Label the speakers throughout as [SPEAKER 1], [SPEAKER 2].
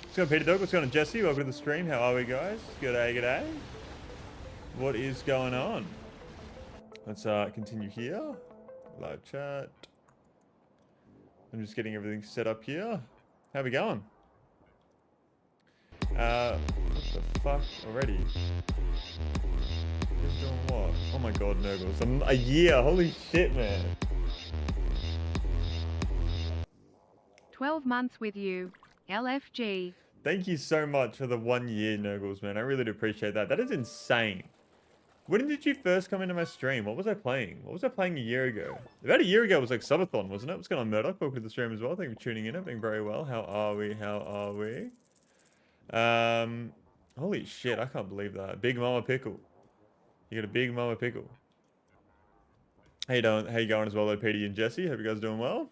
[SPEAKER 1] What's going on, Peter Dog? What's going on, Jesse? Welcome to the stream. How are we, guys? G'day, g'day. What is going on? Let's continue here. Live chat. I'm just getting everything set up here. How we going? What the fuck already? Who's doing what? Oh my god, Nurgles. A year. Holy shit, man.
[SPEAKER 2] 12 months with you. LFG.
[SPEAKER 1] Thank you so much for the 1 year, Nurgles, man. I really do appreciate that. That is insane. When did you first come into my stream? What was I playing? What was I playing a year ago? About a year ago, it was like Subathon, wasn't it? What's going on, Murdoch? Welcome to the stream as well. Thank you for tuning in. I'm doing very well. How are we? How are we? Holy shit, I can't believe that. Big Mama Pickle. You got a Big Mama Pickle. How you doing? How you going as well, though, Petey and Jesse? Hope you guys are doing well.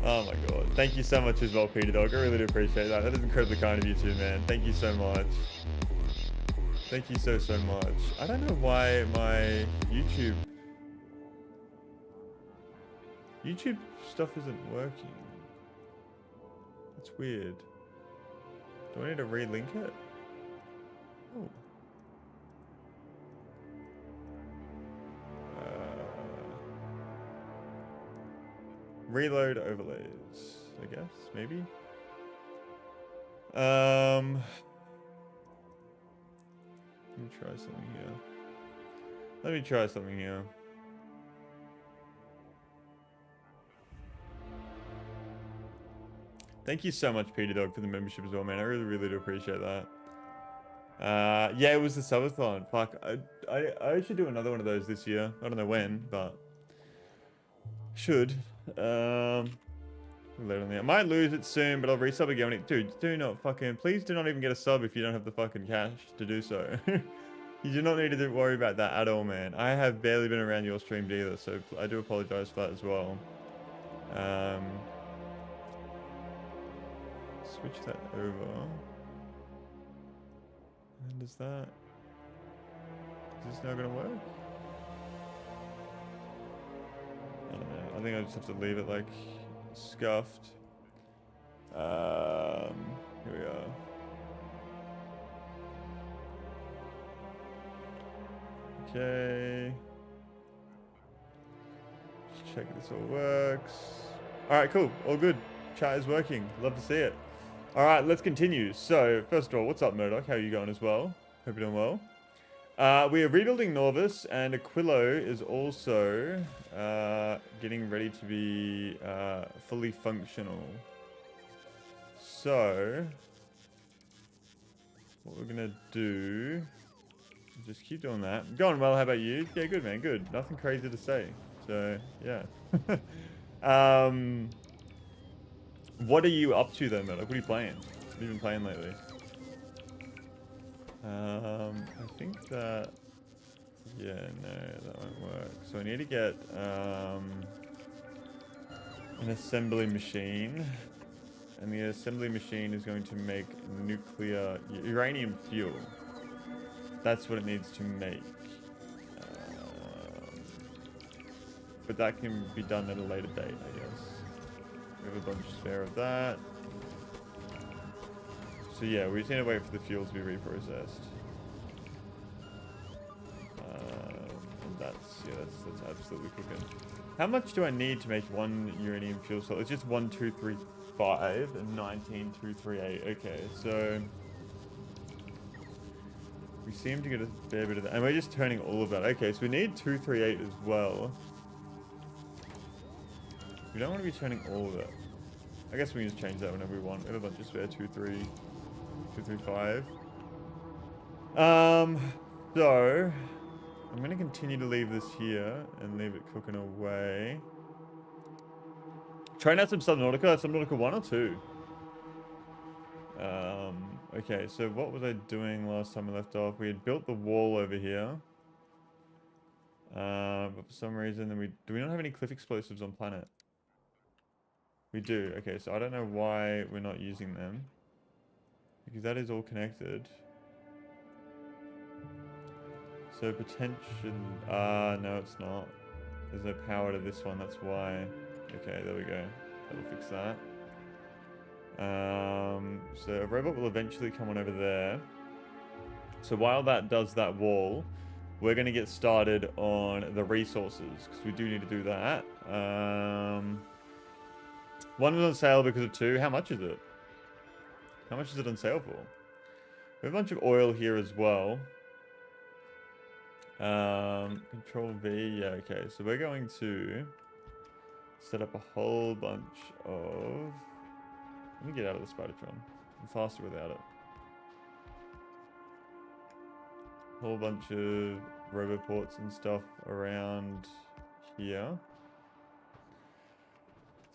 [SPEAKER 1] Oh my god. Thank you so much as well, Peter Dog. I really do appreciate that. That is incredibly kind of you too, man. Thank you so much. Thank you so much. I don't know why my YouTube stuff isn't working. That's weird. Do I need to relink it? Oh. Reload overlays, I guess, maybe. Let me try something here. Let me try something here. Thank you so much, Peter Dog, for the membership as well, man. I really, really do appreciate that. Yeah, it was the subathon. Fuck, I should do another one of those this year. I don't know when, but should. Later on there. I might lose it soon, but I'll resub again. Dude, do not fucking... Please do not even get a sub if you don't have the fucking cash to do so. You do not need to worry about that at all, man. I have barely been around your streams either, so I do apologize for that as well. Switch that over. And is that... Is this now gonna work? I don't know. I think I just have to leave it like scuffed. Here we are. Okay. Just check this all works. Alright, cool. All good. Chat is working. Love to see it. Alright, let's continue. So, first of all, what's up, Murdoch? How are you going as well? Hope you're doing well. We are rebuilding Norvis, and Aquilo is also getting ready to be fully functional. So, what we're going to do... Just keep doing that. Going well, how about you? Yeah, good, man, good. Nothing crazy to say. So, yeah. What are you up to then, Murdoch? What are you playing? What have you been playing lately? I think that... Yeah, no, that won't work. So I need to get an assembly machine. And the assembly machine is going to make nuclear... uranium fuel. That's what it needs to make. But that can be done at a later date, I guess. We have a bunch spare of that. So yeah, we just need to wait for the fuel to be reprocessed. And that's absolutely cooking. How much do I need to make one uranium fuel cell? It's just 1, 2, 3, 5 and 19, 2, 3, 8. Okay, so we seem to get a fair bit of that. And we're just turning all of that. Okay, so we need 2, 3, 8 as well. We don't want to be turning all of it. I guess we can just change that whenever we want. We have a bunch of spare 2, 3, 2, 3, 5. So I'm going to continue to leave this here and leave it cooking away. Trying out some Subnautica. Subnautica 1 or 2? Okay, so what was I doing last time I left off? We had built the wall over here. But for some reason, do we not have any cliff explosives on planet? We do. Okay, so I don't know why we're not using them. Because that is all connected. So potential... no, it's not. There's no power to this one, that's why. Okay, there we go. That'll fix that. So a robot will eventually come on over there. So while that does that wall, we're going to get started on the resources, because we do need to do that. One is on sale because of 2. How much is it? How much is it on sale for? We have a bunch of oil here as well. Control V. Yeah, okay. So we're going to set up a whole bunch of... Let me get out of the Spidertron. I'm faster without it. Whole bunch of roboports and stuff around here.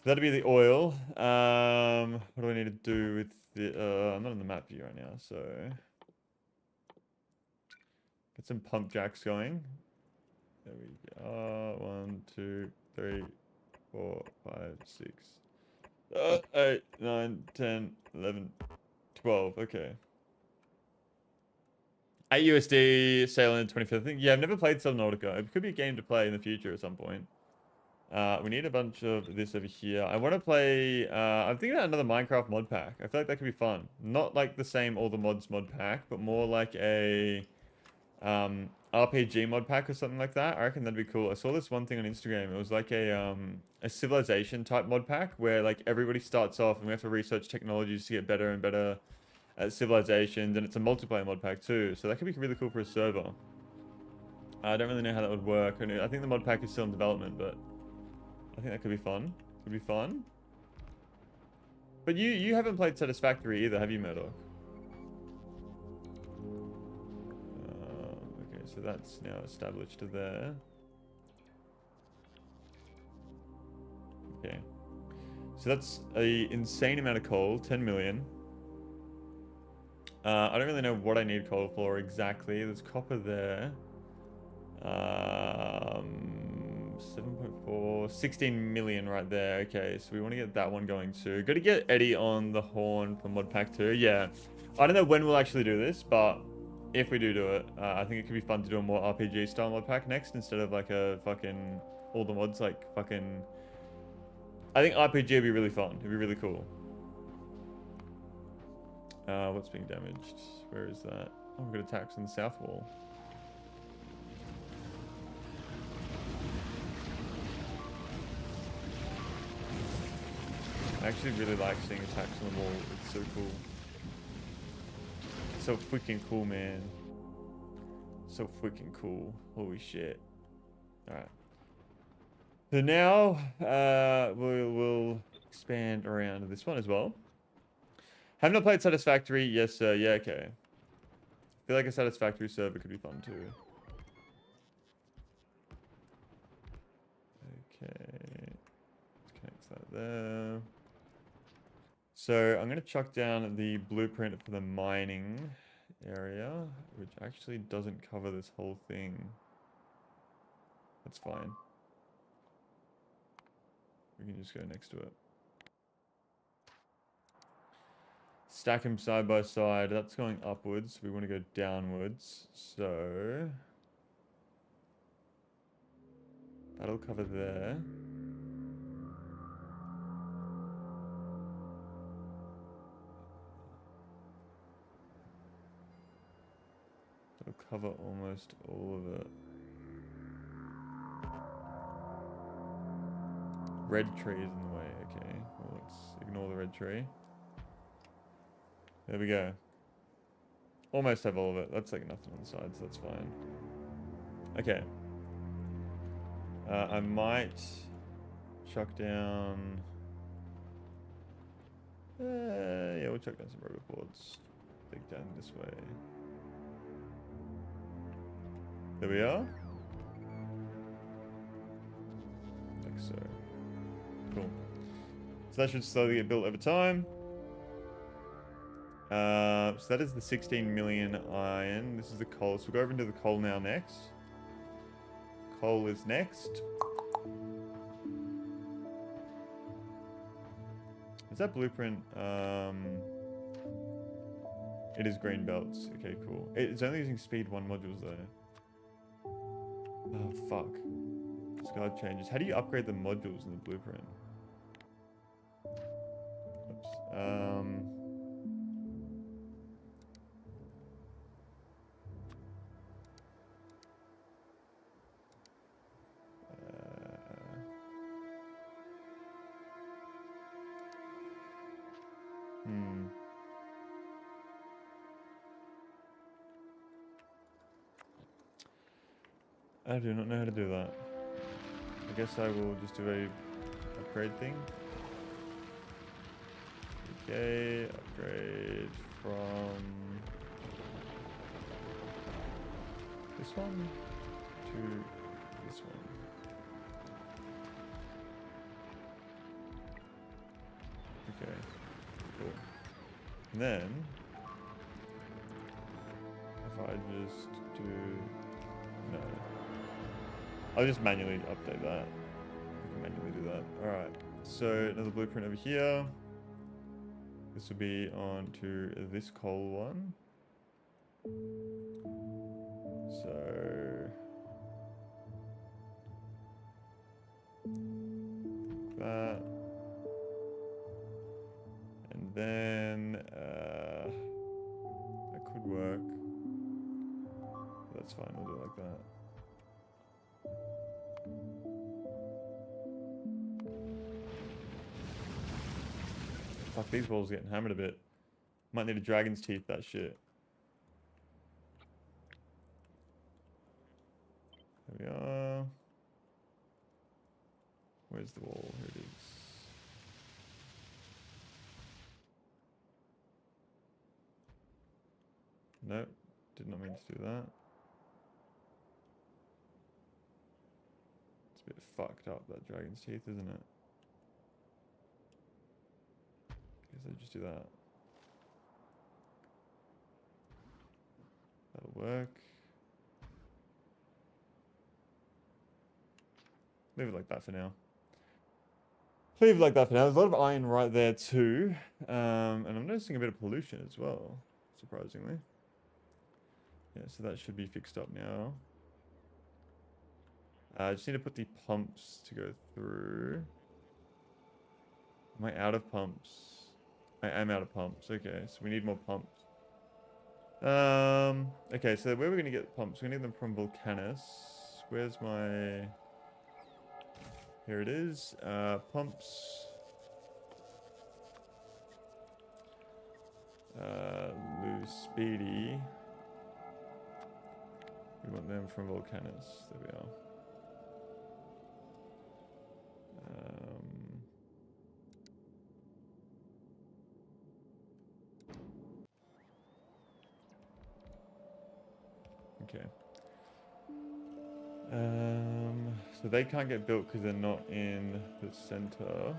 [SPEAKER 1] So that'll be the oil. What do I need to do with the... I'm not in the map view right now, so... Get some pump jacks going. There we go. 1, 2, 3, 4, 5, 6, 8, 9, 10, 11, 12. Okay. 8 USD, sale in 25th. I think, yeah, I've never played Subnautica. It could be a game to play in the future at some point. We need a bunch of this over here. I want to play... I'm thinking about another Minecraft mod pack. I feel like that could be fun. Not like the same All the Mods mod pack, but more like a... RPG mod pack or something like that. I reckon that'd be cool. I saw this one thing on Instagram. It was like a civilization type mod pack where like everybody starts off and we have to research technologies to get better and better at civilizations, and it's a multiplayer mod pack too. So that could be really cool for a server. I don't really know how that would work. I think the mod pack is still in development, but I think that could be fun. Could be fun. But you haven't played Satisfactory either, have you, Murdoch? So that's now established to there. Okay. So that's a insane amount of coal, 10 million. I don't really know what I need coal for exactly. There's copper there. 7.4, 16 million right there. Okay, so we want to get that one going too. Got to get Eddie on the horn for mod pack 2. Yeah. I don't know when we'll actually do this, but if we do it, I think it could be fun to do a more RPG style mod pack next instead of like a fucking all the mods like fucking... I think RPG would be really fun. It'd be really cool. What's being damaged? Where is that? Oh, we've got attacks on the south wall. I actually really like seeing attacks on the wall. It's so cool. So freaking cool, man. So freaking cool. Holy shit. Alright. So now, we'll expand around this one as well. Have not played Satisfactory? Yes, sir. Yeah, okay. Feel like a Satisfactory server could be fun too. Okay. Let's connect that there. So I'm going to chuck down the blueprint for the mining area, which actually doesn't cover this whole thing. That's fine. We can just go next to it. Stack them side by side. That's going upwards. We want to go downwards. So that'll cover there. That'll cover almost all of it. Red tree is in the way. Okay. Well, let's ignore the red tree. There we go. Almost have all of it. That's like nothing on the sides. That's fine. Okay. I might chuck down... yeah, we'll chuck down some roboports. Dig down this way. There we are. Like so. Cool. So that should slowly get built over time. So that is the 16 million iron. This is the coal. So we'll go over into the coal now next. Coal is next. Is that blueprint? It is green belts. Okay, cool. It's only using speed 1 modules though. Oh, fuck. Sky changes. How do you upgrade the modules in the blueprint? Um, hmm. I do not know how to do that. I guess I will just do a upgrade thing. Okay, upgrade from this one to this one. Okay, cool. And then, if I just do, no. I'll just manually update that. I can manually do that. Alright, so another blueprint over here. This will be on to this coal one. So that. And then that could work. That's fine, we'll do it like that. Fuck, these walls are getting hammered a bit. Might need a dragon's teeth, that shit. There we are. Where's the wall? Here it is. Nope, did not mean to do that. It's a bit fucked up, that dragon's teeth, isn't it? Guess I'll just do that. That'll work. Leave it like that for now. Leave it like that for now. There's a lot of iron right there too. And I'm noticing a bit of pollution as well, surprisingly. Yeah, so that should be fixed up now. I just need to put the pumps to go through. Am I out of pumps? I am out of pumps. Okay, so we need more pumps. Okay, so where are we going to get pumps? We need them from Volcanus. Where's my... Here it is. Pumps. Lose Speedy. We want them from Volcanus. There we are. Okay. So they can't get built because they're not in the center.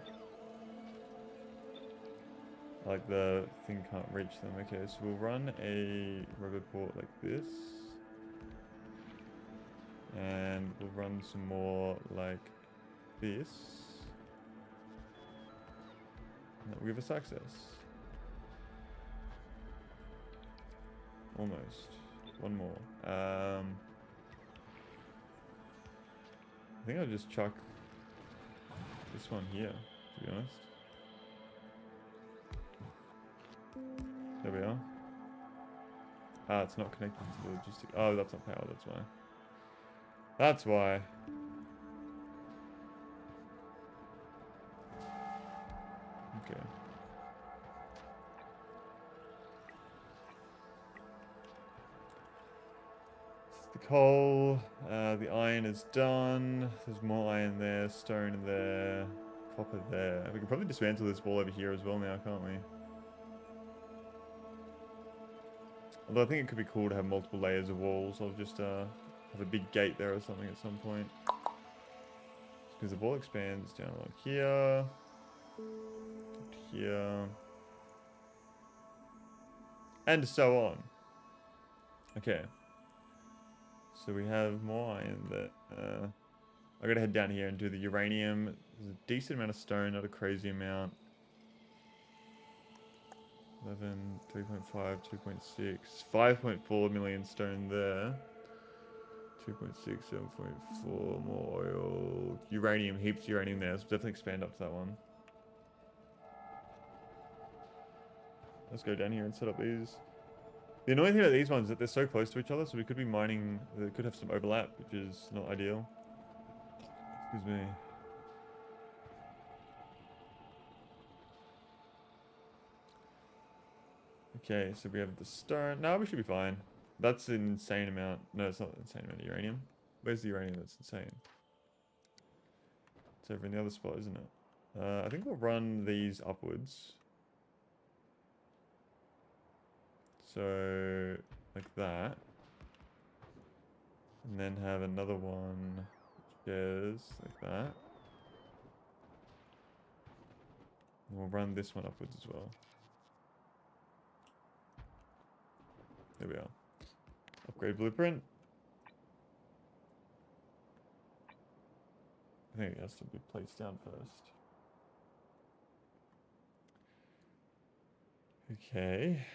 [SPEAKER 1] Like the thing can't reach them. Okay, so we'll run a rubber port like this. And we'll run some more like this. And that will give us access. Almost. One more. I think I'll just chuck this one here, to be honest. There we are. Ah, it's not connected to the logistic. Oh, that's not power, that's why. That's why. Okay. The coal, the iron is done. There's more iron there, stone there, copper there. We can probably dismantle this wall over here as well now, can't we? Although I think it could be cool to have multiple layers of walls. I'll just have a big gate there or something at some point. Because the wall expands down along here. To here. And so on. Okay. So we have more iron that I gotta head down here and do the uranium. There's a decent amount of stone, not a crazy amount. 11, 3.5, 2.6, 5.4 million stone there. 2.6, 7.4 more oil. Uranium, heaps of uranium there. So definitely expand up to that one. Let's go down here and set up these. The annoying thing about these ones is that they're so close to each other, so we could be mining. They could have some overlap, which is not ideal. Excuse me. Okay, so we have the stone. No, we should be fine. That's an insane amount. No, it's not an insane amount of uranium. Where's the uranium that's insane? It's over in the other spot, isn't it? I think we'll run these upwards. So, like that. And then have another one which goes like that. And we'll run this one upwards as well. There we are. Upgrade blueprint. I think it has to be placed down first. Okay.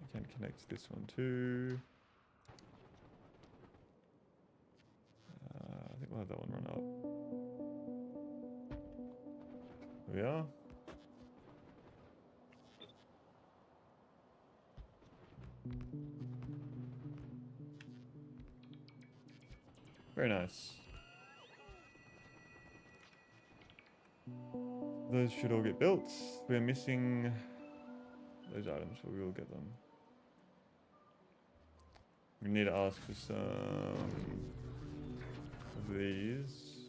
[SPEAKER 1] I can connect this one too. I think we'll have that one run up. There we are. Very nice. Those should all get built. We're missing those items, but we will get them. We need to ask for some of these.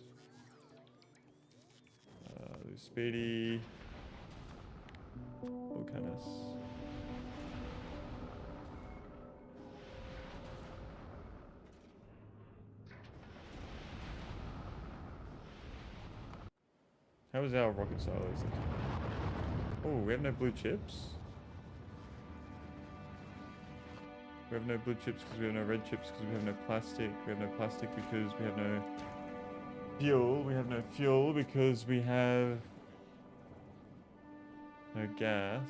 [SPEAKER 1] Speedy. Volcanus. How is our rocket silos? Oh, we have no blue chips. We have no blue chips because we have no red chips because we have no plastic. We have no plastic because we have no fuel. We have no fuel because we have no gas.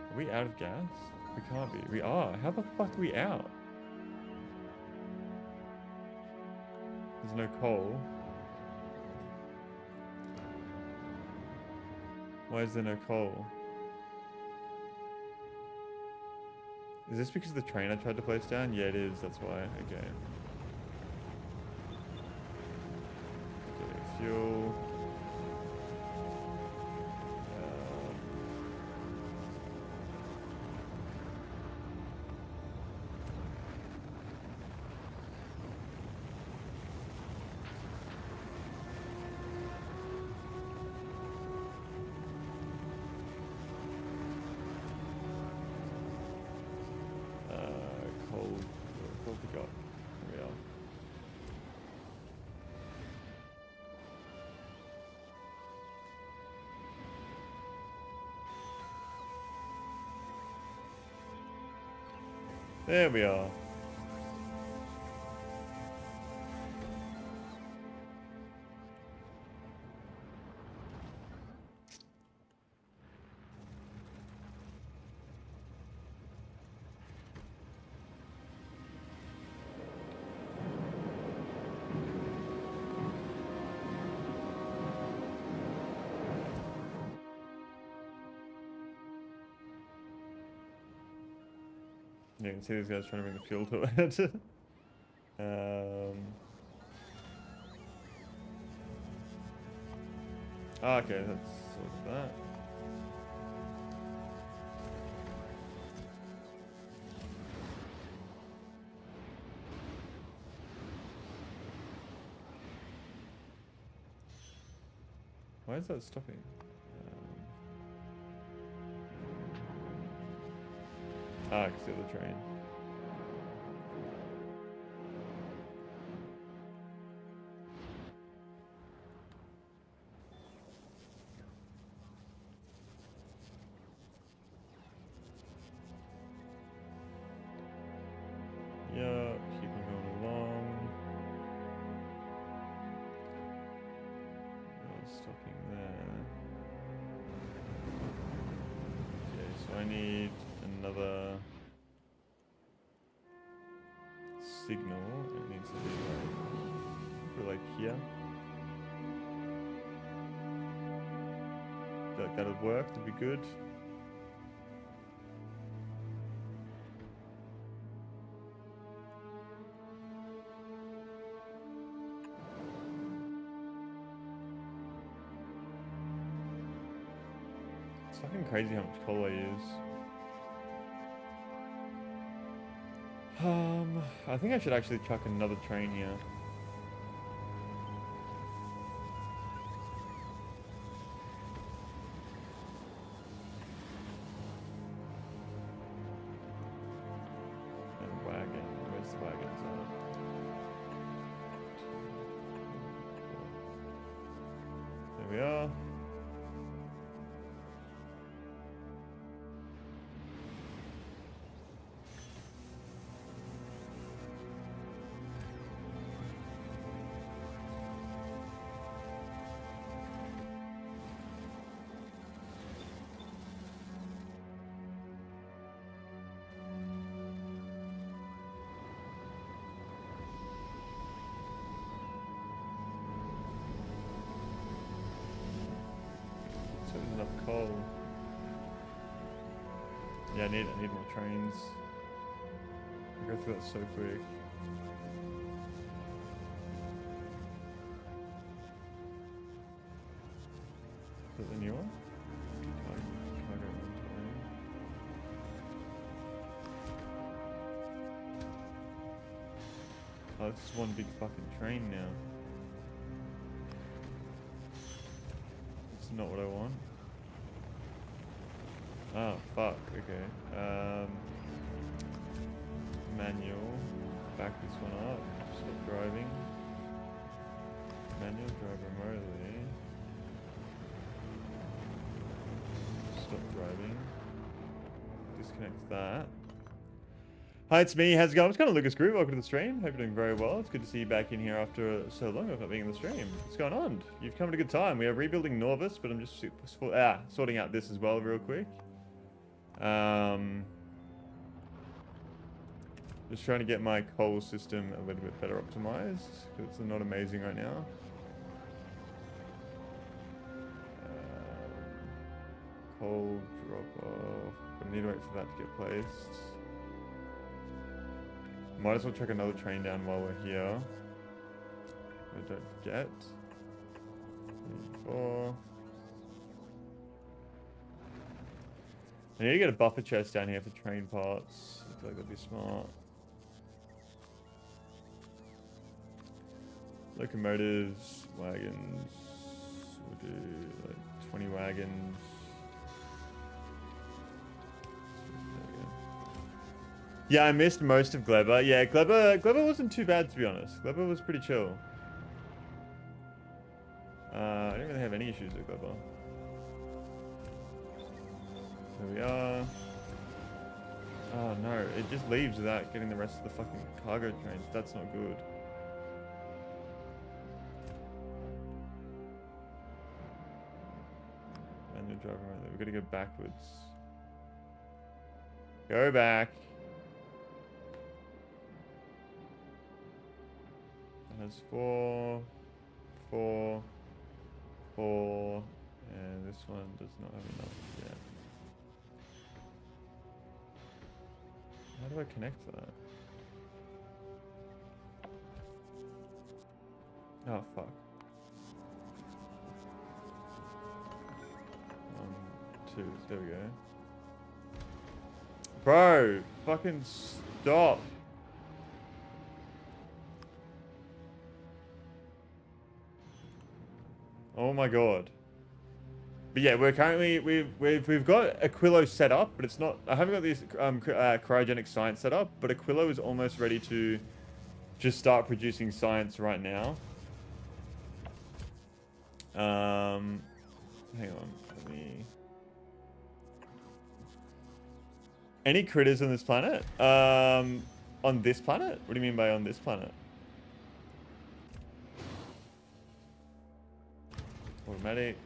[SPEAKER 1] Are we out of gas? We can't be. We are. How the fuck are we out? There's no coal. Why is there no coal? Is this because of the train I tried to place down? Yeah, it is. That's why. Okay. Okay, fuel. Coal pick up. Here we are. There we are. Yeah, you can see these guys trying to bring the fuel to it. Okay, that's sort of that. Why is that stopping? I can see the train. Yeah, keep on going along. Stopping there. Okay, so I need another signal. It needs to be like like here. Feel like that'll work, that'd be good. It's fucking crazy how much coal I use. I think I should actually chuck another train here. And wagon. Where's the wagons at? There we are. So there's enough coal. Yeah, I need more trains. I'll go through that so quick. Is that the new one? Cargo inventory. Oh, this is one big fucking train now. That's not what I want. Oh, fuck. Okay. Manual. Back this one up. Stop driving. Manual, drive remotely. Stop driving. Disconnect that. Hi, it's me. How's it going? It's kind of Lucas Groove. Welcome to the stream. Hope you're doing very well. It's good to see you back in here after so long of not being in the stream. What's going on? You've come at a good time. We are rebuilding Norvis, but I'm just sorting out this as well real quick. Just trying to get my coal system a little bit better optimized because it's not amazing right now. Coal drop off. I need to wait for that to get placed. Might as well check another train down while we're here. I don't forget. 4. I need to get a buffer chest down here for train parts. I feel like that'd be smart. Locomotives, wagons. We'll do like 20 wagons. Yeah, I missed most of Glebber. Yeah, Glebber wasn't too bad, to be honest. Glebber was pretty chill. I don't really have any issues with Glebber. There we are. Oh no, it just leaves without getting the rest of the fucking cargo trains. That's not good. Manual driver, we've got to go backwards. Go back. That has 4, 4, 4, and this one does not have enough yet. How do I connect to that? Oh, fuck. 1, 2, there we go. Bro, fucking stop. Oh my god. But yeah, we're currently we've got Aquilo set up, but it's not. I haven't got this cryogenic science set up, but Aquilo is almost ready to just start producing science right now. Hang on, let me. Any critters on this planet? On this planet? What do you mean by on this planet? Automatic.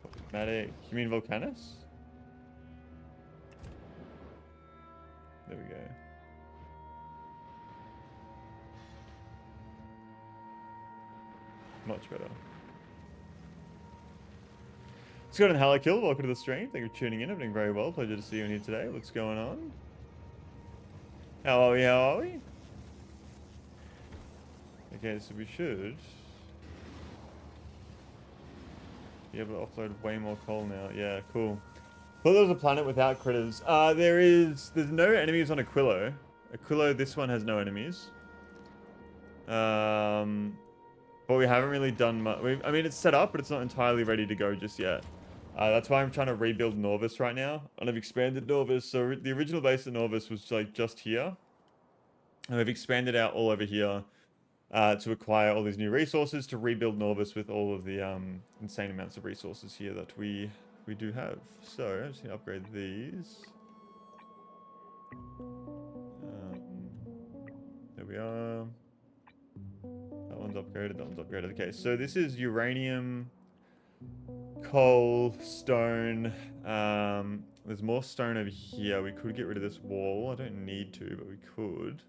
[SPEAKER 1] Automatic. You mean Volcanus? There we go. Much better. Scott and Aquilo, welcome to the stream. Thank you for tuning in. I'm doing very well. Pleasure to see you in here today. What's going on? How are we? How are we? Okay, so we should be able to offload way more coal now. Yeah, cool. Thought there was a planet without critters. There's no enemies on Aquilo. Aquilo, this one has no enemies. But we haven't really done much. I mean, it's set up, but it's not entirely ready to go just yet. That's why I'm trying to rebuild Norvis right now. And I've expanded Norvis. So the original base of Norvis was like just here. And we've expanded out all over here to acquire all these new resources to rebuild Norvis with all of the insane amounts of resources here that we do have. So I'm just gonna upgrade these. There we are. That one's upgraded. That one's upgraded. Okay, so this is uranium, coal, stone. There's more stone over here. We could get rid of this wall. I don't need to, but we could.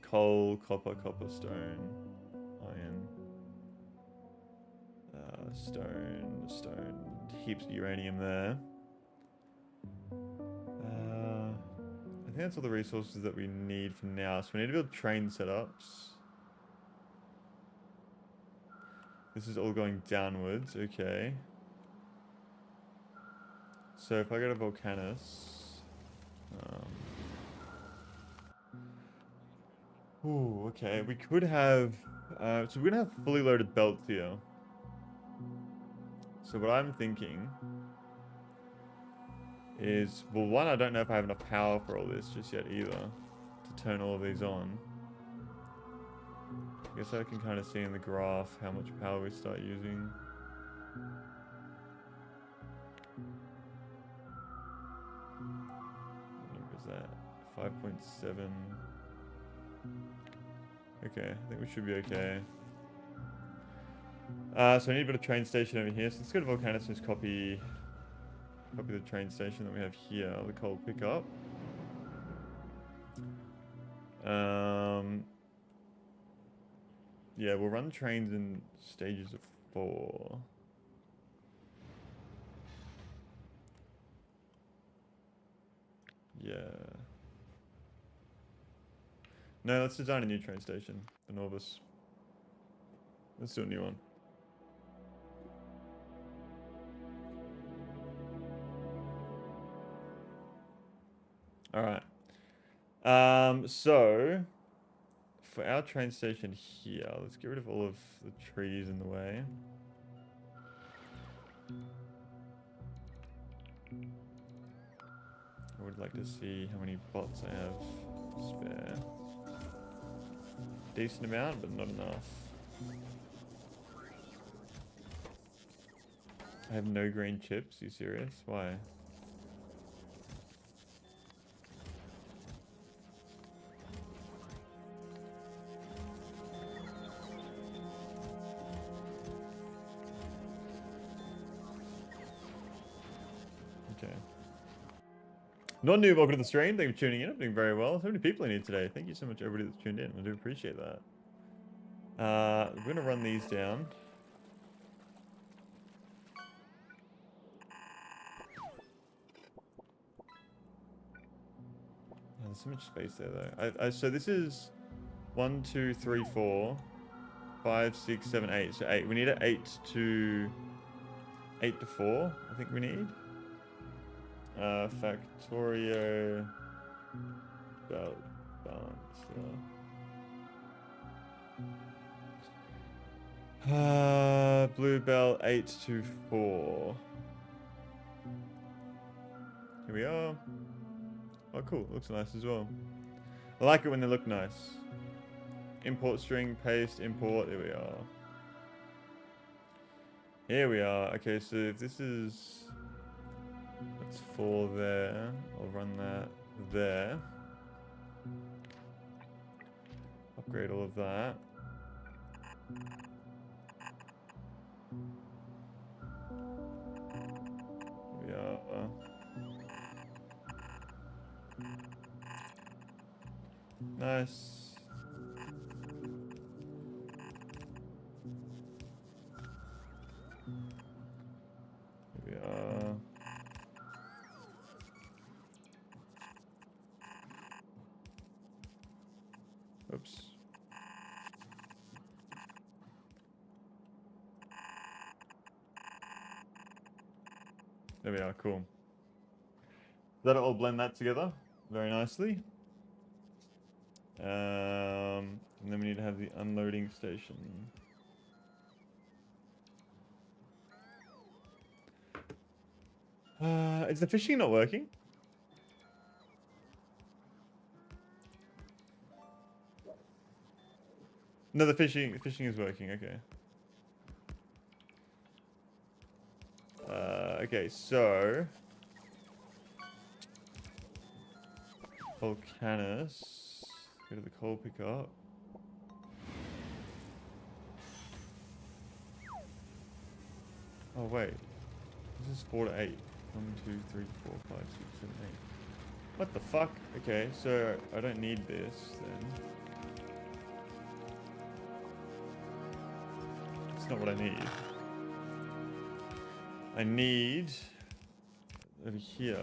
[SPEAKER 1] Coal, copper, stone, iron, stone. Heaps of uranium there. I think that's all the resources that we need for now. So we need to build train setups. This is all going downwards. Okay. So if I go to Volcanus... ooh, okay. We could have... so we're going to have fully loaded belts here. So what I'm thinking is... well, one, I don't know if I have enough power for all this just yet either. To turn all of these on. I guess I can kind of see in the graph how much power we start using. What is that? 5.7. Okay, I think we should be okay. So I need a bit of train station over here. So let's go to Volcanus and just copy the train station that we have here, the coal pickup. Yeah, we'll run trains in stages of 4. Yeah. No, let's design a new train station for Norvis. Let's do a new one. Alright. So for our train station here, let's get rid of all of the trees in the way. I would like to see how many bots I have spare. Decent amount, but not enough. I have no green chips, you serious? Why? Okay. Not Noob, welcome to the stream. Thank you for tuning in. I'm doing very well. So many people in here today. Thank you so much, everybody that's tuned in. I do appreciate that. We're going to run these down. Oh, there's so much space there, though. So this is 1, 2, 3, 4, 5, 6, 7, 8. So 8. We need an 8 to 4. I think we need. Factorio belt balancer. Blue belt 8 to 4. Here we are. Oh, cool. Looks nice as well. I like it when they look nice. Import string, paste, import. Here we are. Here we are. Okay, so if this is... that's 4 there. I'll run that there. Upgrade all of that. Here we are. Nice. There we are, cool. That'll all blend that together very nicely. And then we need to have the unloading station. Is the fishing not working? No, the fishing is working, okay. Okay, so Volcanus. Go to the coal pickup. Oh wait. This is 4 to 8. 1, 2, 3, 4, 5, 6, 7, 8. What the fuck? Okay, so I don't need this then. That's not what I need. I need over here.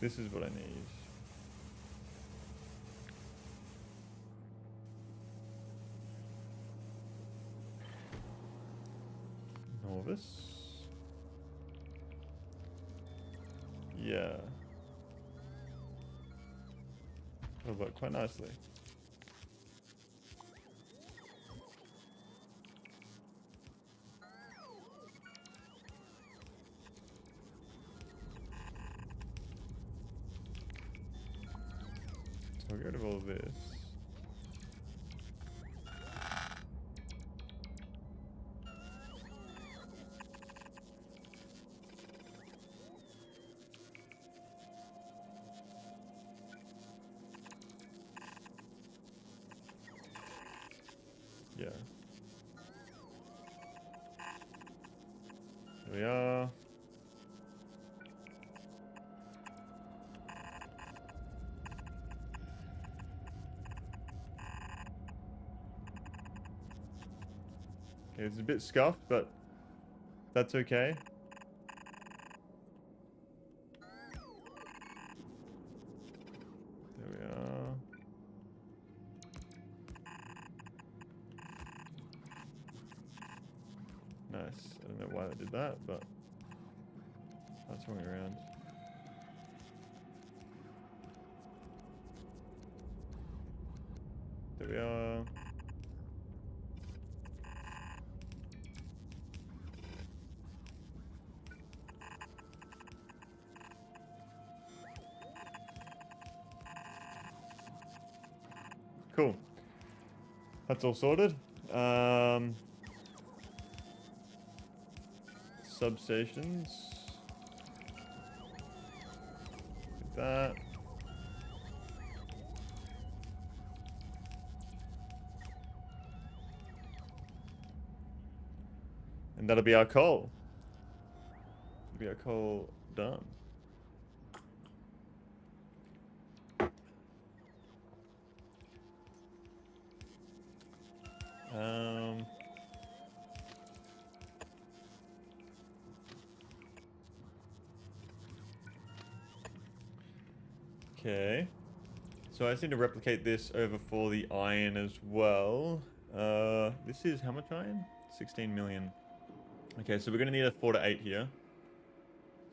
[SPEAKER 1] This is what I need. Novice. Yeah. That'll work quite nicely. So I'll get rid of all of this. Yeah. There we are. Okay, it's a bit scuffed, but that's okay. There we are. Nice. I don't know why they did that, but that's wrong around. There we are. Cool. That's all sorted. Substations. Get that. And that'll be our coal. That'll be our coal done. Okay. So I just need to replicate this over for the iron as well. This is how much iron? 16 million. Okay, so we're going to need a 4 to 8 here.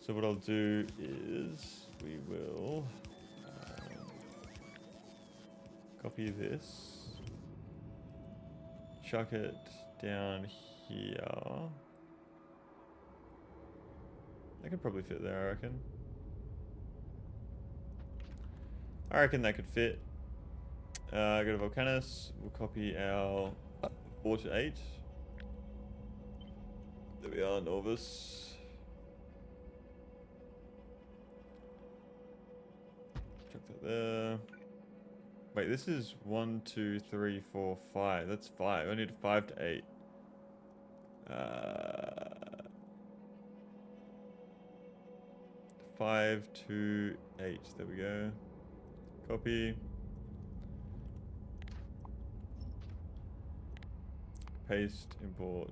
[SPEAKER 1] So what I'll do is we will copy this, chuck it down here. That could probably fit there, I reckon. I reckon that could fit. Go to Volcanus. We'll copy our 4 to 8. There we are, Novice. Chuck that there. Wait, this is 1, 2, 3, 4, 5. That's 5. I need 5 to 8. 5 to 8. There we go. Copy. Paste, import.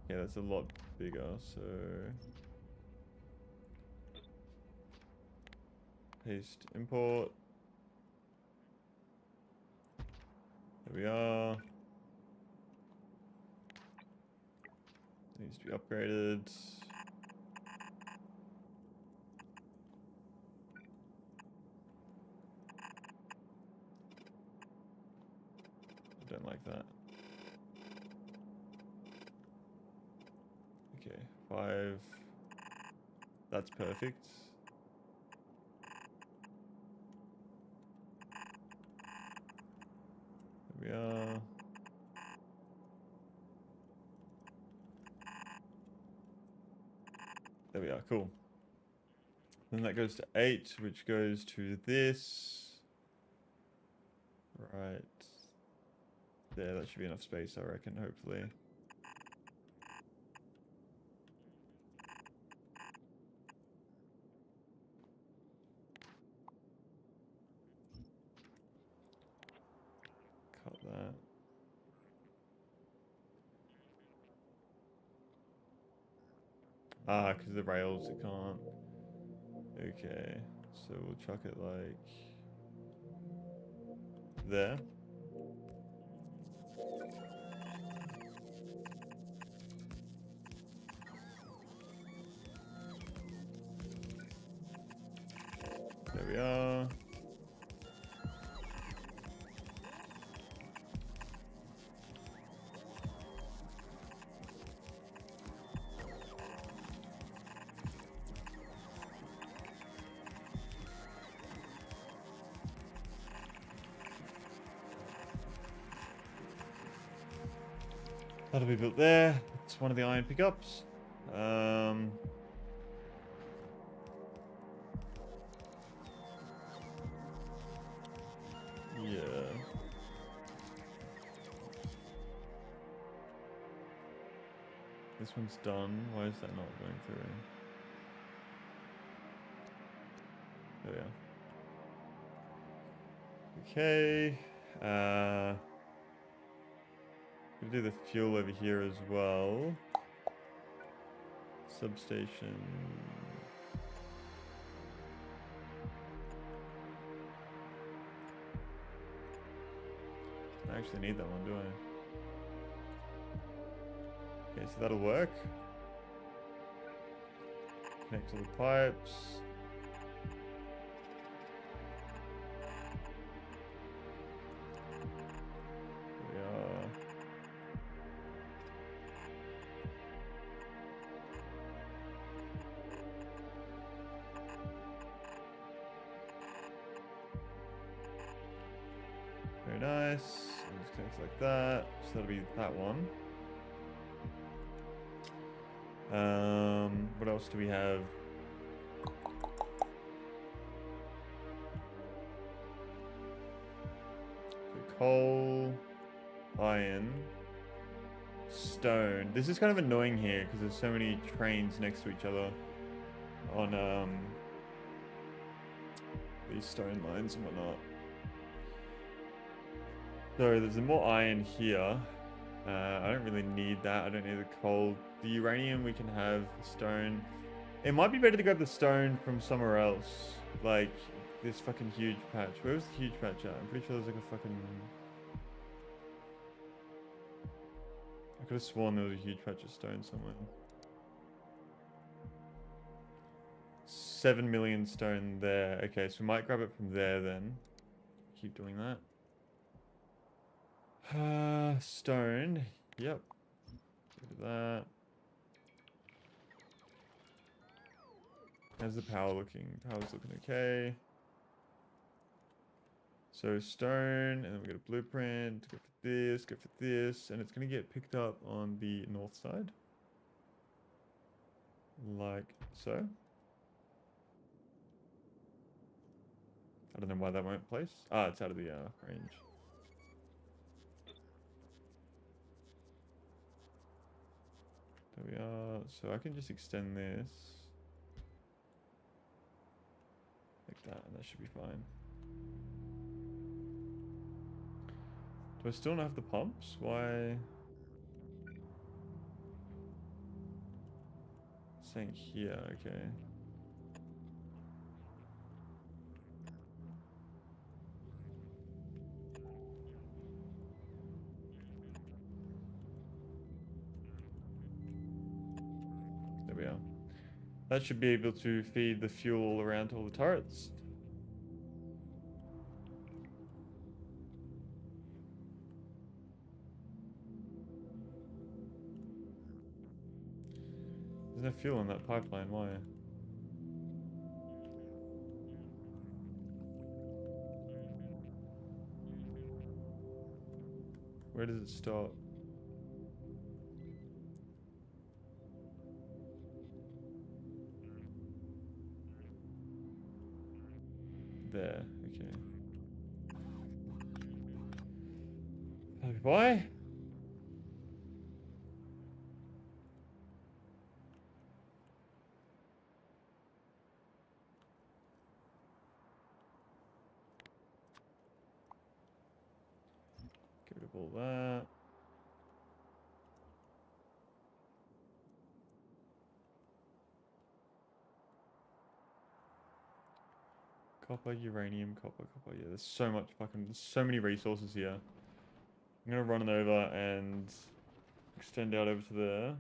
[SPEAKER 1] Yeah, that's a lot bigger, so... Paste, import. There we are. Needs to be upgraded. I don't like that. Okay, 5. That's perfect. There we are. There we are, cool. Then that goes to 8, which goes to this. Right. There, that should be enough space, I reckon, hopefully. Cut that. Ah, because the rails, it can't. Okay, so we'll chuck it like there. There we are. That'll be built there. It's one of the iron pickups. Yeah. This one's done. Why is that not going through? There we are. Okay. We'll do the fuel over here as well. Substation. I actually need that one, do I? Okay, so that'll work. Connect all the pipes. There we are. Very nice. And just connect like that. So that'll be that one. What else do we have? So coal, iron, stone. This is kind of annoying here because there's so many trains next to each other on these stone lines and whatnot. So there's more iron here. I don't really need that. I don't need the coal. The uranium we can have. The stone. It might be better to grab the stone from somewhere else. Like this fucking huge patch. Where was the huge patch at? I'm pretty sure there's like a fucking... I could have sworn there was a huge patch of stone somewhere. 7 million stone there. Okay, so we might grab it from there then. Keep doing that. Stone. Yep. Look at that. How's the power looking? Power's looking okay. So stone, and then we got a blueprint. Go for this, and it's gonna get picked up on the north side. Like so. I don't know why that won't place. Ah, it's out of the range. There we are. So I can just extend this. Like that, and that should be fine. Do I still not have the pumps? Why? It's saying here, okay. That should be able to feed the fuel all around to all the turrets. There's no fuel in that pipeline, why? Where does it stop? There, okay. Why? Get rid of all that. Copper, uranium, copper. Yeah, there's so much there's so many resources here. I'm gonna run it over and extend out over to there.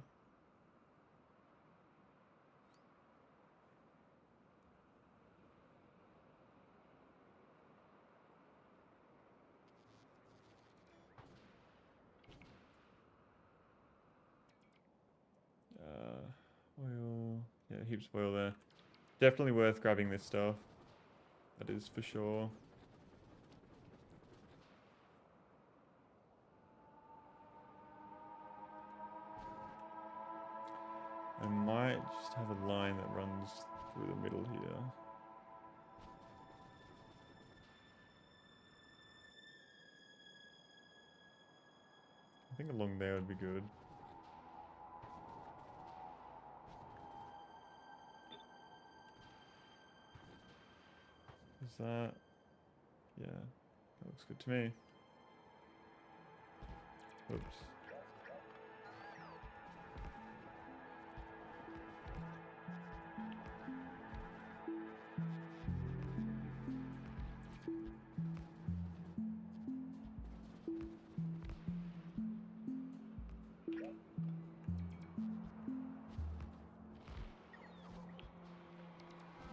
[SPEAKER 1] Oil. Yeah, heaps of oil there. Definitely worth grabbing this stuff. That is for sure. I might just have a line that runs through the middle here. I think along there would be good. Is that... Yeah, that looks good to me. Oops.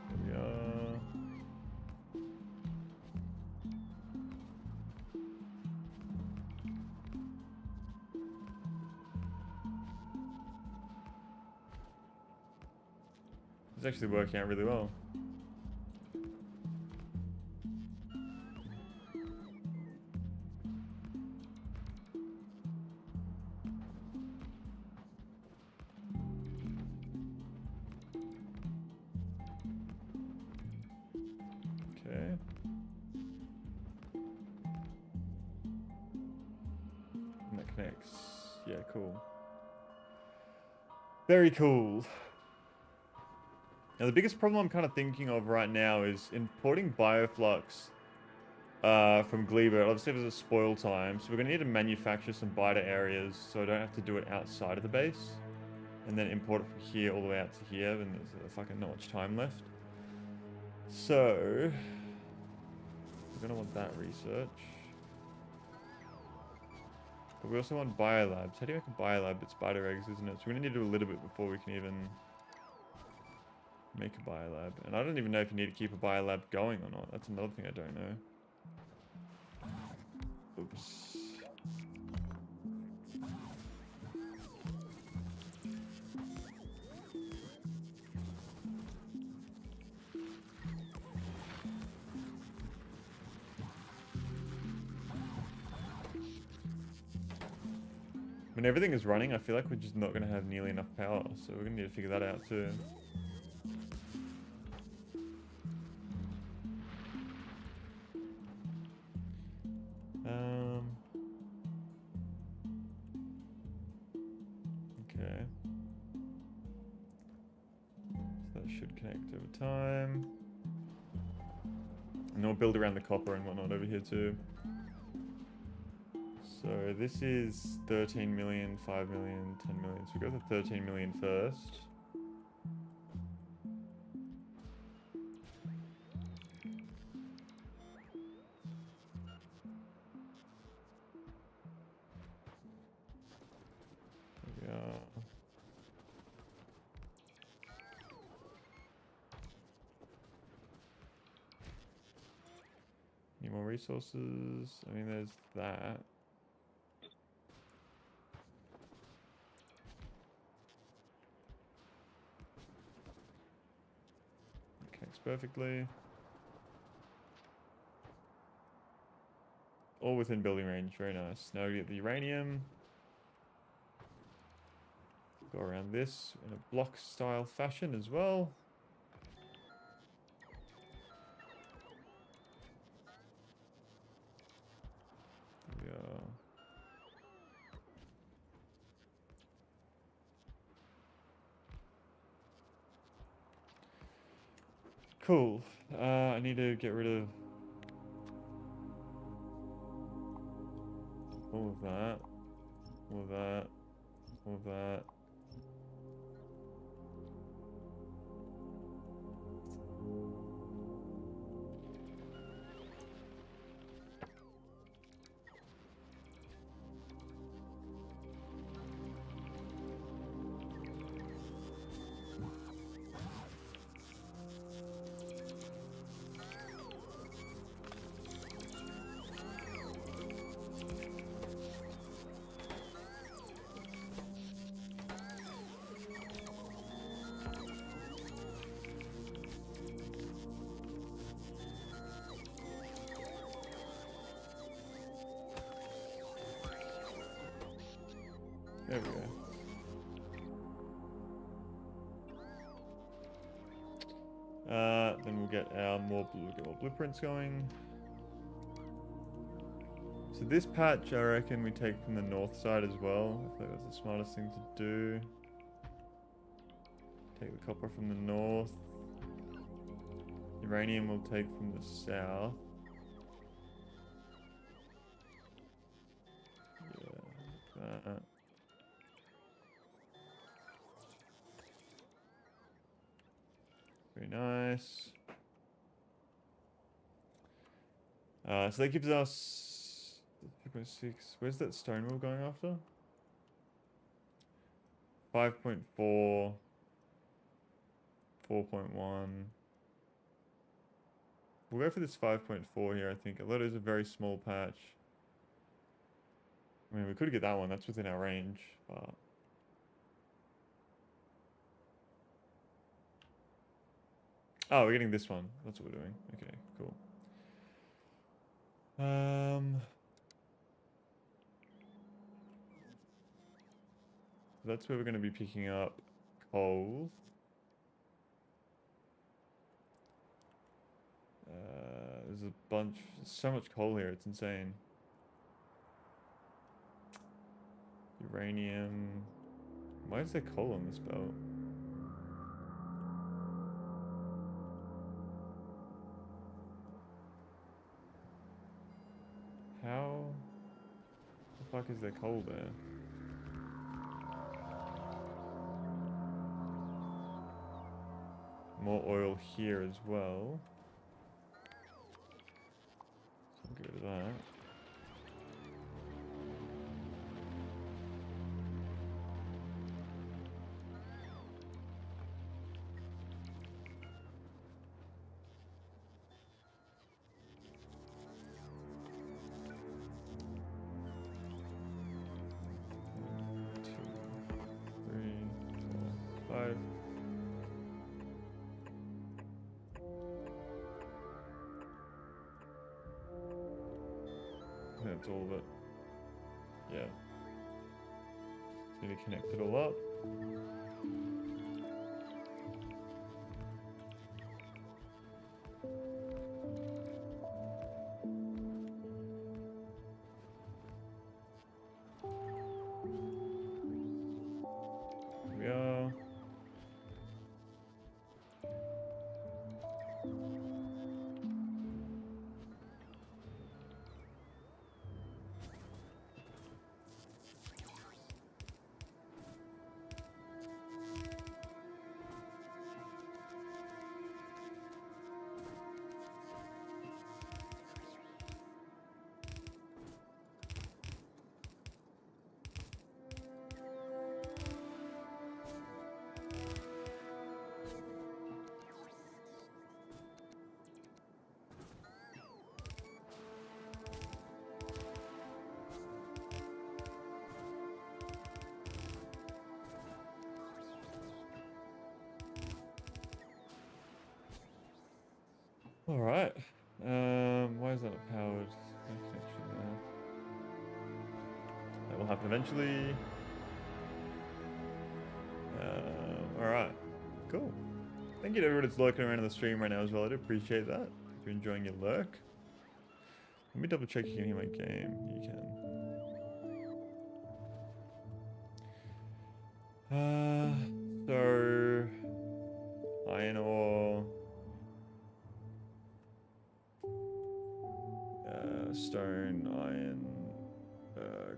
[SPEAKER 1] There we are. It's actually working out really well. Okay. And that connects. Yeah, cool. Very cool. Now the biggest problem I'm kind of thinking of right now is importing bioflux from Glebo. Obviously there's a spoil time, so we're going to need to manufacture some biter areas so I don't have to do it outside of the base. And then import it from here all the way out to here, and there's fucking not much time left. So, we're going to want that research. But we also want biolabs. How do you make a biolab? It's spider eggs, isn't it? So we're going to need to do a little bit before we can even make a biolab. And I don't even know if you need to keep a biolab going or not. That's another thing I don't know. Oops. When everything is running, I feel like we're just not going to have nearly enough power. So we're going to need to figure that out too. Okay. So that should connect over time. And then we'll build around the copper and whatnot over here too. So this is 13 million, 5 million, 10 million. So we go to 13 million first. There we are. more resources. I mean, there's that. Connects perfectly. All within building range. Very nice. Now we get the uranium. Go around this in a block style fashion as well. There we are. Cool. I need to get rid of all of that. All of that. All of that. There we go. Then we'll get our more blueprints going. So this patch, I reckon we take from the north side as well. I think that's the smartest thing to do. Take the copper from the north. Uranium we'll take from the south. Yeah, like that. Very nice. So that gives us 3.6. Where's that stone we're going after? 5.4. 4.1. We'll go for this 5.4 here, I think. Although it is a very small patch. I mean, we could get that one. That's within our range, but... Oh, we're getting this one. That's what we're doing. Okay, cool. That's where we're going to be picking up coal. There's a bunch, so much coal here, it's insane. Uranium. Why is there coal on this belt? How the fuck is there coal there? More oil here as well. So I'll get rid of that. That's all of it. Yeah. Just need to connect it all up. Here we are. All right. Why is that not powered? No connection there. That will happen eventually. All right. Cool. Thank you to everyone that's lurking around in the stream right now as well. I do appreciate that. If you're enjoying your lurk. Let me double check you can hear my game. You can. So iron ore, stone, iron,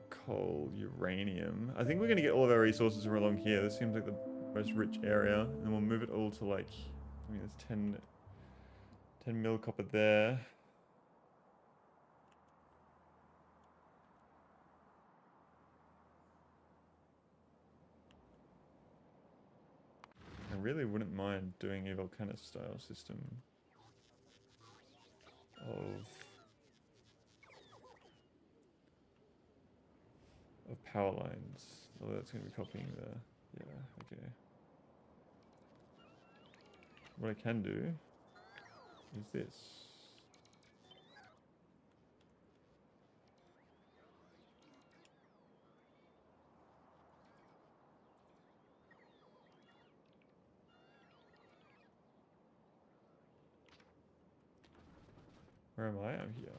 [SPEAKER 1] coal, uranium. I think we're gonna get all of our resources from along here. This seems like the most rich area, and then we'll move it all to like, I mean, there's 10 mil copper there. I really wouldn't mind doing a volcano style system of power lines. Oh, that's going to be copying the... Yeah, okay. What I can do is this. Where am I? I'm here.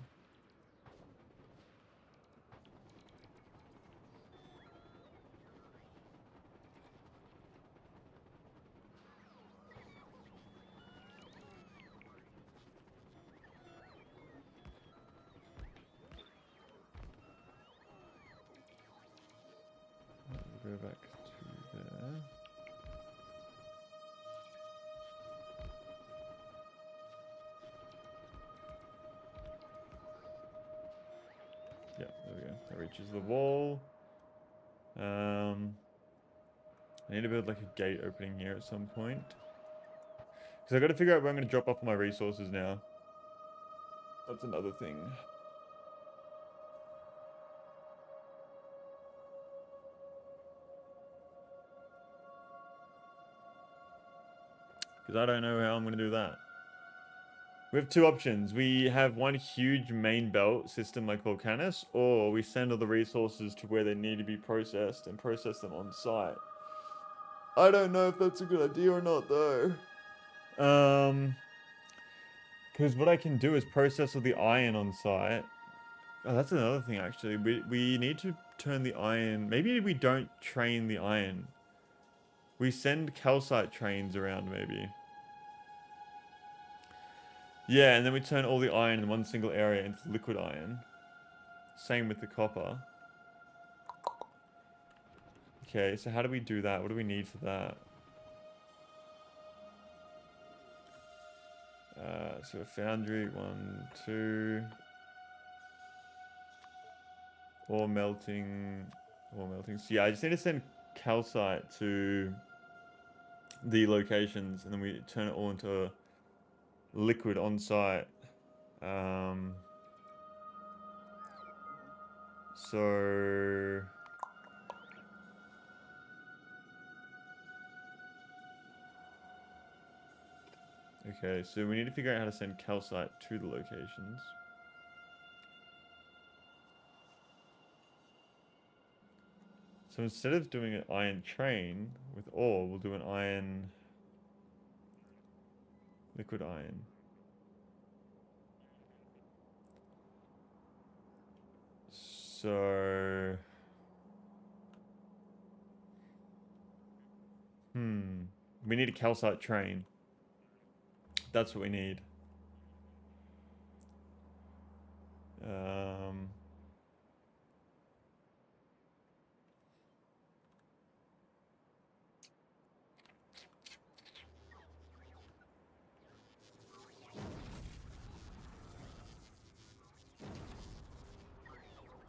[SPEAKER 1] We'll go back to there. Yeah, there we go. That reaches the wall. I need to build like a gate opening here at some point. Because I got to figure out where I'm going to drop off my resources now. That's another thing. Because I don't know how I'm going to do that. We have two options. We have one huge main belt system like Volcanus, or we send all the resources to where they need to be processed and process them on site. I don't know if that's a good idea or not, though. Because what I can do is process all the iron on site. Oh, that's another thing, actually. We need to turn the iron... Maybe we don't train the iron. We send calcite trains around, maybe. Yeah, and then we turn all the iron in one single area into liquid iron. Same with the copper. Okay, so how do we do that? What do we need for that? So a foundry, 1, 2. Ore melting. So yeah, I just need to send calcite to the locations, and then we turn it all into liquid on site. So okay, so we need to figure out how to send calcite to the locations. So instead of doing an iron train with ore, we'll do an iron... liquid iron. So... We need a calcite train. That's what we need.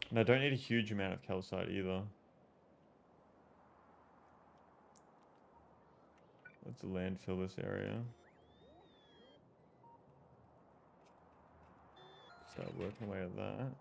[SPEAKER 1] And I don't need a huge amount of calcite either. Let's landfill this area. Start working away at that.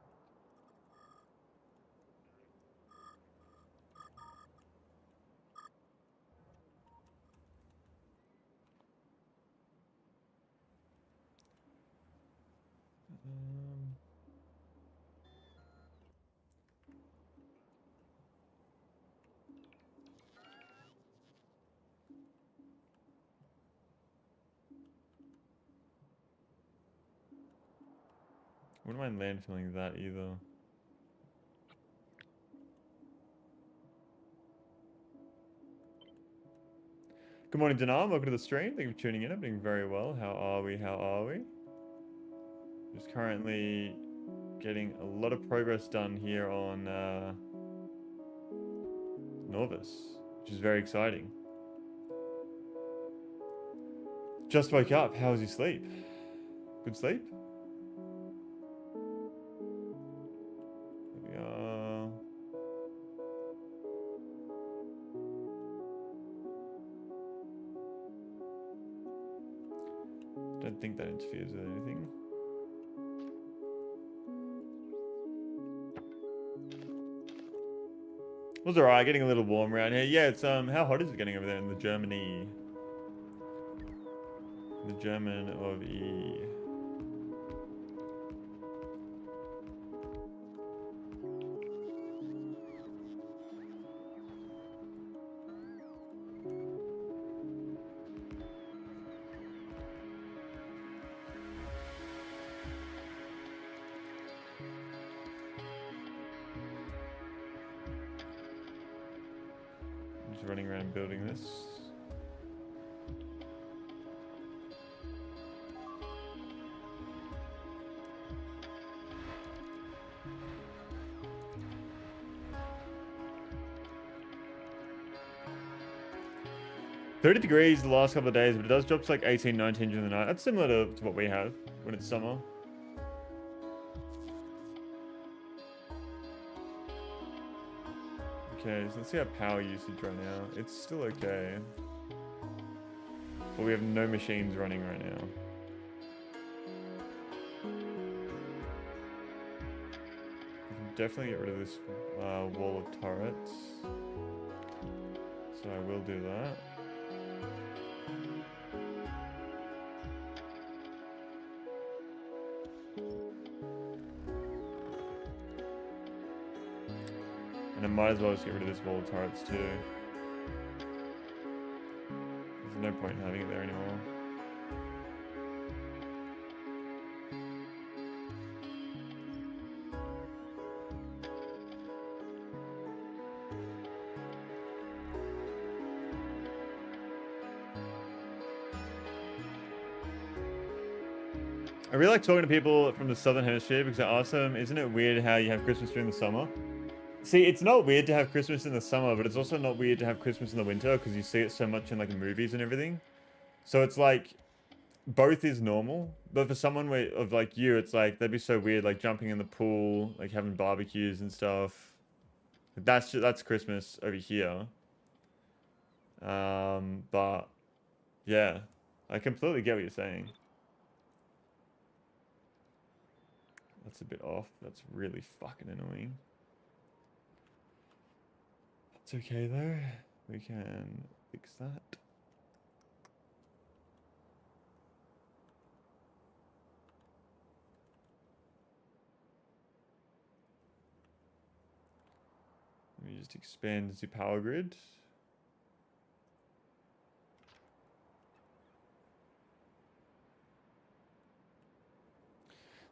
[SPEAKER 1] Wouldn't mind landfilling that either. Good morning, Denam. Welcome to the stream. Thank you for tuning in. I'm doing very well. How are we? How are we? Just currently getting a lot of progress done here on Norvis, which is very exciting. Just woke up. How was your sleep? Good sleep? There we are. Don't think that interferes with anything. It was alright, getting a little warm around here. Yeah, it's how hot is it getting over there in the Germany? The German of E. Just running around building this. $30 the last couple of days, but it does drop to like 18, 19 during the night. That's similar to what we have when it's summer. Okay, so let's see our power usage right now. It's still okay. But we have no machines running right now. We can definitely get rid of this wall of turrets. So I will do that. And I might as well just get rid of this wall of turrets too. There's no point in having it there anymore. I really like talking to people from the Southern Hemisphere because I ask them, isn't it weird how you have Christmas during the summer? See, it's not weird to have Christmas in the summer, but it's also not weird to have Christmas in the winter because you see it so much in like movies and everything. So it's like both is normal, but for someone of like you, it's like that'd be so weird, like jumping in the pool, like having barbecues and stuff. That's Christmas over here. But yeah, I completely get what you're saying. That's a bit off. That's really fucking annoying. It's okay though. We can fix that. Let me just expand the power grid.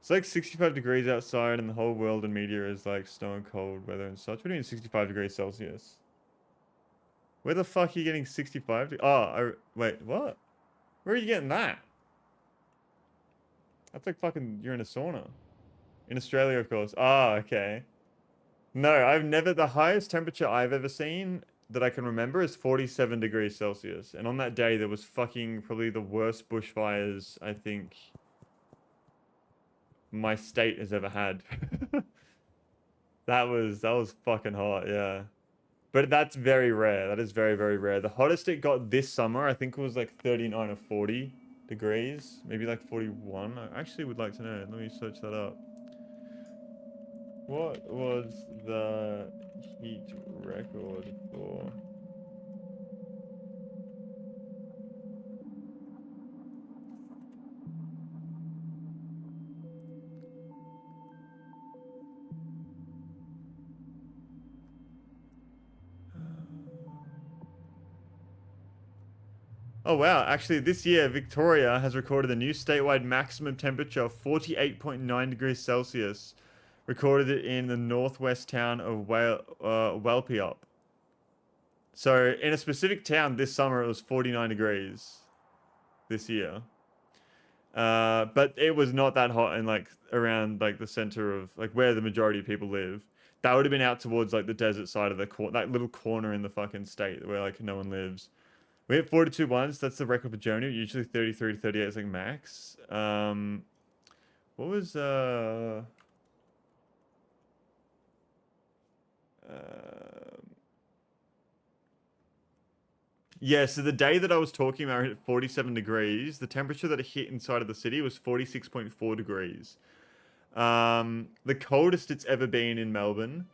[SPEAKER 1] It's like 65 degrees outside and the whole world and media is like stone cold weather and such. What do you mean 65 degrees Celsius? Where the fuck are you getting 65? Wait, what? Where are you getting that? That's like fucking, you're in a sauna. In Australia, of course. Ah, okay. No, the highest temperature I've ever seen that I can remember is 47 degrees Celsius. And on that day, there was fucking probably the worst bushfires, I think, my state has ever had. That was fucking hot, yeah. But that's very rare. That is very, very rare. The hottest it got this summer, I think it was like 39 or 40 degrees. Maybe like 41. I actually would like to know. Let me search that up. What was the heat record for? Oh wow, actually this year Victoria has recorded a new statewide maximum temperature of 48.9 degrees Celsius, recorded it in the northwest town of Walpiop. So in a specific town this summer it was 49 degrees this year. But it was not that hot in like around like the center of like where the majority of people live. That would have been out towards like the desert side of that little corner in the fucking state where like no one lives. We hit 42 once. That's the record for Germany. Usually 33 to 38 is like max. What was yeah, so the day that I was talking about hit 47 degrees. The temperature that it hit inside of the city was 46.4 degrees. The coldest it's ever been in Melbourne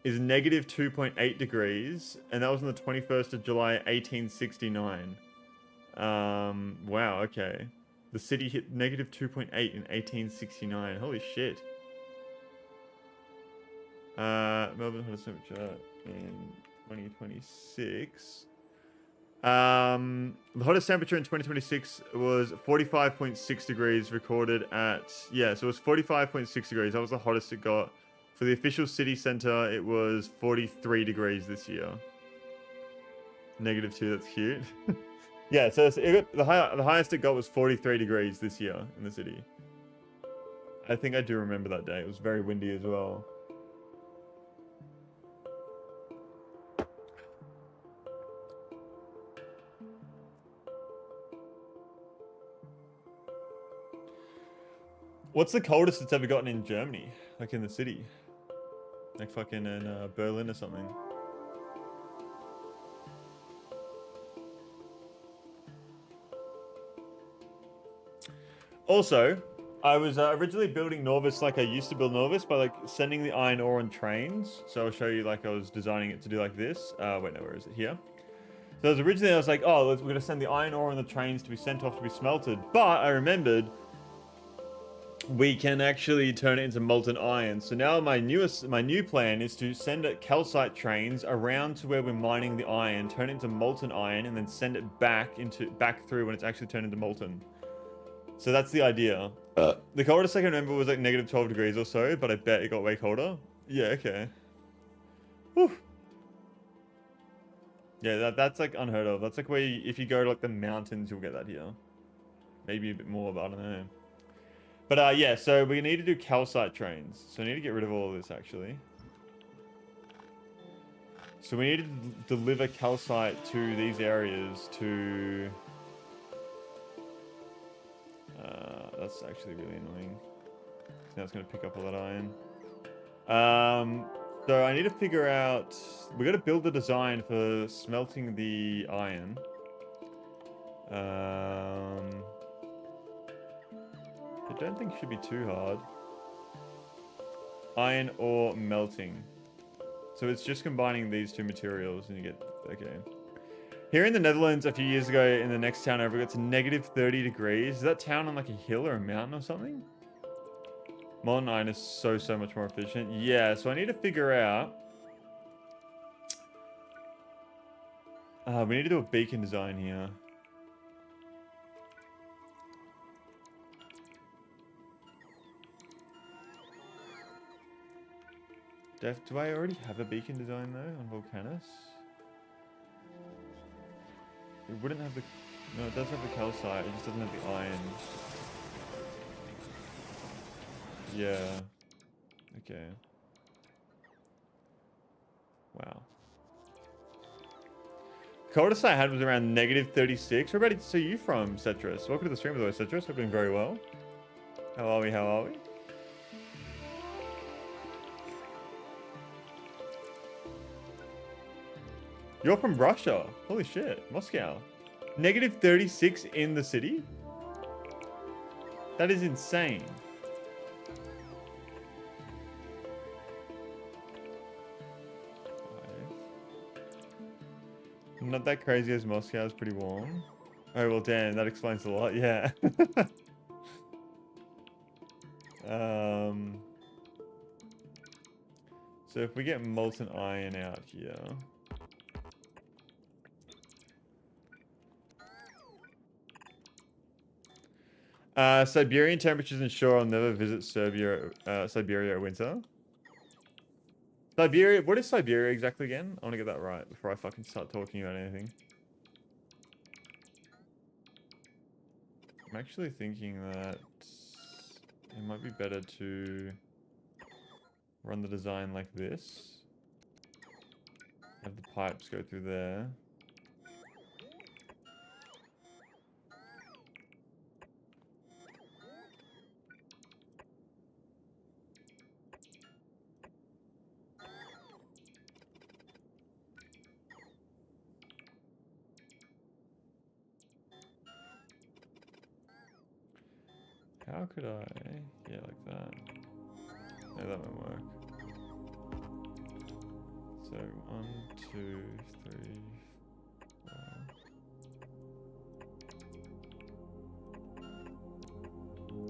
[SPEAKER 1] is negative 2.8 degrees, and that was on the 21st of July, 1869. Wow, okay. The city hit negative 2.8 in 1869. Holy shit. Melbourne hottest temperature in 2026. The hottest temperature in 2026 was 45.6 degrees recorded at, yeah, so it was 45.6 degrees. That was the hottest it got. For the official city center, it was 43 degrees this year. -2, that's cute. Yeah, so the highest it got was 43 degrees this year in the city. I think I do remember that day. It was very windy as well. What's the coldest it's ever gotten in Germany? Like in the city? Like fucking in Berlin or something? Also, I was originally building Norvis like I used to build Norvis by like sending the iron ore on trains. So I'll show you like I was designing it to do like this. Wait, no, where is it? Here. So I was like, oh, we're going to send the iron ore on the trains to be sent off to be smelted. But I remembered we can actually turn it into molten iron. So now my new plan is to send calcite trains around to where we're mining the iron, turn it into molten iron, and then send it back through when it's actually turned into molten. So that's the idea. The coldest I can remember was like -12 degrees or so, but I bet it got way colder. Yeah, okay. Whew. Yeah, that's like unheard of. That's like where if you go to like the mountains, you'll get that here. Maybe a bit more, but I don't know. But yeah, so we need to do calcite trains. So I need to get rid of all of this actually. So we need to deliver calcite to these areas to... that's actually really annoying. Now it's going to pick up all that iron. So I need to figure out... we got to build the design for smelting the iron. I don't think it should be too hard. Iron ore melting. So it's just combining these two materials and you get... okay. Here in the Netherlands a few years ago in the next town over, it's -30 degrees. Is that town on like a hill or a mountain or something? Modern iron is so much more efficient. Yeah, so I need to figure out... we need to do a beacon design here. Do I already have a beacon design though on Volcanus? It wouldn't have the... no, it does have the calcite, it just doesn't have the iron. Yeah. Okay. Wow. Coldest I had was around -36. Where about to see you from, Cetrus? Welcome to the stream, by the way, Cetrus. Hope you're doing very well. How are we? How are we? You're from Russia. Holy shit. Moscow. -36 in the city? That is insane. Not that crazy as Moscow is pretty warm. Oh, well, damn. That explains a lot. Yeah. So if we get molten iron out here... Siberian temperatures ensure I'll never visit Siberia at winter. Siberia, what is Siberia exactly again? I want to get that right before I fucking start talking about anything. I'm actually thinking that it might be better to run the design like this. Have the pipes go through there. How could I? Yeah, like that. No, that won't work. So 1, 2, 3, 4.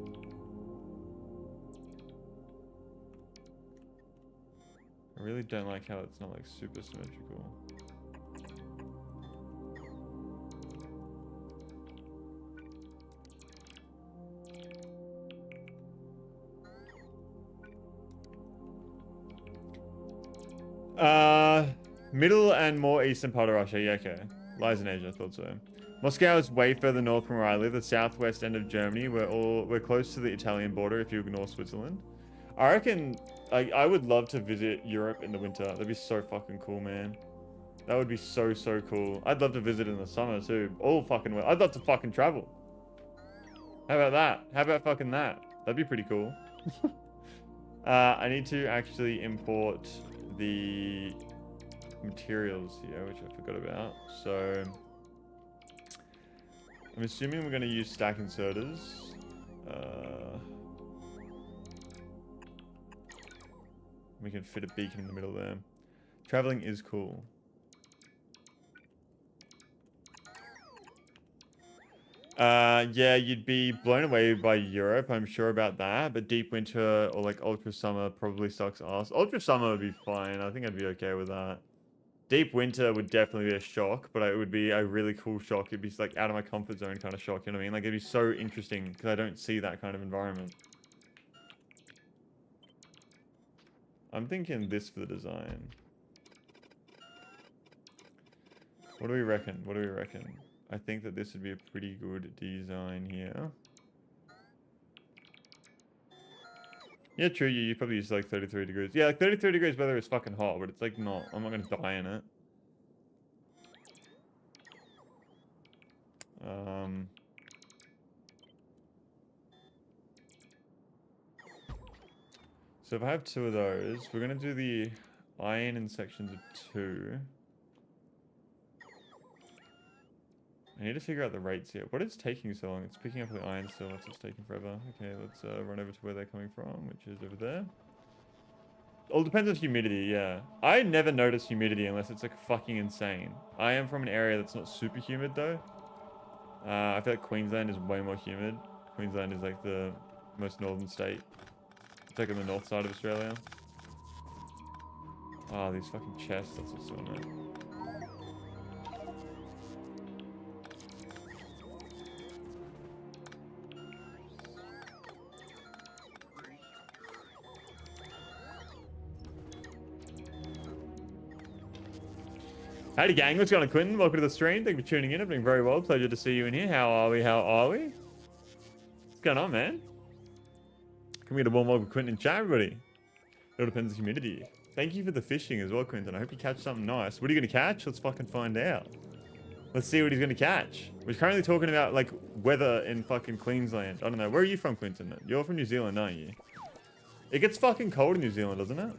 [SPEAKER 1] I really don't like how it's not like super symmetrical. Middle and more eastern part of Russia. Yeah, okay. Lies in Asia, I thought so. Moscow is way further north from where I live, the southwest end of Germany. We're close to the Italian border if you ignore Switzerland. I reckon I would love to visit Europe in the winter. That'd be so fucking cool, man. That would be so cool. I'd love to visit in the summer too. All fucking well. I'd love to fucking travel. How about that? How about fucking that? That'd be pretty cool. I need to actually import the materials here, which I forgot about. So I'm assuming we're going to use stack inserters. We can fit a beacon in the middle there. Traveling is cool. Yeah, you'd be blown away by Europe, I'm sure about that. But deep winter or like ultra summer probably sucks ass. Ultra summer would be fine. I think I'd be okay with that. Deep winter would definitely be a shock, but it would be a really cool shock. It'd be like out of my comfort zone kind of shock, you know what I mean? Like it'd be so interesting because I don't see that kind of environment. I'm thinking this for the design. What do we reckon? What do we reckon? I think that this would be a pretty good design here. Yeah, true. You probably use like 33 degrees. Yeah, like 33 degrees weather is fucking hot, but it's like not. I'm not gonna die in it. So if I have 2 of those, we're gonna do the iron in sections of 2. I need to figure out the rates here. What is taking so long? It's picking up the iron still. It's just taking forever. Okay, let's run over to where they're coming from, which is over there. All depends on humidity, yeah. I never notice humidity unless it's like fucking insane. I am from an area that's not super humid though. I feel like Queensland is way more humid. Queensland is like the most northern state. It's like on the north side of Australia. Oh, these fucking chests. That's what's doing it. Howdy gang, what's going on, Quentin? Welcome to the stream. Thank you for tuning in. I'm doing very well. Pleasure to see you in here. How are we? How are we? What's going on, man? Can we get a warm welcome, Quentin, in chat, everybody? It all depends on humidity. Thank you for the fishing as well, Quentin. I hope you catch something nice. What are you going to catch? Let's fucking find out. Let's see what he's going to catch. We're currently talking about, like, weather in fucking Queensland. I don't know. Where are you from, Quentin? You're from New Zealand, aren't you? It gets fucking cold in New Zealand, doesn't it?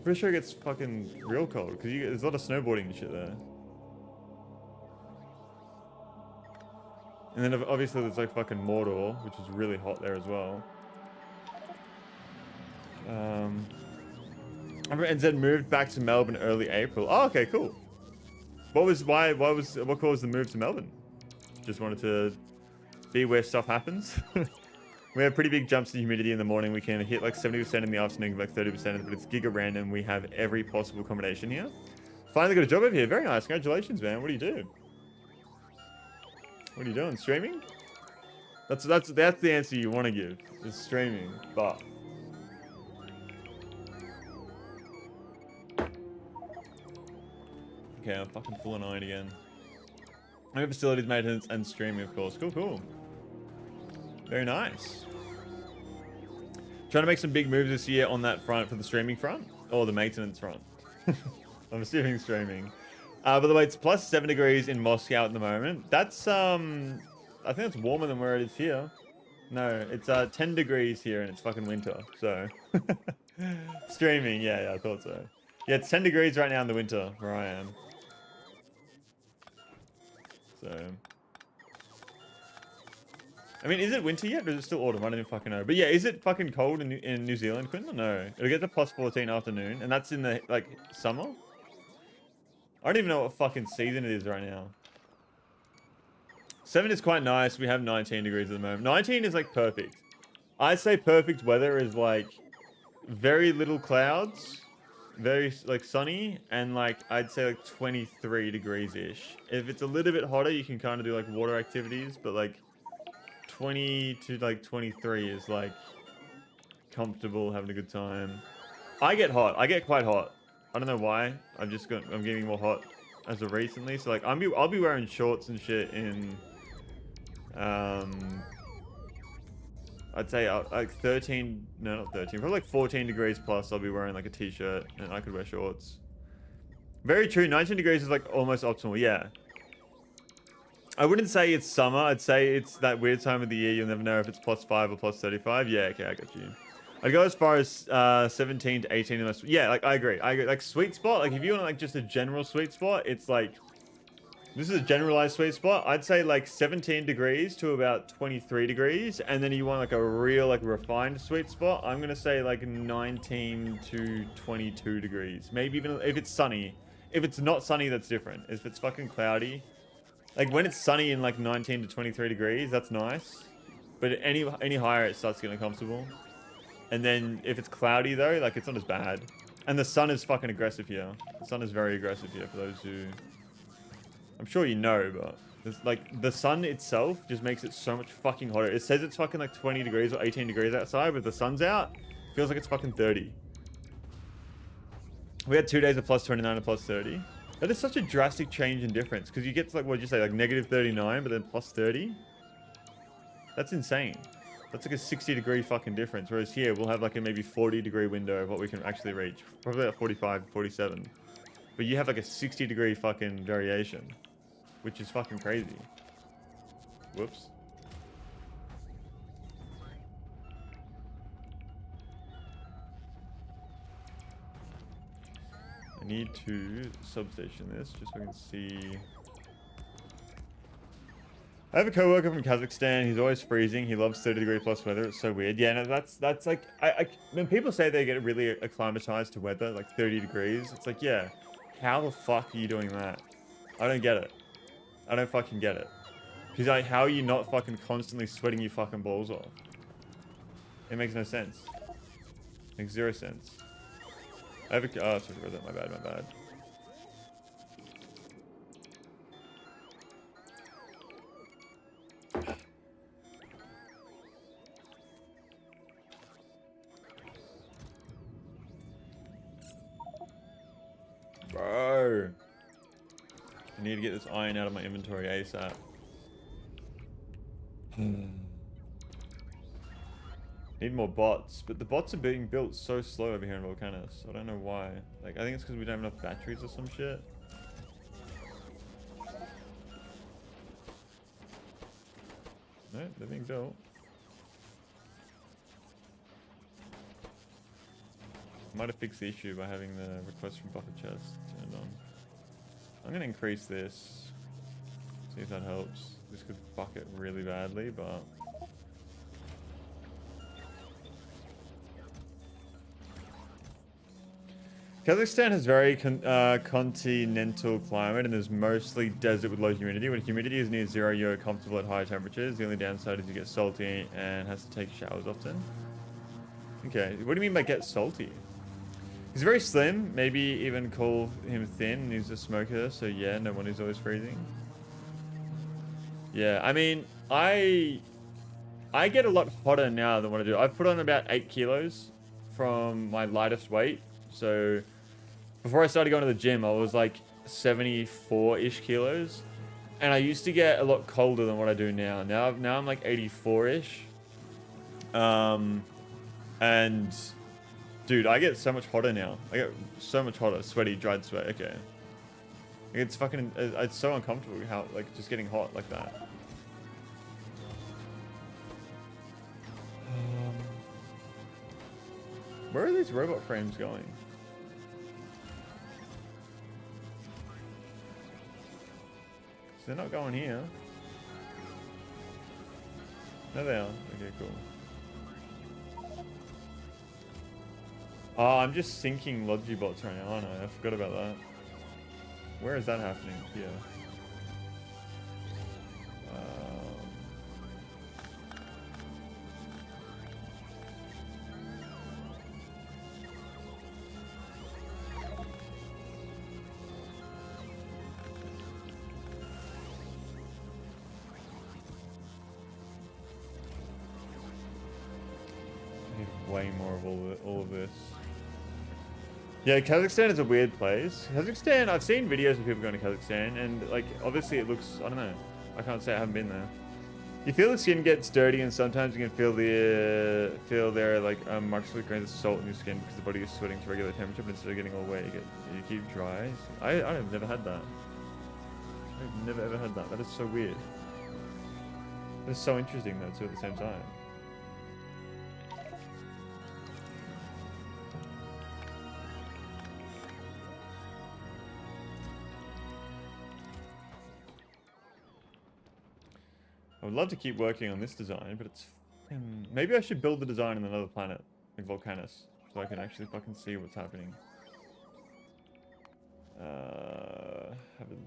[SPEAKER 1] Pretty sure it gets fucking real cold because there's a lot of snowboarding and shit there. And then obviously there's like fucking Mordor, which is really hot there as well. And then moved back to Melbourne early April. Oh, okay, cool. What caused the move to Melbourne? Just wanted to be where stuff happens. We have pretty big jumps in humidity in the morning. We can hit like 70% in the afternoon, like 30%, but it's giga random. We have every possible combination here. Finally got a job over here. Very nice. Congratulations, man. What do you do? What are you doing? Streaming? That's the answer you want to give. Is streaming, but okay, I'm fucking full of 9 again. I have facilities maintenance and streaming, of course. Cool, cool. Very nice. Trying to make some big moves this year on that front for the streaming front or the maintenance front. I'm assuming streaming. By the way, it's plus 7 degrees in Moscow at the moment. That's I think that's warmer than where it is here. No, it's 10 degrees here and it's fucking winter. So streaming, yeah, I thought so. Yeah, it's 10 degrees right now in the winter where I am. So I mean, is it winter yet, or is it still autumn? I don't even fucking know. But yeah, is it fucking cold in New Zealand, Quinton? No. It'll get to plus 14 afternoon, and that's in the, like, summer? I don't even know what fucking season it is right now. 7 is quite nice. We have 19 degrees at the moment. 19 is, like, perfect. I'd say perfect weather is, like, very little clouds, very, like, sunny, and, like, I'd say, like, 23 degrees-ish. If it's a little bit hotter, you can kind of do, like, water activities, but, like, 20 to like 23 is like comfortable, having a good time. I get hot. I get quite hot. I don't know why. I'm getting more hot as of recently. So like I'll be wearing shorts and shit in I'd say like 13, no, not 13, probably like 14 degrees plus. I'll be wearing like a t-shirt and I could wear shorts. Very true. 19 degrees is like almost optimal. Yeah. I wouldn't say it's summer. I'd say it's that weird time of the year. You'll never know if it's plus 5 or plus 35. Yeah, okay, I got you. I'd go as far as 17 to 18. Yeah, like I agree. Like sweet spot. Like if you want like just a general sweet spot, it's like this is a generalized sweet spot. I'd say like 17 degrees to about 23 degrees, and then you want like a real like refined sweet spot. I'm gonna say like 19 to 22 degrees. Maybe even if it's sunny. If it's not sunny, that's different. If it's fucking cloudy. Like when it's sunny in like 19 to 23 degrees, that's nice. But any higher, it starts getting uncomfortable. And then if it's cloudy though, like it's not as bad. And the sun is fucking aggressive here. The sun is very aggressive here for those who... I'm sure you know, but... like the sun itself just makes it so much fucking hotter. It says it's fucking like 20 degrees or 18 degrees outside, but the sun's out, it feels like it's fucking 30. We had 2 days of plus 29 and plus 30. That is such a drastic change in difference, because you get to like, what did you say, like negative 39, but then plus 30? That's insane. That's like a 60 degree fucking difference, whereas here we'll have like a maybe 40 degree window of what we can actually reach. Probably like 45, 47. But you have like a 60 degree fucking variation, which is fucking crazy. Whoops. I need to substation this just so I can see. I have a coworker from Kazakhstan. He's always freezing. He loves 30 degree plus weather. It's so weird. Yeah, no, that's like when people say they get really acclimatized to weather, like 30 degrees, it's like, yeah, how the fuck are you doing that? I don't get it. I don't fucking get it. Because like, how are you not fucking constantly sweating your fucking balls off? It makes no sense. Makes zero sense. I have a... Oh, sorry, my bad, my bad. Bro. I need to get this iron out of my inventory ASAP. Need more bots, but the bots are being built so slow over here in Volcanus. I don't know why. Like, I think it's because we don't have enough batteries or some shit. No, they're being built. Might have fixed the issue by having the request from buffer chest turned on. I'm gonna increase this. See if that helps. This could fuck it really badly, but... Kazakhstan has very continental climate and is mostly desert with low humidity. When humidity is near zero, you're comfortable at high temperatures. The only downside is you get salty and has to take showers often. Okay, what do you mean by get salty? He's very slim, maybe even call him thin. He's a smoker, so yeah, no wonder he's always freezing. Yeah, I mean, I get a lot hotter now than what I do. I've put on about 8 kilos from my lightest weight. So before I started going to the gym, I was like 74-ish kilos. And I used to get a lot colder than what I do now. Now I'm like 84-ish. And dude, I get so much hotter now. I get so much hotter, sweaty, dried sweat. Okay. It's fucking, it's so uncomfortable how, like, just getting hot like that. Where are these robot frames going? So they're not going here. No, they are. Okay, cool. Oh, I'm just syncing Logibots right now, aren't I? I forgot about that. Where is that happening? Here. Way more of all of this. Yeah, Kazakhstan is a weird place. Kazakhstan, I've seen videos of people going to Kazakhstan, and like obviously it looks, I don't know. I can't say I haven't been there. You feel the skin gets dirty, and sometimes you can feel there like microscopic grains of salt in your skin because the body is sweating to regular temperature, but instead of getting all wet, you keep dry. I've never had that. I've never ever had that. That is so weird. That is so interesting though too at the same time. I would love to keep working on this design, but it's... Maybe I should build the design in another planet, like Volcanus, so I can actually fucking see what's happening. Have a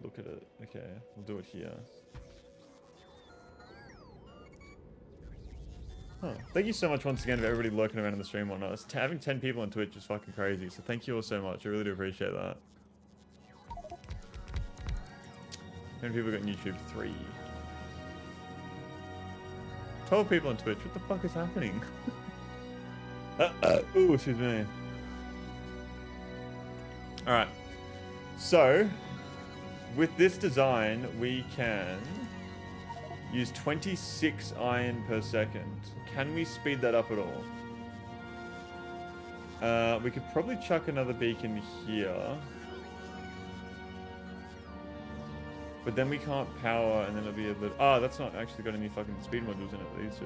[SPEAKER 1] look at it. Okay, we'll do it here. Huh. Thank you so much once again for everybody lurking around in the stream and whatnot. Having 10 people on Twitch is fucking crazy, so thank you all so much. I really do appreciate that. How many people got on YouTube? 3. 12 people on Twitch. What the fuck is happening? Ooh, excuse me. Alright. So, with this design, we can use 26 iron per second. Can we speed that up at all? We could probably chuck another beacon here. But then we can't power, and then it'll be a bit... Oh, that's not actually got any fucking speed modules in it, these two.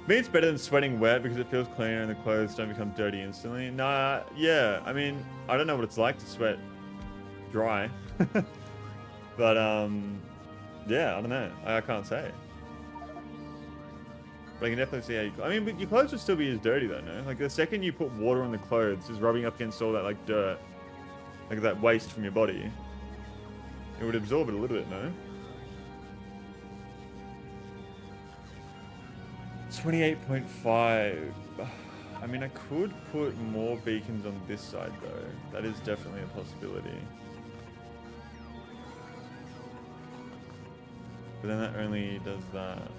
[SPEAKER 1] I mean, it's better than sweating wet because it feels cleaner and the clothes don't become dirty instantly. Nah, yeah, I mean, I don't know what it's like to sweat dry. But, yeah, I don't know. I can't say. But I can definitely see how you... I mean, but your clothes would still be as dirty though, no? Like, the second you put water on the clothes, it's rubbing up against all that, like, dirt. Like, that waste from your body. It would absorb it a little bit, no? 28.5. I mean, I could put more beacons on this side, though. That is definitely a possibility. But then that only does that.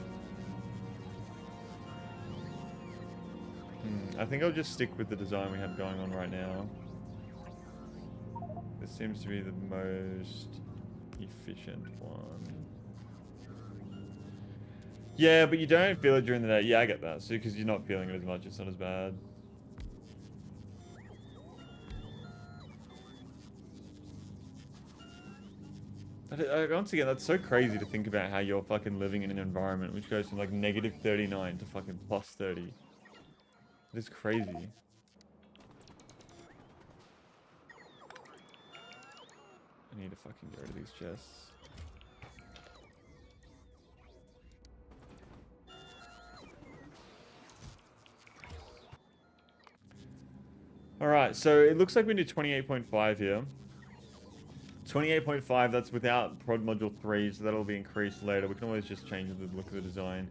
[SPEAKER 1] I think I'll just stick with the design we have going on right now. This seems to be the most efficient one. Yeah, but you don't feel it during the day. Yeah, I get that. So, because you're not feeling it as much, it's not as bad. Once again, that's so crazy to think about how you're fucking living in an environment which goes from like negative 39 to fucking plus 30. It is crazy. I need to fucking get rid of these chests. Alright, so it looks like we do 28.5 here. 28.5, that's without prod module 3, so that'll be increased later. We can always just change the look of the design.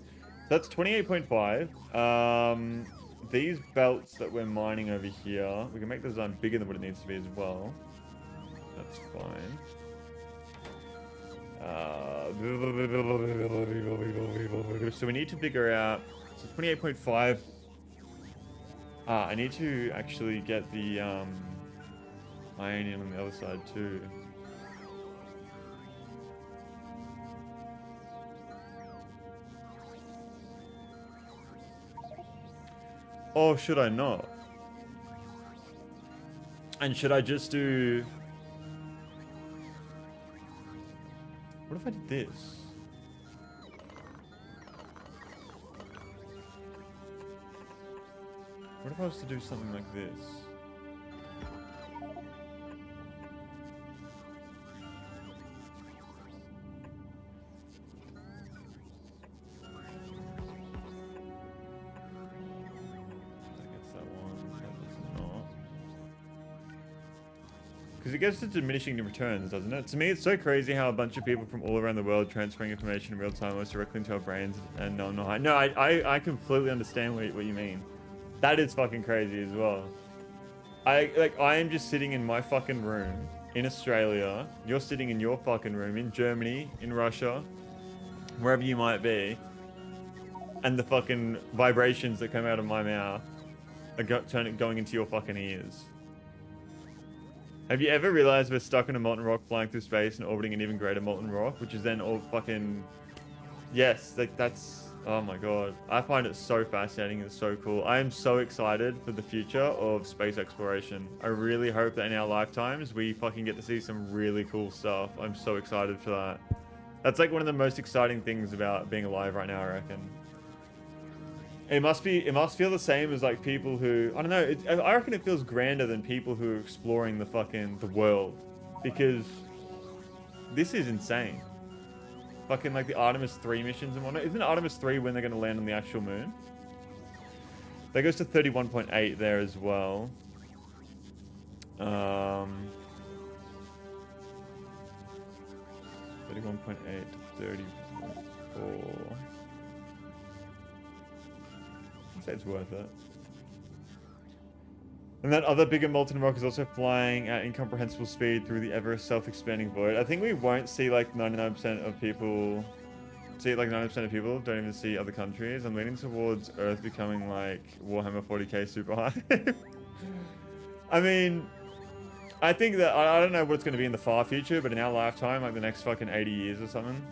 [SPEAKER 1] So that's 28.5. these belts that we're mining over here, we can make the design bigger than what it needs to be as well. That's fine. So we need to figure out, so 28.5. I need to actually get the iron in on the other side too. Or should I not? And should I just do... What if I did this? What if I was to do something like this? Because it gets to diminishing the returns, doesn't it? To me, it's so crazy how a bunch of people from all around the world transferring information in real time almost directly into our brains and no, I completely understand what you mean. That is fucking crazy as well. I am just sitting in my fucking room in Australia. You're sitting in your fucking room in Germany, in Russia, wherever you might be. And the fucking vibrations that come out of my mouth are going into your fucking ears. Have you ever realized we're stuck in a molten rock flying through space and orbiting an even greater molten rock, which is then all fucking... Yes, like that's... Oh my god. I find it so fascinating and so cool. I am so excited for the future of space exploration. I really hope that in our lifetimes we fucking get to see some really cool stuff. I'm so excited for that. That's like one of the most exciting things about being alive right now, I reckon. It must feel the same as like people who, I don't know, I reckon it feels grander than people who are exploring the world. Because this is insane. Fucking like the Artemis 3 missions and whatnot. Isn't Artemis 3 when they're going to land on the actual moon? That goes to 31.8 there as well. 31.8 to 30.4. I'd say it's worth it. And that other bigger molten rock is also flying at incomprehensible speed through the ever self-expanding void. I think we won't see like 99% of people... See, like 90% of people don't even see other countries. I'm leaning towards Earth becoming like Warhammer 40k super high. I mean, I think that... I don't know what it's going to be in the far future, but in our lifetime, like the next fucking 80 years or something,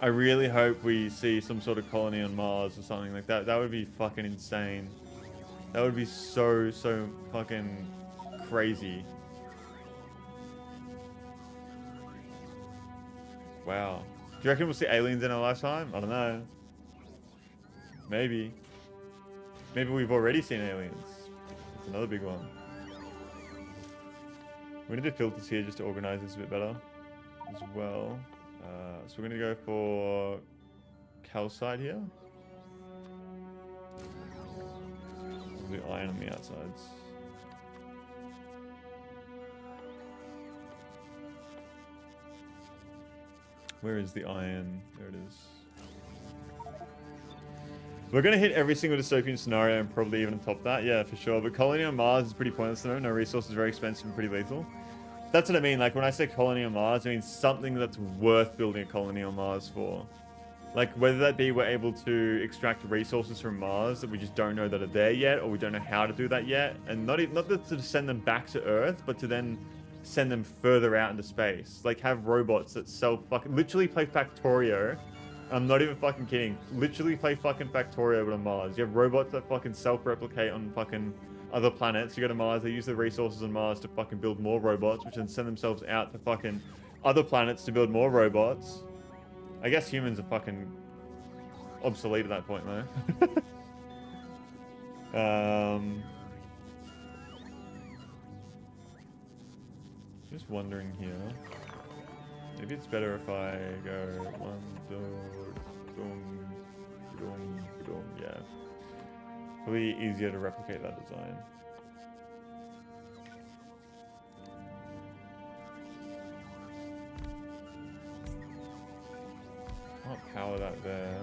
[SPEAKER 1] I really hope we see some sort of colony on Mars or something like that. That would be fucking insane. That would be so fucking crazy. Wow. Do you reckon we'll see aliens in our lifetime? I don't know. Maybe. Maybe we've already seen aliens. That's another big one. We need to filters here just to organize this a bit better as well. So we're going to go for calcite here. The iron on the outsides. Where is the iron? There it is. We're going to hit every single dystopian scenario and probably even top that. Yeah, for sure. But colony on Mars is pretty pointless though. No resources, very expensive and pretty lethal. That's what I mean. Like when I say colony on Mars, I mean something that's worth building a colony on Mars for. Like, whether that be we're able to extract resources from Mars that we just don't know that are there yet, or we don't know how to do that yet, and not to send them back to Earth, but to then send them further out into space. Like, have robots that literally play Factorio. I'm not even fucking kidding. Literally play fucking Factorio, but on Mars. You have robots that fucking self-replicate on fucking other planets. You go to Mars, they use the resources on Mars to fucking build more robots, which then send themselves out to fucking other planets to build more robots. I guess humans are fucking obsolete at that point, though. Just wondering here. Maybe it's better if I go 1, 2, boom, boom, boom. Yeah. Probably easier to replicate that design. Can't power that there.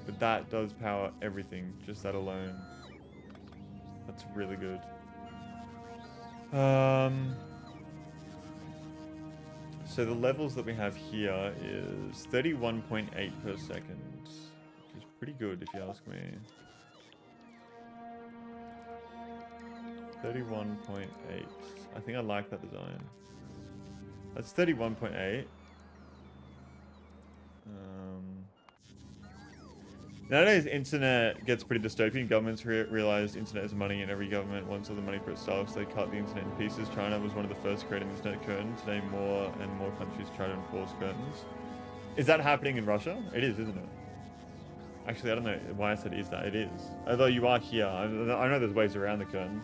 [SPEAKER 1] But that does power everything, just that alone. That's really good. So the levels that we have here is 31.8 per second, which is pretty good if you ask me. 31.8. I think I like that design. That's 31.8. Nowadays, internet gets pretty dystopian. Governments realize internet is money, and every government wants all the money for itself, so they cut the internet in pieces. China was one of the first to create an internet curtain. Today, more and more countries try to enforce curtains. Is that happening in Russia? It is, isn't it? Actually, I don't know why I said is that. It is. Although you are here. I know there's ways around the curtain.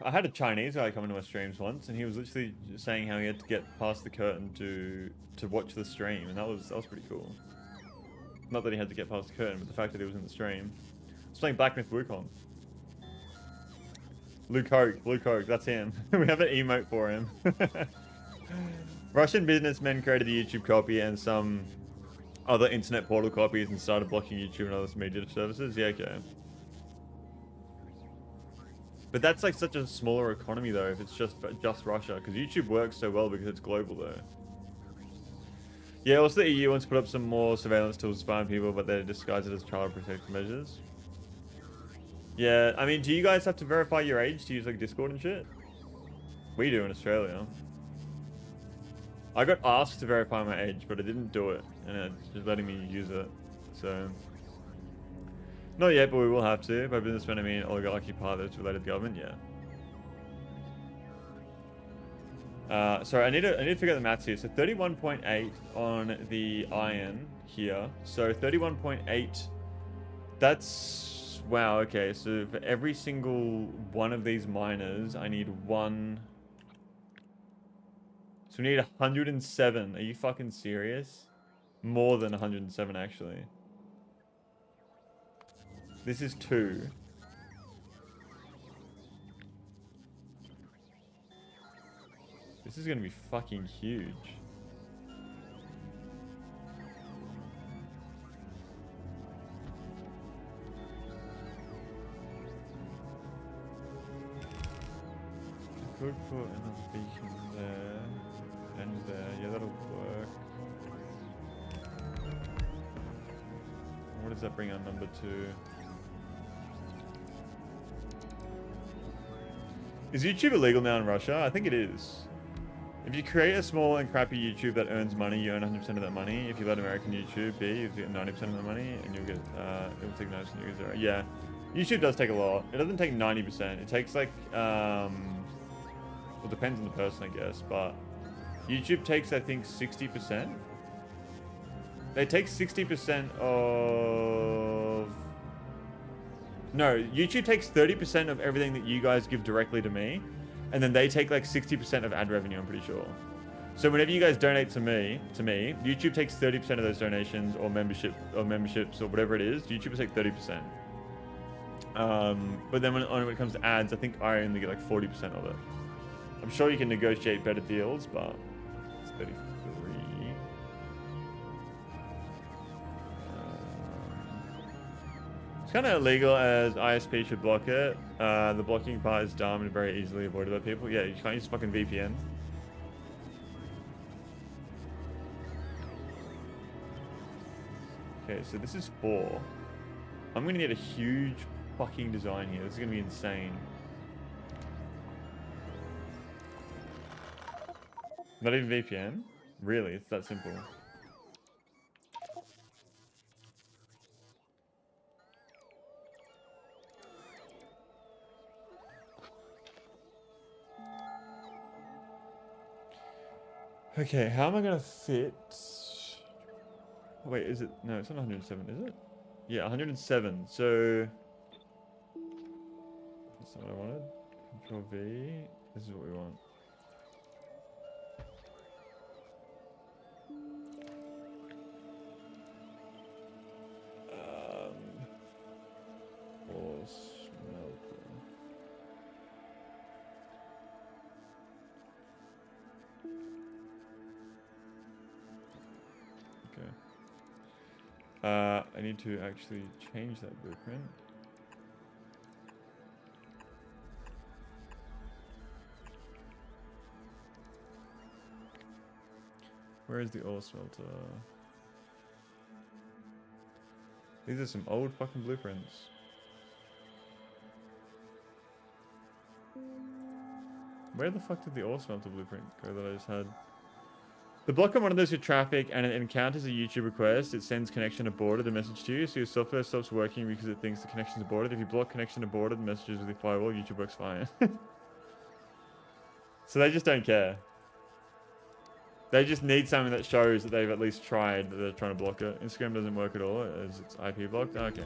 [SPEAKER 1] I had a Chinese guy come into my streams once, and he was literally saying how he had to get past the curtain to watch the stream, and that was pretty cool. Not that he had to get past the curtain, but the fact that he was in the stream. I was playing Black Myth Wukong. Blue Coke, that's him. We have an emote for him. Russian businessmen created the YouTube copy and some other internet portal copies and started blocking YouTube and other media services. Yeah, okay. But that's like such a smaller economy though, if it's just Russia, because YouTube works so well because it's global though. Yeah, also the EU wants to put up some more surveillance tools to spy on people, but they disguise it as child protection measures. Yeah, I mean, do you guys have to verify your age to use like Discord and shit? We do in Australia. I got asked to verify my age, but I didn't do it, and it's just letting me use it, so... Not yet, but we will have to. By businessmen, I mean oligarchy part that's related to government, yeah. Sorry, I need to figure out the maths here. So 31.8 on the iron here. So 31.8, that's... Wow, okay. So for every single one of these miners, I need one... So we need 107. Are you fucking serious? More than 107, actually. This is 2. This is gonna be fucking huge. I could put another beacon there and there. Yeah, that'll work. What does that bring on number 2? Is YouTube illegal now in Russia? I think it is. If you create a small and crappy YouTube that earns money, you earn 100% of that money. If you let American YouTube be, you get 90% of the money, and you'll get, it'll take 90% of your 0. Yeah, YouTube does take a lot. It doesn't take 90%. It takes like, well, it depends on the person, I guess, but YouTube takes, I think, 60%. They take 60% of... No, YouTube takes 30% of everything that you guys give directly to me, and then they take like 60% of ad revenue, I'm pretty sure. So whenever you guys donate to me, YouTube takes 30% of those donations or memberships or whatever it is. YouTube will take 30%. But then when it comes to ads, I think I only get like 40% of it. I'm sure you can negotiate better deals, but it's 33. It's kind of illegal as ISP should block it. The blocking part is dumb and very easily avoided by people. Yeah, you can't use fucking VPN. Okay, so this is 4. I'm gonna need a huge fucking design here. This is gonna be insane. Not even VPN? Really? It's that simple. Okay, how am I gonna fit? Wait, is it? No, it's not 107, is it? Yeah, 107. So that's not what I wanted. Control V. This is what we want. I need to actually change that blueprint. Where is the ore smelter? These are some old fucking blueprints. Where the fuck did the ore smelter blueprint go that I just had? The blocker monitors your traffic and it encounters a YouTube request. It sends connection aborted a message to you, so your software stops working because it thinks the connection's aborted. If you block connection aborted messages with your firewall, YouTube works fine. So they just don't care. They just need something that shows that they've at least tried, that they're trying to block it. Instagram doesn't work at all as it's IP blocked. Okay.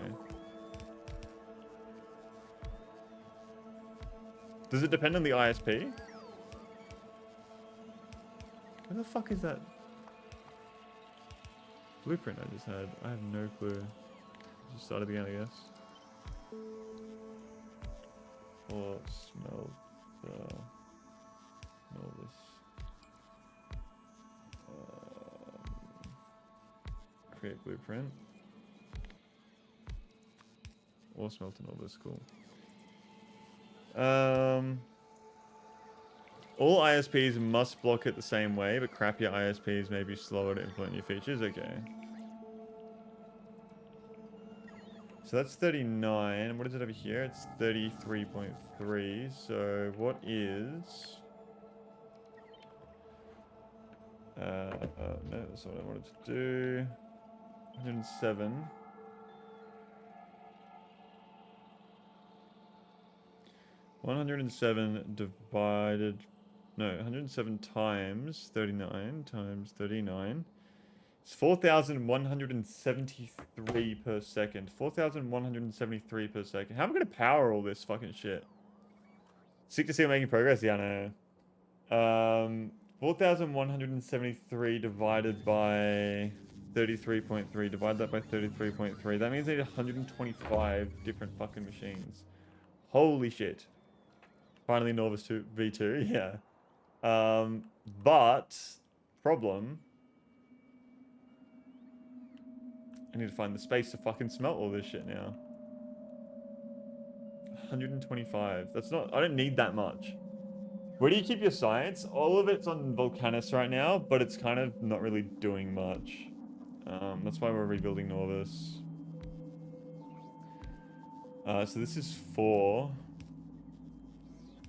[SPEAKER 1] Does it depend on the ISP? Where the fuck is that blueprint I just had? I have no clue. Just started again, I guess. Or smell the... Smell this. Create blueprint. Or smelting all this, cool. All ISPs must block it the same way, but crappier ISPs may be slower to implement new features. Okay. So that's 39. What is it over here? It's 33.3. So what is... no, that's what I wanted to do. 107. 107 divided... No, 107 times 39 times 39. It's 4,173 per second. 4,173 per second. How am I going to power all this fucking shit? Sick to see I'm making progress? Yeah, I know. 4,173 divided by 33.3. Divide that by 33.3. That means I need 125 different fucking machines. Holy shit. Finally, Norvis 2 V2. Yeah. But problem. I need to find the space to fucking smelt all this shit now. 125. That's not... I don't need that much. Where do you keep your science? All of it's on Volcanus right now, but it's kind of not really doing much. That's why we're rebuilding Norvis. So this is 4.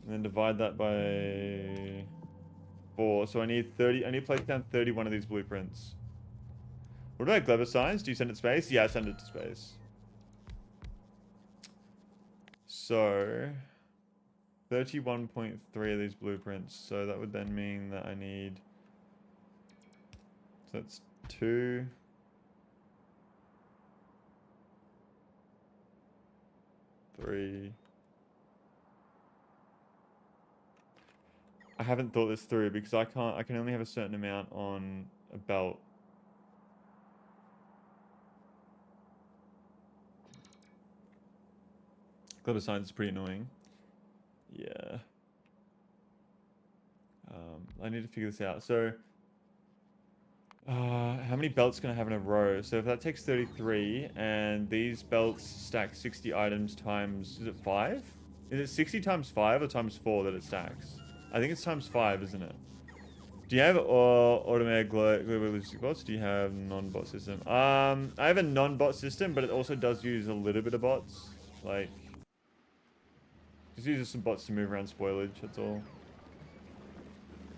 [SPEAKER 1] And then divide that by 4. So I need 30. I need to place down 31 of these blueprints. What about Gleber Science? Do you send it to space? Yeah, I send it to space. So 31.3 of these blueprints. So that would then mean that I need... So that's 2... 3... I haven't thought this through because I can only have a certain amount on a belt. Clever science is pretty annoying. Yeah. I need to figure this out. So, how many belts can I have in a row? So if that takes 33, and these belts stack 60 items times, is it 5? Is it 60 times 5 or times 4 that it stacks? I think it's times 5, isn't it? Do you have automated global logistic bots? Do you have non-bot system? I have a non-bot system, but it also does use a little bit of bots. Like, just uses some bots to move around spoilage, that's all.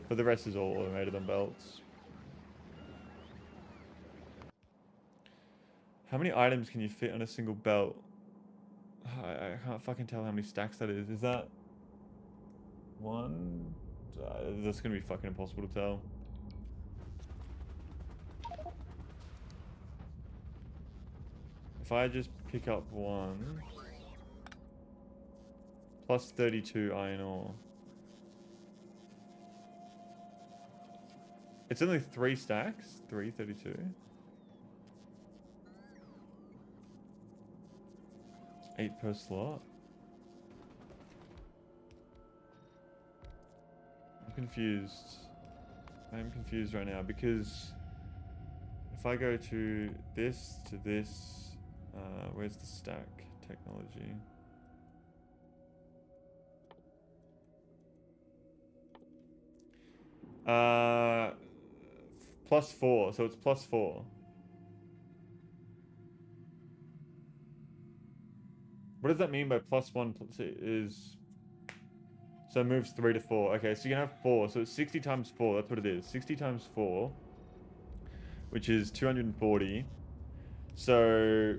[SPEAKER 1] But the rest is all automated on belts. How many items can you fit on a single belt? I can't fucking tell how many stacks that is. Is that 1? That's gonna be fucking impossible to tell. If I just pick up 1 plus 32 iron ore. It's only 3 stacks. 332. 8 per slot. I'm confused. I am confused right now because if if I go to this, where's the stack technology? +4, so it's +4. What does that mean by +1 is... So it moves 3 to 4. Okay, so you can have 4. So it's 60 times 4. That's what it is. 60 times 4, which is 240. So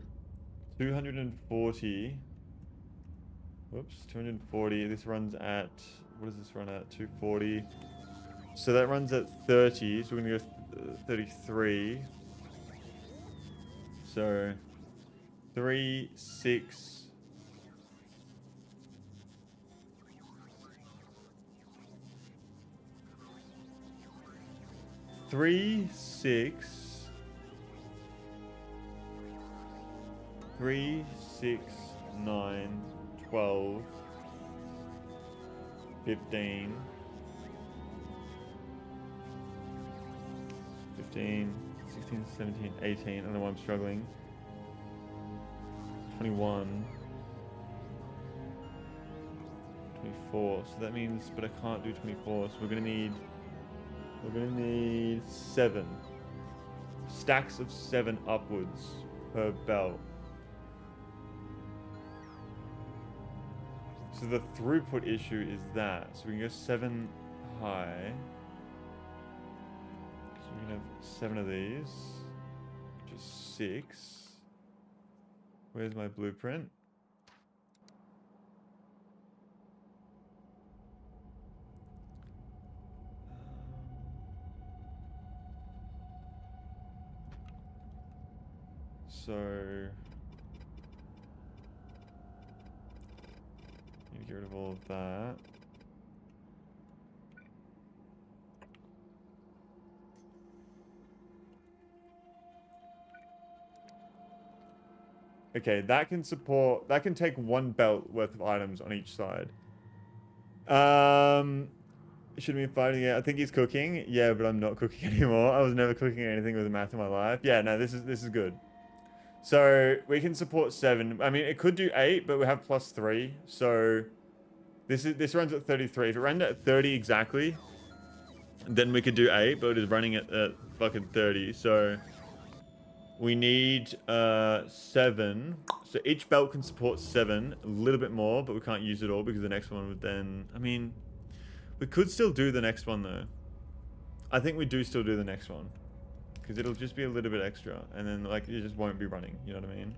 [SPEAKER 1] 240. Whoops, 240. This runs at... What does this run at? 240. So that runs at 30. So we're going to go 33. So 3, 6... 3, 6, 3, 6, 9, 12, 15, 16, 17, 18. I don't know why I'm struggling. 21, 24. So that means, but I can't do 24. So we're gonna need 7 stacks of 7 upwards per belt. So the throughput issue is that. So we can go 7 high. So we can have 7 of these, which is 6. Where's my blueprint? So need to get rid of all of that. Okay, that can take 1 belt worth of items on each side. Shouldn't be fighting it. I think he's cooking. Yeah, but I'm not cooking anymore. I was never cooking anything with a math in my life. Yeah, no, this is good. So we can support 7. I mean, it could do 8, but we have +3. So this runs at 33. If it ran at 30 exactly, then we could do 8, but it is running at fucking 30. So we need 7. So each belt can support 7, a little bit more, but we can't use it all because the next one would then... I mean, we could still do the next one though. I think we do still do the next one. Because it'll just be a little bit extra, and then like it just won't be running. You know what I mean?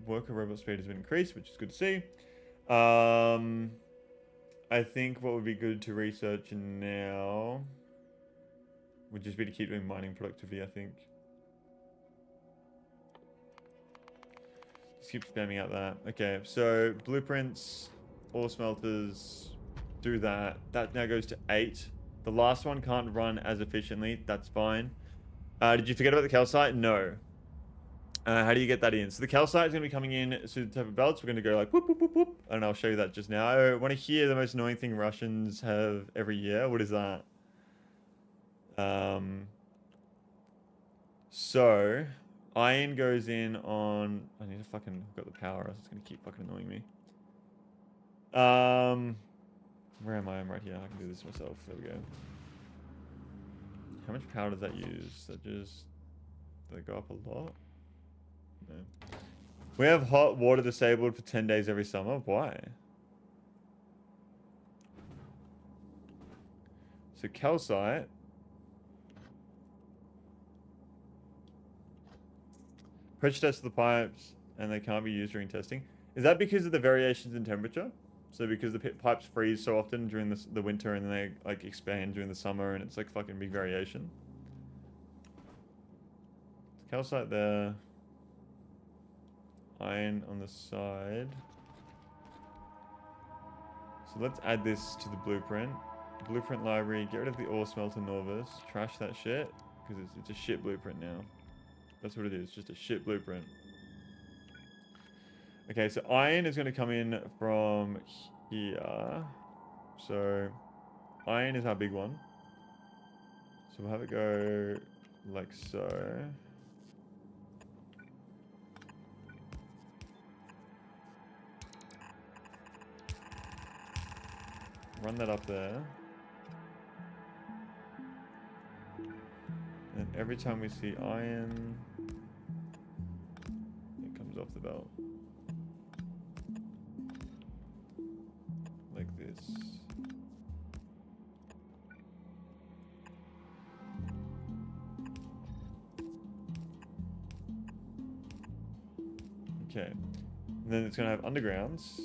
[SPEAKER 1] Worker robot speed has been increased, which is good to see. I think what would be good to research now would just be to keep doing mining productivity. I think. Just keep spamming out that. Okay, so blueprints, ore smelters, do that. That now goes to 8. The last one can't run as efficiently. That's fine. Did you forget about the calcite? No. How do you get that in? So the calcite is going to be coming in through the type of belts. We're going to go like whoop, whoop, whoop, whoop. And I'll show you that just now. I want to hear the most annoying thing Russians have every year. What is that? So iron goes in on... I need to fucking hook up the power, or else it's going to keep fucking annoying me. Where am I? I'm right here. I can do this myself. There we go. How much power does that use? That just... Did they go up a lot? No. We have hot water disabled for 10 days every summer. Why? So calcite. Pressure test the pipes and they can't be used during testing. Is that because of the variations in temperature? So because the pipes freeze so often during the winter and then they like expand during the summer and it's like fucking big variation. Calcite there. Iron on the side. So let's add this to the blueprint. Blueprint library. Get rid of the ore smelter Norvis. Trash that shit because it's a shit blueprint now. That's what it is. Just a shit blueprint. Okay, so iron is going to come in from here. So iron is our big one. So we'll have it go like so. Run that up there. And every time we see iron, it comes off the belt. Like this. Okay. And then it's going to have undergrounds.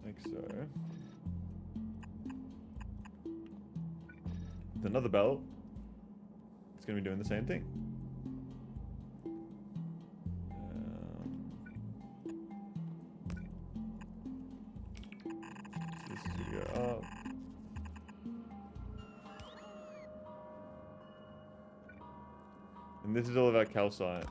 [SPEAKER 1] Like so. With another belt, it's going to be doing the same thing. So this is going to go up. And this is all about calcite.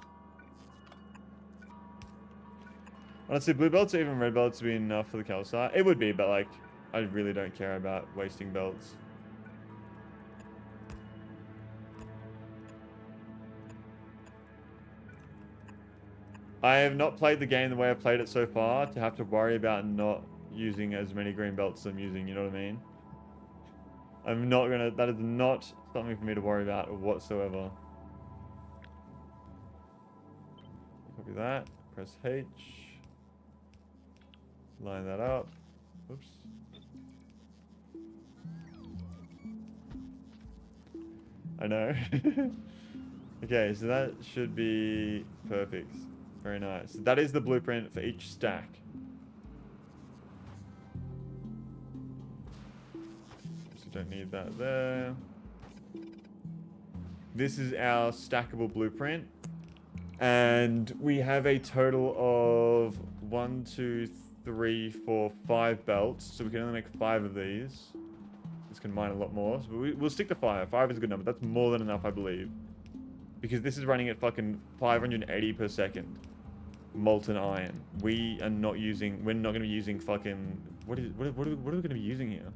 [SPEAKER 1] Honestly, blue belts or even red belts would be enough for the calcite. It would be, but like, I really don't care about wasting belts. I have not played the game the way I've played it so far to have to worry about not using as many green belts as I'm using, you know what I mean? I'm not gonna, that is not something for me to worry about whatsoever. Copy that, press H. Line that up. Oops. I know. Okay, so that should be perfect. Very nice. So that is the blueprint for each stack. So don't need that there. This is our stackable blueprint. And we have a total of 1, 2, 3, 4, 5 belts. So we can only make 5 of these. This can mine a lot more. So we'll stick to 5. 5 is a good number. That's more than enough, I believe. Because this is running at fucking 580 per second. Molten iron. We are not using... We're not going to be using fucking... What are we going to be using here?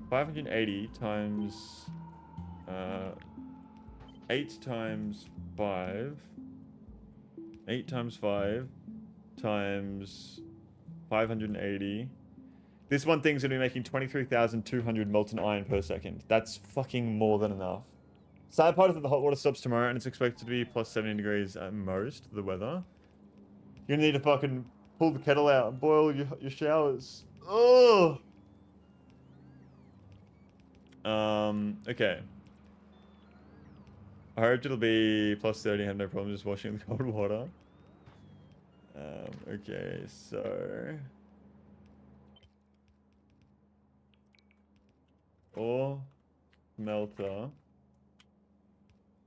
[SPEAKER 1] 580 times... 8 times 5. 8 times 5 times 580. This one thing's going to be making 23,200 molten iron per second. That's fucking more than enough. Sad part is that the hot water stops tomorrow and it's expected to be plus 70 degrees at most, the weather. You're going to need to fucking pull the kettle out and boil your showers. Ugh! Okay. I hope it'll be plus 30. I have no problem just washing in the cold water. Okay, so... Ore melter.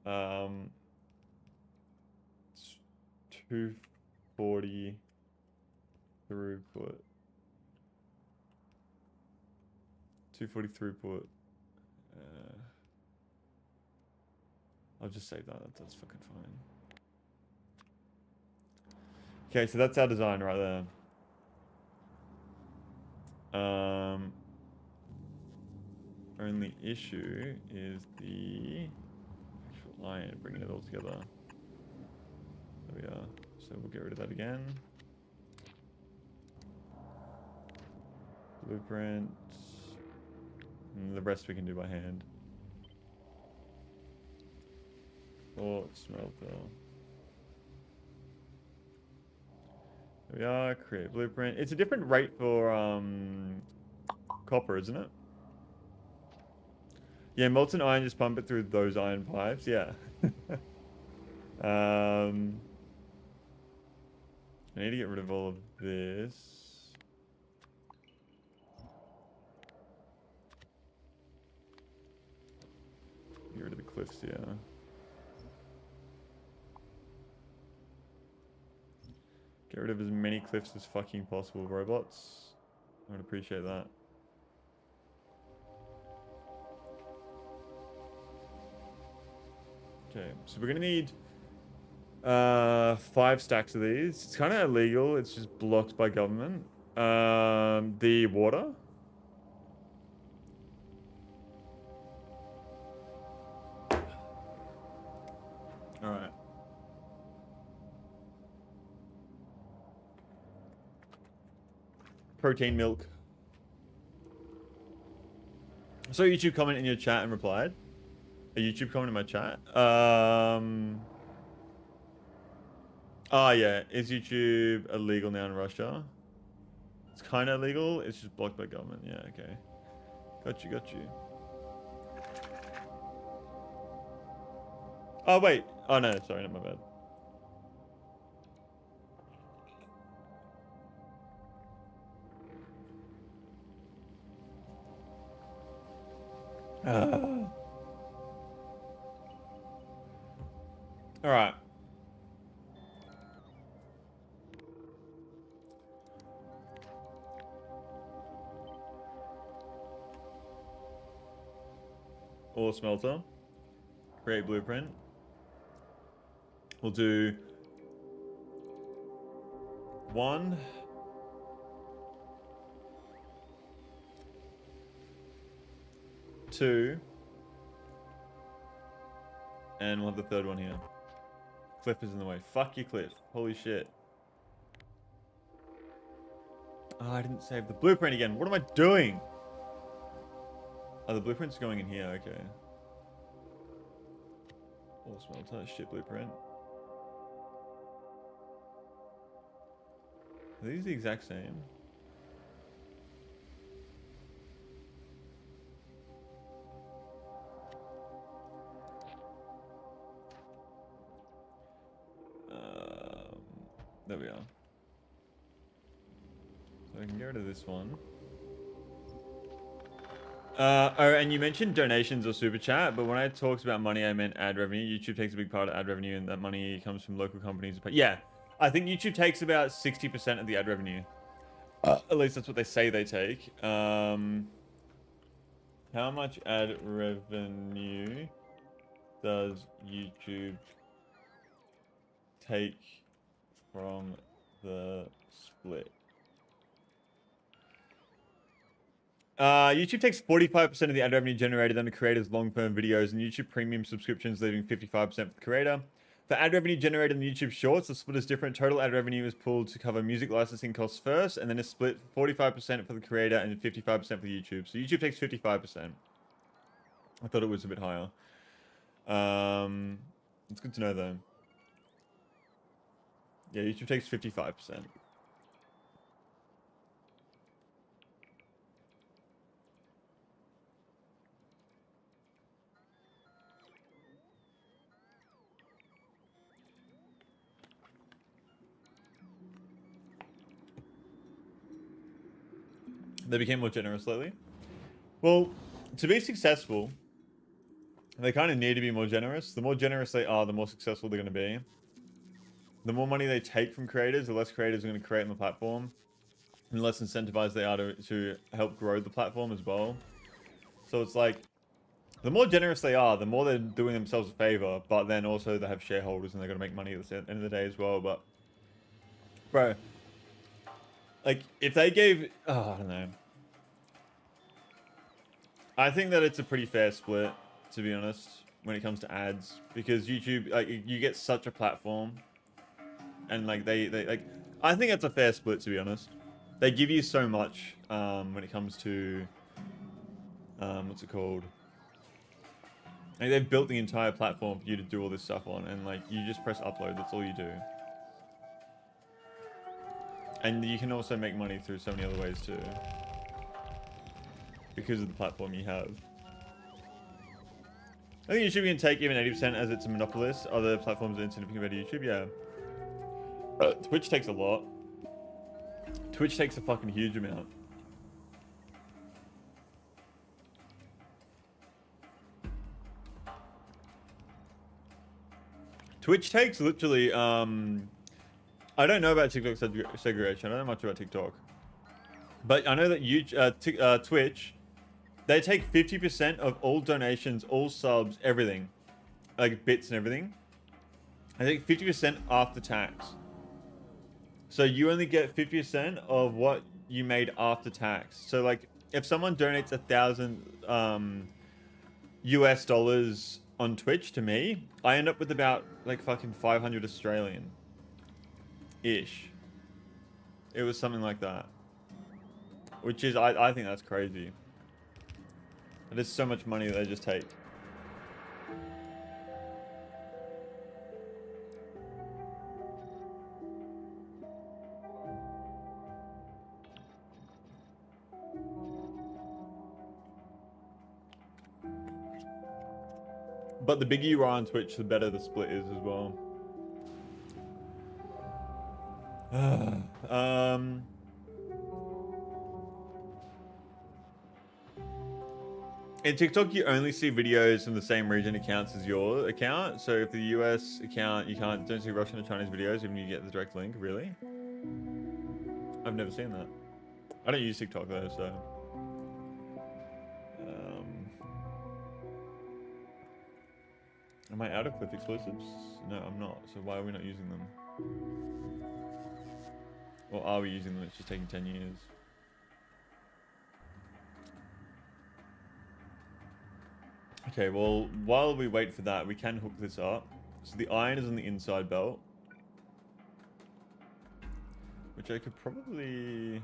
[SPEAKER 1] 240 throughput. 240 throughput. I'll just save that. That's fucking fine. Okay, so that's our design right there. Only issue is the actual iron, bringing it all together. There we are. So we'll get rid of that again. Blueprint. And the rest we can do by hand. Or smelter. There we are. Create blueprint. It's a different rate for copper, isn't it? Yeah, molten iron, just pump it through those iron pipes. Yeah. I need to get rid of all of this. Get rid of the cliffs here. Get rid of as many cliffs as fucking possible, robots. I would appreciate that. Okay, so we're gonna need 5 stacks of these. It's kind of illegal. It's just blocked by government. The water. All right. Protein milk. So YouTube comment in your chat and replied. A YouTube comment in my chat. Oh yeah, is YouTube illegal now in Russia? It's kind of illegal. It's just blocked by government. Yeah, okay. Got you, got you. Oh wait. Oh no, sorry, not my bad. All right. Ore smelter. Create blueprint. We'll do 1, 2, and we'll have the third one here. Cliff is in the way. Fuck you, Cliff. Holy shit. Oh, I didn't save the blueprint again. What am I doing? Oh, the blueprint's going in here. Okay. Ore smelter. Shit blueprint. Are these the exact same? There we are. So I can go to this one. Oh, and you mentioned donations or super chat, but when I talked about money, I meant ad revenue. YouTube takes a big part of ad revenue, and that money comes from local companies. But yeah, I think YouTube takes about 60% of the ad revenue. At least that's what they say they take. How much ad revenue does YouTube take from the split? YouTube takes 45% of the ad revenue generated under creators' long-form videos and YouTube premium subscriptions, leaving 55% for the creator. For ad revenue generated in YouTube Shorts, the split is different. Total ad revenue is pulled to cover music licensing costs first, and then is split 45% for the creator and 55% for YouTube. So YouTube takes 55%. I thought it was a bit higher. It's good to know, though. Yeah, YouTube takes 55%. They became more generous lately. Well, to be successful, they kind of need to be more generous. The more generous they are, the more successful they're going to be. The more money they take from creators, the less creators are going to create on the platform. And the less incentivized they are to help grow the platform as well. So it's like, the more generous they are, the more they're doing themselves a favor. But then also they have shareholders and they're going to make money at the end of the day as well. But, bro, like, if they gave... Oh, I don't know. I think that it's a pretty fair split, to be honest, when it comes to ads. Because YouTube, like, you get such a platform. And, like, they like... I think it's a fair split, to be honest. They give you so much when it comes to... what's it called? Like, they've built the entire platform for you to do all this stuff on. And, like, you just press upload. That's all you do. And you can also make money through so many other ways, too. Because of the platform you have. I think YouTube can take even 80% as it's a monopolist. Other platforms are insignificant about YouTube, yeah. Twitch takes a lot. Twitch takes a fucking huge amount. Twitch takes literally, I don't know about TikTok segregation. I don't know much about TikTok. But I know that Twitch, they take 50% of all donations, all subs, everything. Like bits and everything. I think 50% after tax. So you only get 50% of what you made after tax. So like if someone donates 1,000 US dollars on Twitch to me, I end up with about like fucking 500 Australian ish. It was something like that. Which is, I think that's crazy. There's so much money that they just take. But the bigger you are on Twitch, the better the split is as well. In TikTok, you only see videos from the same region accounts as your account. So if the US account, you don't see Russian or Chinese videos even you get the direct link. Really? I've never seen that. I don't use TikTok though, so. Am I out of Cliff exclusives? No, I'm not. So why are we not using them? Or are we using them? It's just taking 10 years. Okay, well, while we wait for that, we can hook this up. So the iron is on the inside belt. Which I could probably...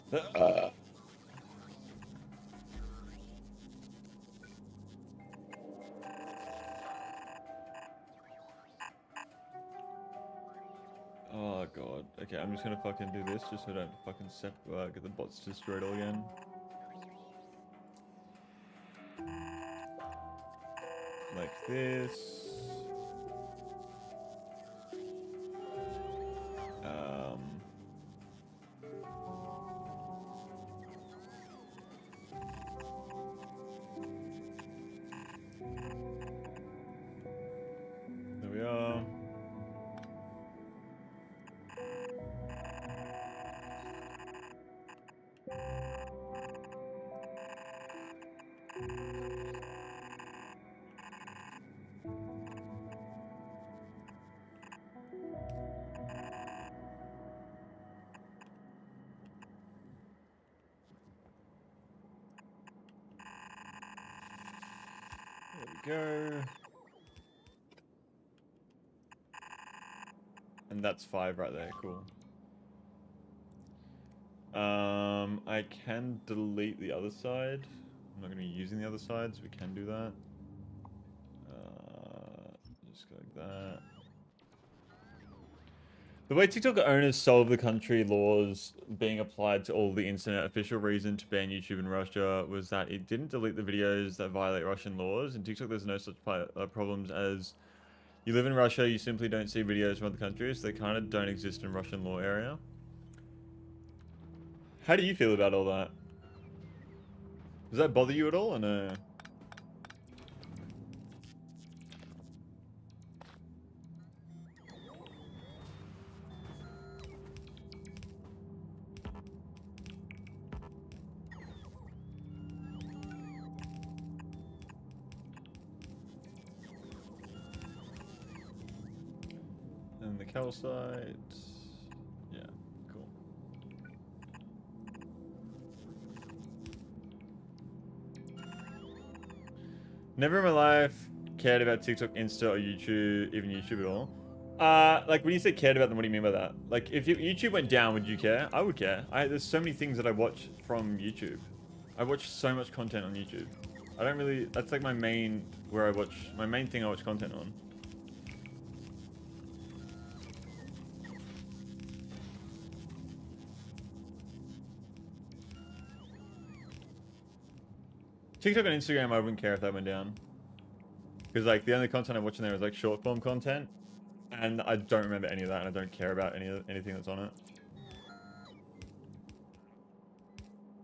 [SPEAKER 1] Oh god. Okay, I'm just gonna fucking do this just so I don't fucking get the bots destroyed all again. Like this. There we are. There we go. And that's 5 right there, cool. I can delete the other side. I'm not going to be using the other side, so we can do that. Just go like that. The way TikTok owners solve the country laws being applied to all the internet, official reason to ban YouTube in Russia was that it didn't delete the videos that violate Russian laws. In TikTok, there's no such problems as you live in Russia, you simply don't see videos from other countries. They kind of don't exist in Russian law area. How do you feel about all that? Does that bother you at all or no? And the calcite. Yeah, cool. Never in my life cared about TikTok, Insta, or YouTube, even YouTube at all. Like when you say cared about them, what do you mean by that? Like if YouTube went down, would you care? I would care. There's so many things that I watch from YouTube. I watch so much content on YouTube. I don't really, that's like my main thing I watch content on. TikTok and Instagram, I wouldn't care if that went down. Because like the only content I watch in there is like short form content. And I don't remember any of that and I don't care about anything that's on it.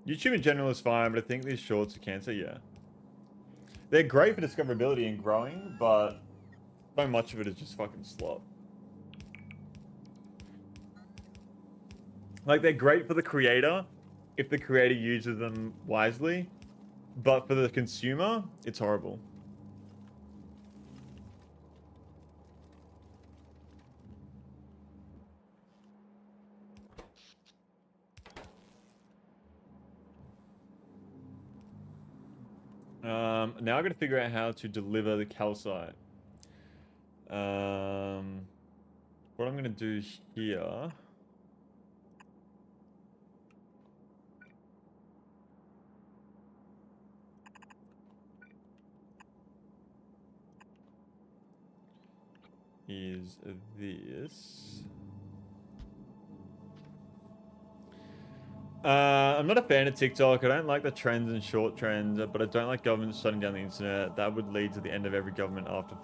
[SPEAKER 1] YouTube in general is fine, but I think these shorts are cancer, yeah. They're great for discoverability and growing, but so much of it is just fucking slop. Like they're great for the creator, if the creator uses them wisely, but for the consumer, it's horrible. Now I got to figure out how to deliver the calcite. What I'm gonna do here. Is this. I'm not a fan of TikTok. I don't like the trends and short trends, but I don't like governments shutting down the internet. That would lead to the end of every government after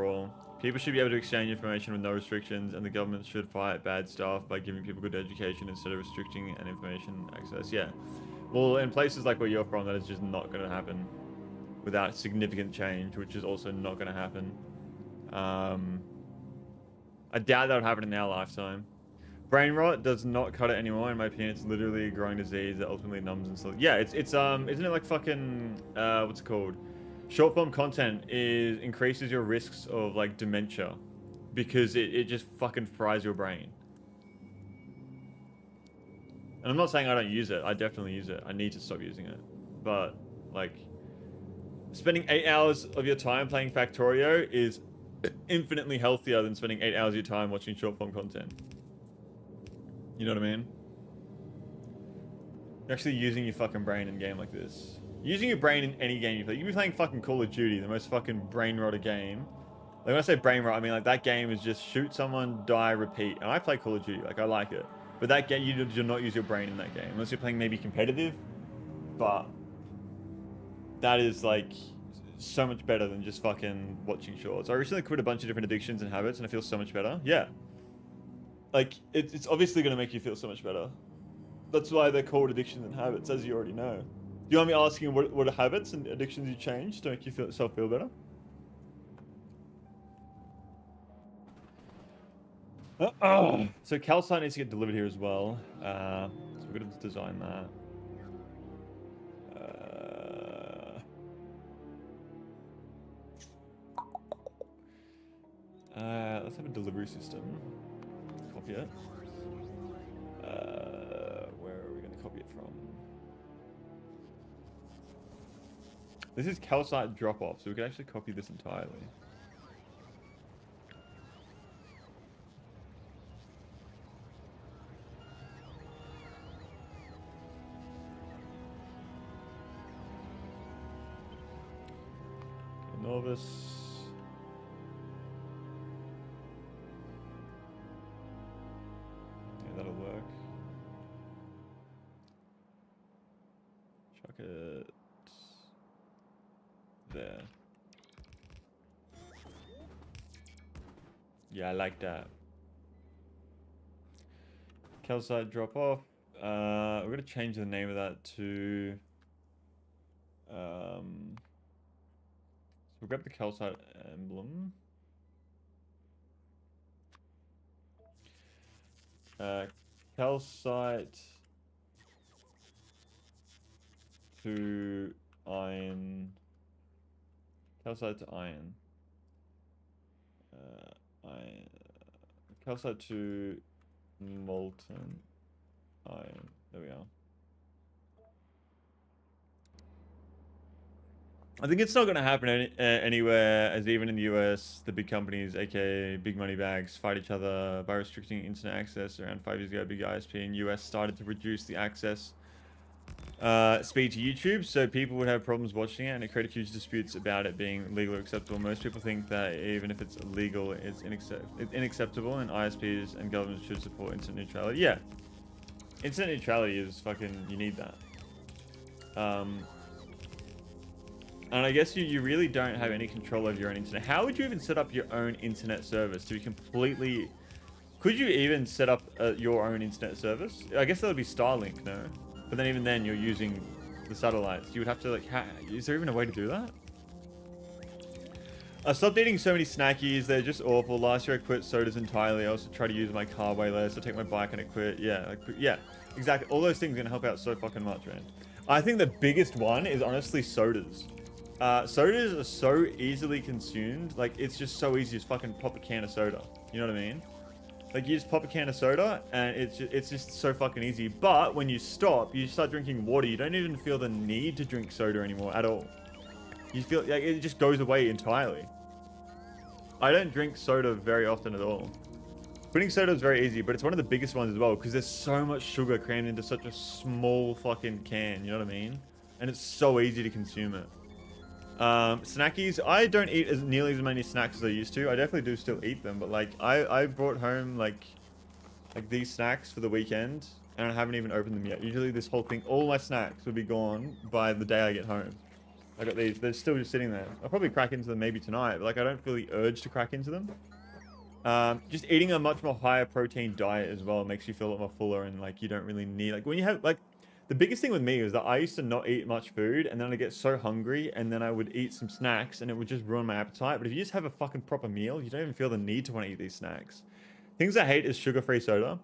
[SPEAKER 1] all. People should be able to exchange information with no restrictions, and the government should fight bad stuff by giving people good education instead of restricting and information access. Yeah. Well, in places like where you're from, that is just not going to happen without significant change, which is also not going to happen. I doubt that would happen in our lifetime. Brain rot does not cut it anymore. In my opinion, it's literally a growing disease that ultimately numbs and stuff. Yeah, it's isn't it like fucking what's it called? Short form content increases your risks of like dementia because it just fucking fries your brain. And I'm not saying I don't use it. I definitely use it. I need to stop using it. But like spending 8 hours of your time playing Factorio is infinitely healthier than spending 8 hours of your time watching short form content. You know what I mean? You're actually using your fucking brain in a game like this. Using your brain in any game you play. You can be playing fucking Call of Duty, the most fucking brain rotter game. Like when I say brain rot, I mean like that game is just shoot someone, die, repeat. And I play Call of Duty, like I like it. But that game, you do not use your brain in that game. Unless you're playing maybe competitive. But that is like so much better than just fucking watching shorts. I recently quit a bunch of different addictions and habits and I feel so much better. Yeah. Like, it's obviously going to make you feel so much better. That's why they're called addictions and habits, as you already know. Do you want me asking what are habits and addictions you change to make yourself feel better? So calcite needs to get delivered here as well. So we're going to design that. Let's have a delivery system. Copy it. Where are we going to copy it from? This is calcite drop-off, so we can actually copy this entirely. Okay, Novice. That'll work. Chuck it there. Yeah, I like that. Calcite drop off. We're gonna change the name of that to so we'll grab the calcite emblem. Calcite to iron. Calcite to iron. Iron. Calcite to molten iron. There we are. I think it's not going to happen anywhere, as even in the US, the big companies, aka big money bags, fight each other by restricting internet access. Around 5 years ago, big ISP in US started to reduce the access speed to YouTube, so people would have problems watching it, and it created huge disputes about it being legal or acceptable. Most people think that even if it's illegal, it's unacceptable, and ISPs and governments should support internet neutrality. Yeah, internet neutrality is fucking, you need that. And I guess you really don't have any control over your own internet. How would you even set up your own internet service to be completely... Could you even set up your own internet service? I guess that would be Starlink, no? But then even then, you're using the satellites. You would have to, like... Is there even a way to do that? I stopped eating so many snackies. They're just awful. Last year, I quit sodas entirely. I also try to use my car way less. I take my bike and I quit. Yeah, yeah. Exactly. All those things are going to help out so fucking much, man. I think the biggest one is honestly sodas. Sodas are so easily consumed. Like, it's just so easy to fucking pop a can of soda. You know what I mean? Like, you just pop a can of soda, and it's just so fucking easy. But when you stop, you start drinking water. You don't even feel the need to drink soda anymore at all. You feel like it just goes away entirely. I don't drink soda very often at all. Quitting soda is very easy, but it's one of the biggest ones as well, because there's so much sugar crammed into such a small fucking can, you know what I mean? And it's so easy to consume it. Snackies, I don't eat as nearly as many snacks as I used to. I definitely do still eat them, but like I brought home like these snacks for the weekend, and I haven't even opened them yet. Usually this whole thing, all my snacks would be gone by the day I get home. I got these, they're still just sitting there. I'll probably crack into them maybe tonight, but like I don't feel the urge to crack into them. Just eating a much more higher protein diet as well makes you feel a lot more fuller, and like you don't really need, like when you have, like the biggest thing with me is that I used to not eat much food, and then I'd get so hungry, and then I would eat some snacks and it would just ruin my appetite. But if you just have a fucking proper meal, you don't even feel the need to want to eat these snacks. Things I hate is sugar-free soda.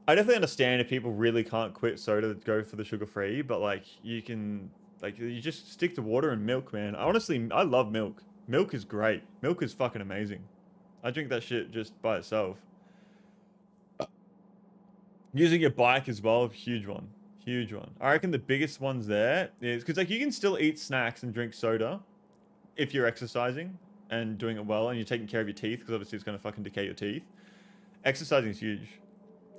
[SPEAKER 1] I definitely understand if people really can't quit soda, go for the sugar-free, but like you can, like you just stick to water and milk, man. Honestly, I love milk. Milk is great. Milk is fucking amazing. I drink that shit just by itself. Using your bike as well, huge one. Huge one. I reckon the biggest ones there is, because like you can still eat snacks and drink soda if you're exercising and doing it well and you're taking care of your teeth, because obviously it's going to fucking decay your teeth. Exercising is huge.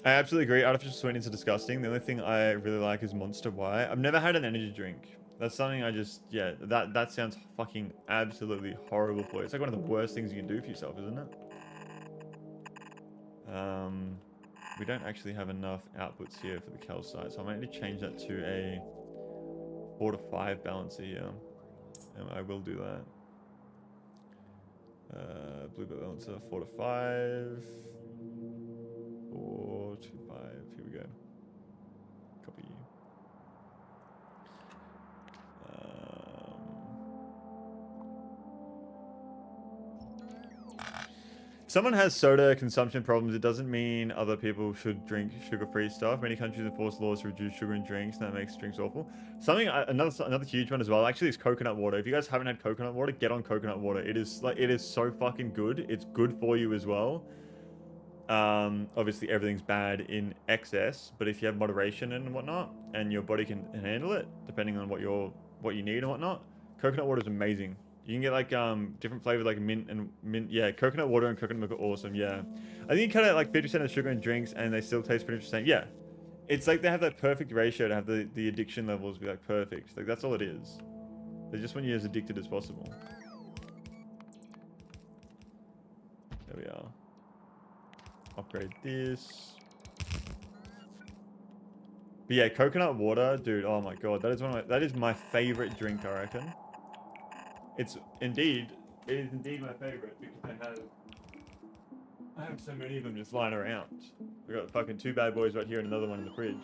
[SPEAKER 1] I absolutely agree. Artificial sweeteners are disgusting. The only thing I really like is Monster White. I've never had an energy drink. That's something I just, yeah, that sounds fucking absolutely horrible for you. It's like one of the worst things you can do for yourself, isn't it? We don't actually have enough outputs here for the calcite, so I might need to change that to a 4 to 5 balancer here. And I will do that. Bluebird balancer, 4 to 5. 4 to 5. Here we go. Copy. If someone has soda consumption problems, it doesn't mean other people should drink sugar-free stuff. Many countries enforce laws to reduce sugar in drinks, and that makes drinks awful. Something, another huge one as well, actually, is coconut water. If you guys haven't had coconut water, get on coconut water. It is so fucking good. It's good for you as well. Obviously everything's bad in excess, but if you have moderation and whatnot, and your body can handle it, depending on what you need and whatnot, coconut water is amazing. You can get like different flavors like mint. Yeah, coconut water and coconut milk are awesome. Yeah, I think you cut out like 50% of the sugar in drinks, and they still taste pretty much the same. Yeah, it's like they have that perfect ratio to have the addiction levels be like perfect. Like that's all it is. They just want you as addicted as possible. There we are. Upgrade this. But yeah, coconut water, dude. Oh my god, that is my favorite drink, I reckon. It is indeed my favorite, because I have so many of them just lying around. We got fucking 2 bad boys right here and another one in the fridge.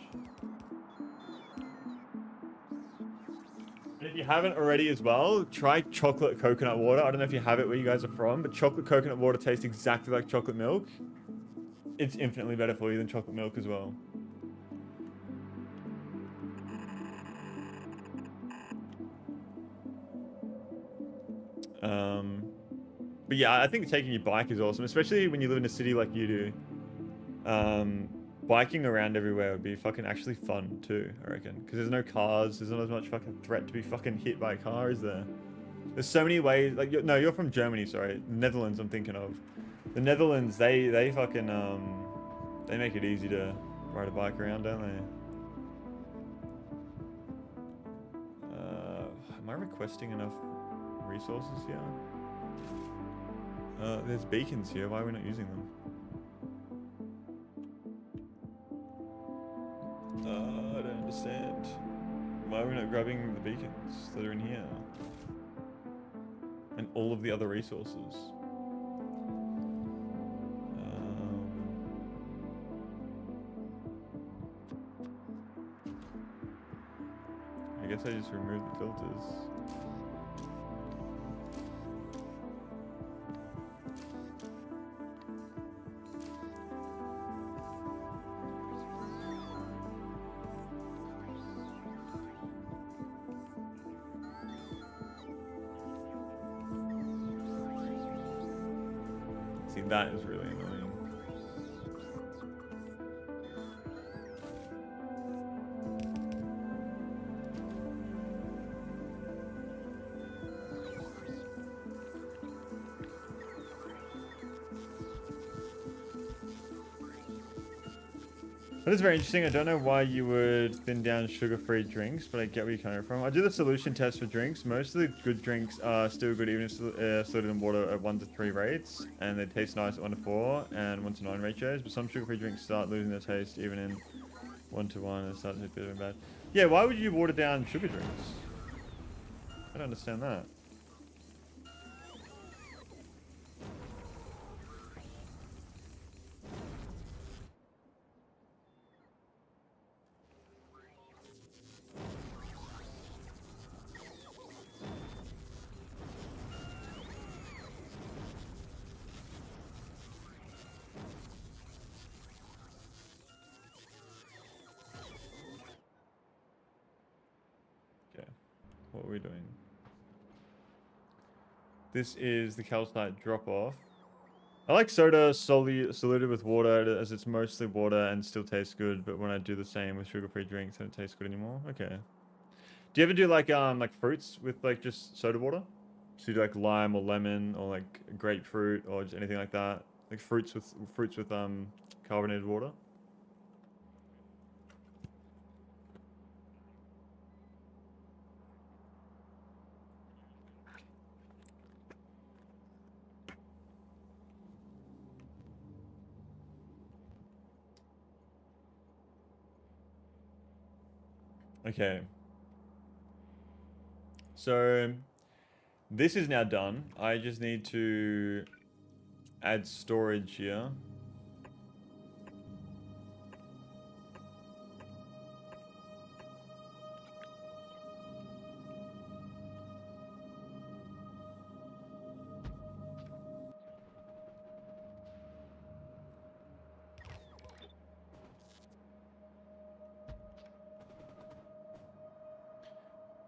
[SPEAKER 1] And if you haven't already as well, try chocolate coconut water. I don't know if you have it where you guys are from, but chocolate coconut water tastes exactly like chocolate milk. It's infinitely better for you than chocolate milk as well. But yeah, I think taking your bike is awesome, especially when you live in a city like you do. Biking around everywhere would be fucking actually fun too, I reckon. Because there's no cars, there's not as much fucking threat to be fucking hit by a car, is there? There's so many ways, like, no, you're from Germany, sorry. The Netherlands I'm thinking of. The Netherlands, they fucking, they make it easy to ride a bike around, don't they? Am I requesting enough resources here? There's beacons here. Why are we not using them? I don't understand. Why are we not grabbing the beacons that are in here? And all of the other resources. I guess I just removed the filters. See, that is really annoying. That is very interesting. I don't know why you would thin down sugar-free drinks, but I get where you're coming from. I do the solution test for drinks. Most of the good drinks are still good even if diluted in water at 1 to 3 rates, and they taste nice at 1 to 4 and 1 to 9 ratios, but some sugar-free drinks start losing their taste even in 1 to 1 and start to taste bitter and bad. Yeah, why would you water down sugar drinks? I don't understand that. What are we doing? This is the calcite drop-off. I like soda solely diluted with water as it's mostly water and still tastes good, but when I do the same with sugar-free drinks, it doesn't taste good anymore. Okay. Do you ever do like fruits with like just soda water? So you do like lime or lemon or like grapefruit or just anything like that? Like fruits with carbonated water? Okay. So this is now done. I just need to add storage here.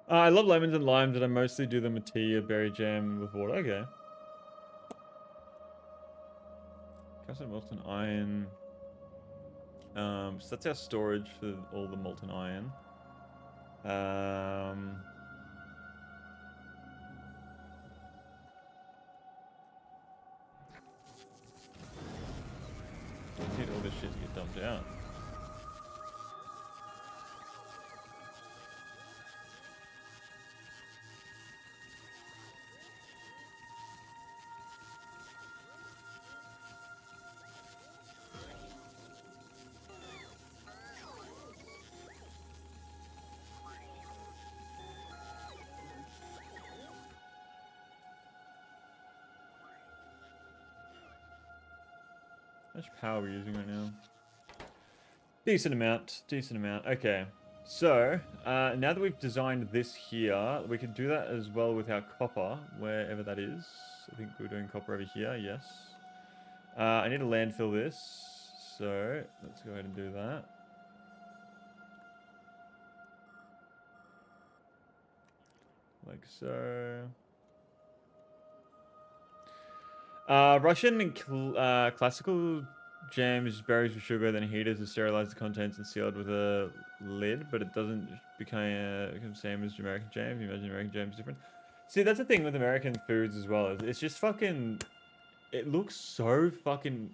[SPEAKER 1] I love lemons and limes, and I mostly do them with tea or berry jam with water. Okay. Calcium, molten iron. So that's our storage for all the molten iron. I need all this shit to get dumped out. How much power are we using right now? Decent amount. Decent amount. Okay. So, now that we've designed this here, we can do that as well with our copper, wherever that is. I think we're doing copper over here, yes. I need to landfill this, so let's go ahead and do that. Like so. Russian and classical jams berries with sugar, then heated to sterilize the contents and sealed with a lid, but it doesn't become the same as American jams. You imagine American jams different. See, that's the thing with American foods as well. It's just fucking... It looks so fucking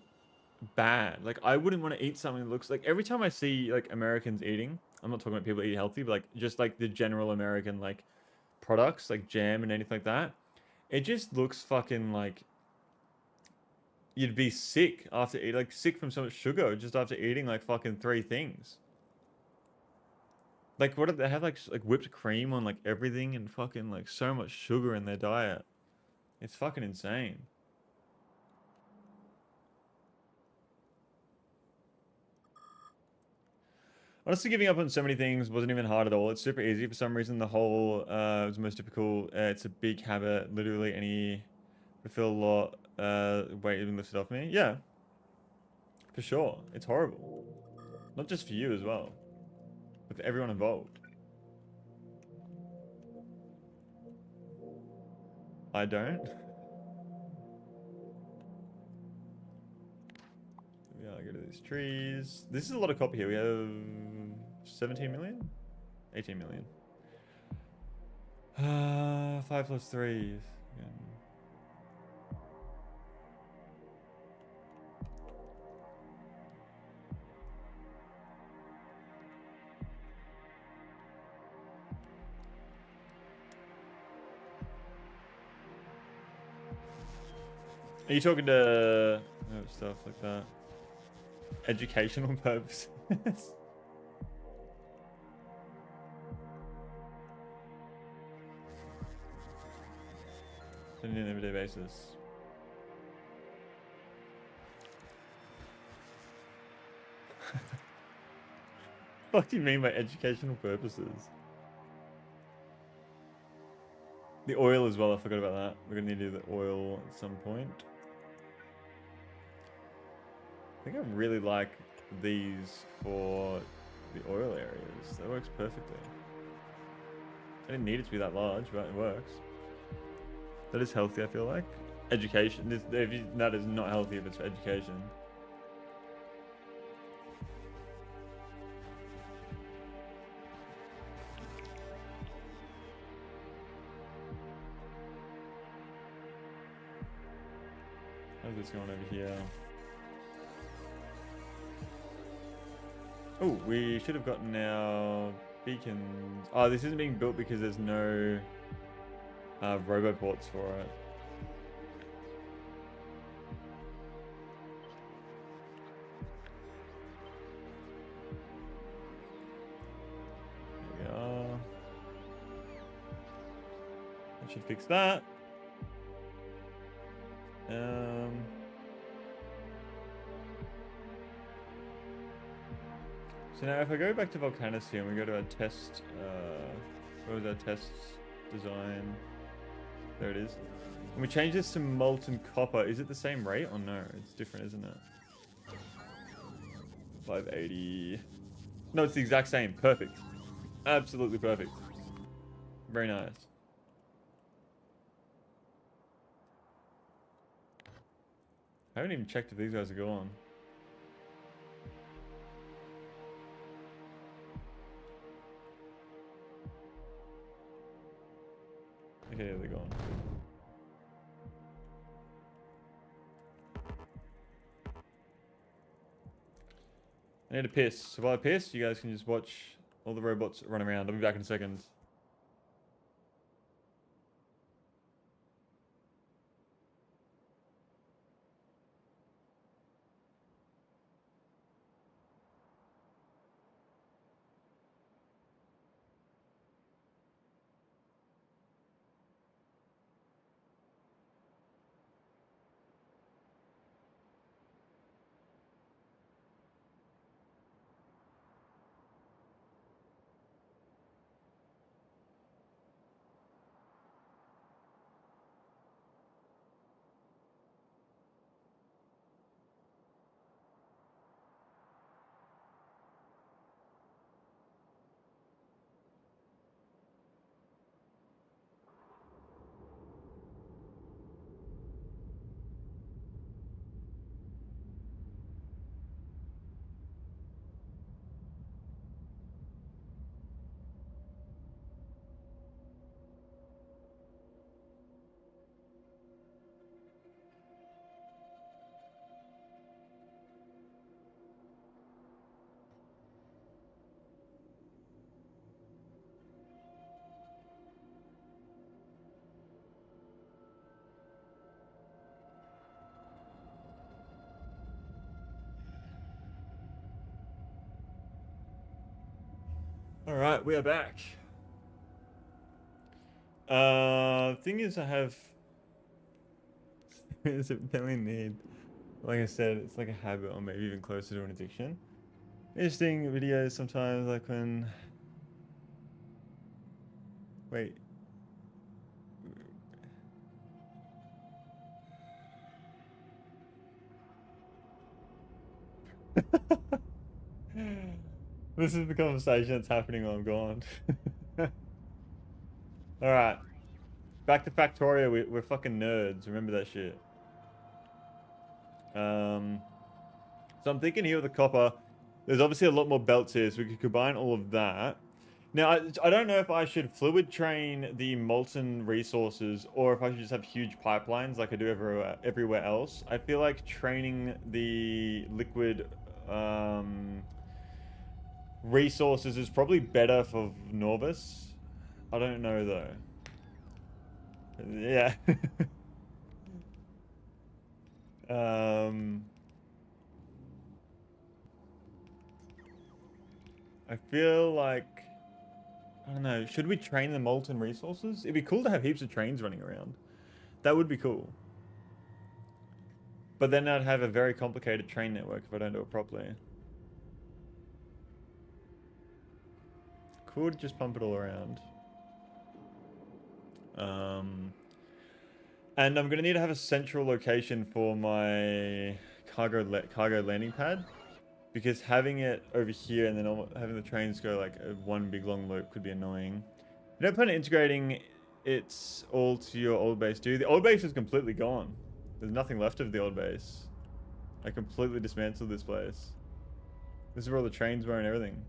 [SPEAKER 1] bad. Like, I wouldn't want to eat something that looks like... Every time I see, like, Americans eating... I'm not talking about people that eat healthy, but, like, just, like, the general American, like, products, like jam and anything like that. It just looks fucking, like... You'd be sick after eating, like sick from so much sugar just after eating like fucking 3 things. Like what do they have like whipped cream on like everything and fucking like so much sugar in their diet. It's fucking insane. Honestly, giving up on so many things wasn't even hard at all. It's super easy. For some reason, the whole was most difficult. It's a big habit. Literally any... I feel a lot weight even lifted off me. Yeah. For sure. It's horrible. Not just for you as well. But for everyone involved. I don't. Go to these trees. This is a lot of copper here. We have 17 million? 18 million. 5 plus 3. Are you talking to stuff like that? Educational purposes? On an everyday basis. What do you mean by educational purposes? The oil as well, I forgot about that. We're gonna need to do the oil at some point. I think I really like these for the oil areas. That works perfectly. I didn't need it to be that large, but it works. That is healthy, I feel like. Education. That is not healthy if it's for education. How's this going over here? Oh, we should have gotten our beacons. Oh, this isn't being built because there's no roboports for it. There we are. That should fix that. So now if I go back to Volcanus here and we go to our test, where was our test design? There it is. And we change this to molten copper. Is it the same rate or no? It's different, isn't it? 580. No, it's the exact same. Perfect. Absolutely perfect. Very nice. I haven't even checked if these guys are gone. Okay, yeah, they're gone. I need to piss. So while I piss, you guys can just watch all the robots run around. I'll be back in a second. All right, we are back. Thing is, I have. It's a belly need. Like I said, it's like a habit, or maybe even closer to an addiction. Interesting videos sometimes, like when. Wait. This is the conversation that's happening while I'm gone. Alright. Back to Factorio, we're fucking nerds. Remember that shit. So I'm thinking here with the copper, there's obviously a lot more belts here, so we could combine all of that. Now, I don't know if I should fluid train the molten resources or if I should just have huge pipelines like I do everywhere else. I feel like training the liquid resources is probably better for Norvis. I don't know though. Yeah. I feel like, I don't know, should we train the molten resources? It'd be cool to have heaps of trains running around. That would be cool. But then I'd have a very complicated train network if I don't do it properly. Could just pump it all around. And I'm gonna need to have a central location for my cargo landing pad, because having it over here and then having the trains go like one big long loop could be annoying. You don't plan on integrating it all to your old base, do you? The old base is completely gone. There's nothing left of the old base. I completely dismantled this place. This is where all the trains were and everything.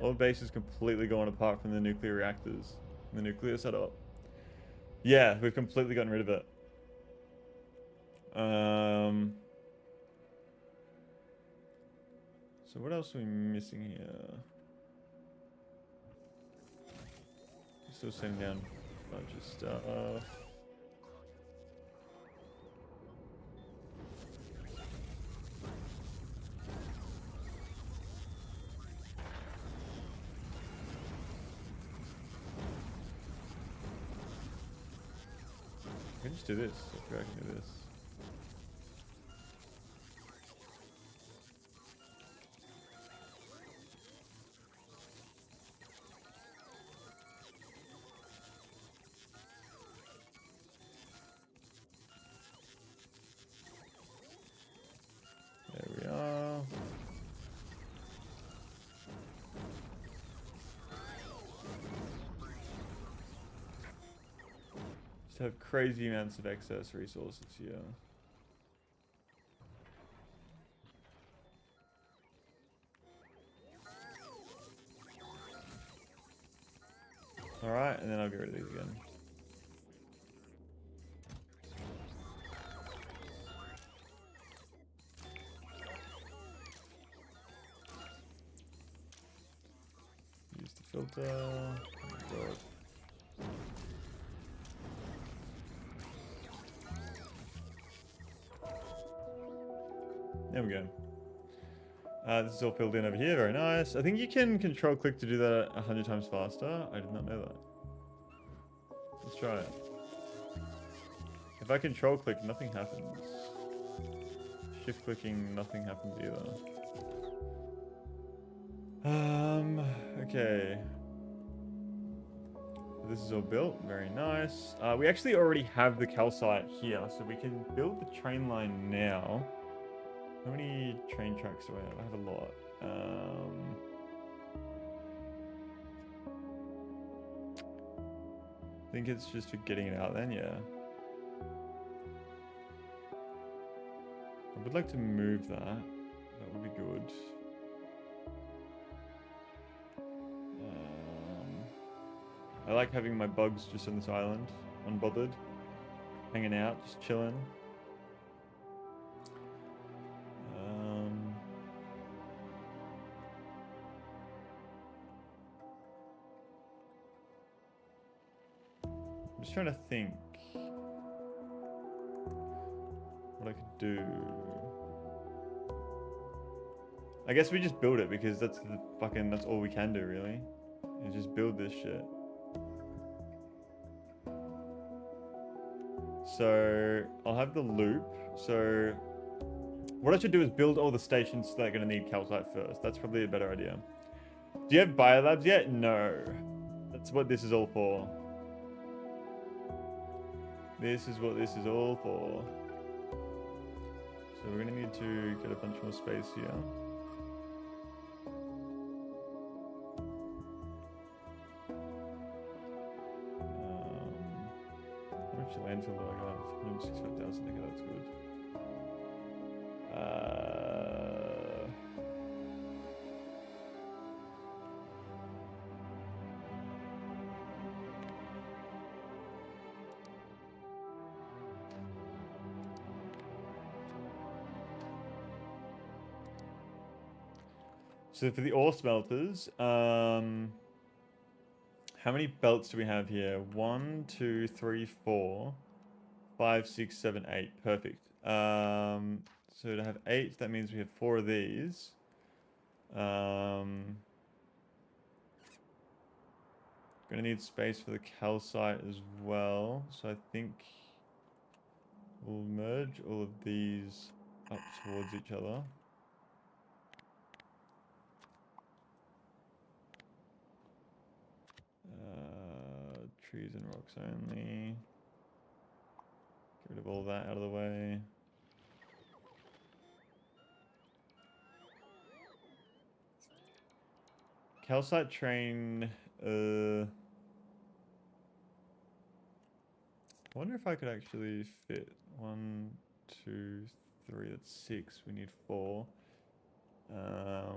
[SPEAKER 1] Old base is completely gone apart from the nuclear reactors and the nuclear setup. Yeah, we've completely gotten rid of it. So what else are we missing here? Still sending down a bunch of stuff. I can just do this. I forgot I can do this. There we are. Just have crazy amounts of excess resources here. Alright, and then I'll get rid of these again. Use the filter. Oh God. There we go. This is all filled in over here. Very nice. I think you can control click to do that 100 times faster. I did not know that. Let's try it. If I control click, nothing happens. Shift clicking, nothing happens either. Okay. This is all built. Very nice. We actually already have the calcite here, so we can build the train line now. How many train tracks do I have? I have a lot. I think it's just for getting it out then, yeah. I would like to move that. That would be good. I like having my bugs just on this island, unbothered, hanging out, just chilling. I'm just trying to think what I could do. I guess we just build it because that's all we can do really. Is just build this shit. So I'll have the loop. So what I should do is build all the stations that are going to need calcite first. That's probably a better idea. Do you have biolabs yet? No. That's what this is all for. This is what this is all for. So we're going to need to get a bunch more space here. How much landfill do I got? 165,000. Okay, that's good. So for the ore smelters, how many belts do we have here? 1, 2, 3, 4, 5, 6, 7, 8. Perfect. So to have 8, that means we have 4 of these. Gonna need space for the calcite as well. So I think we'll merge all of these up towards each other. Trees and rocks only. Get rid of all that out of the way. Calcite train. I wonder if I could actually fit 1, 2, 3. That's 6. We need 4. I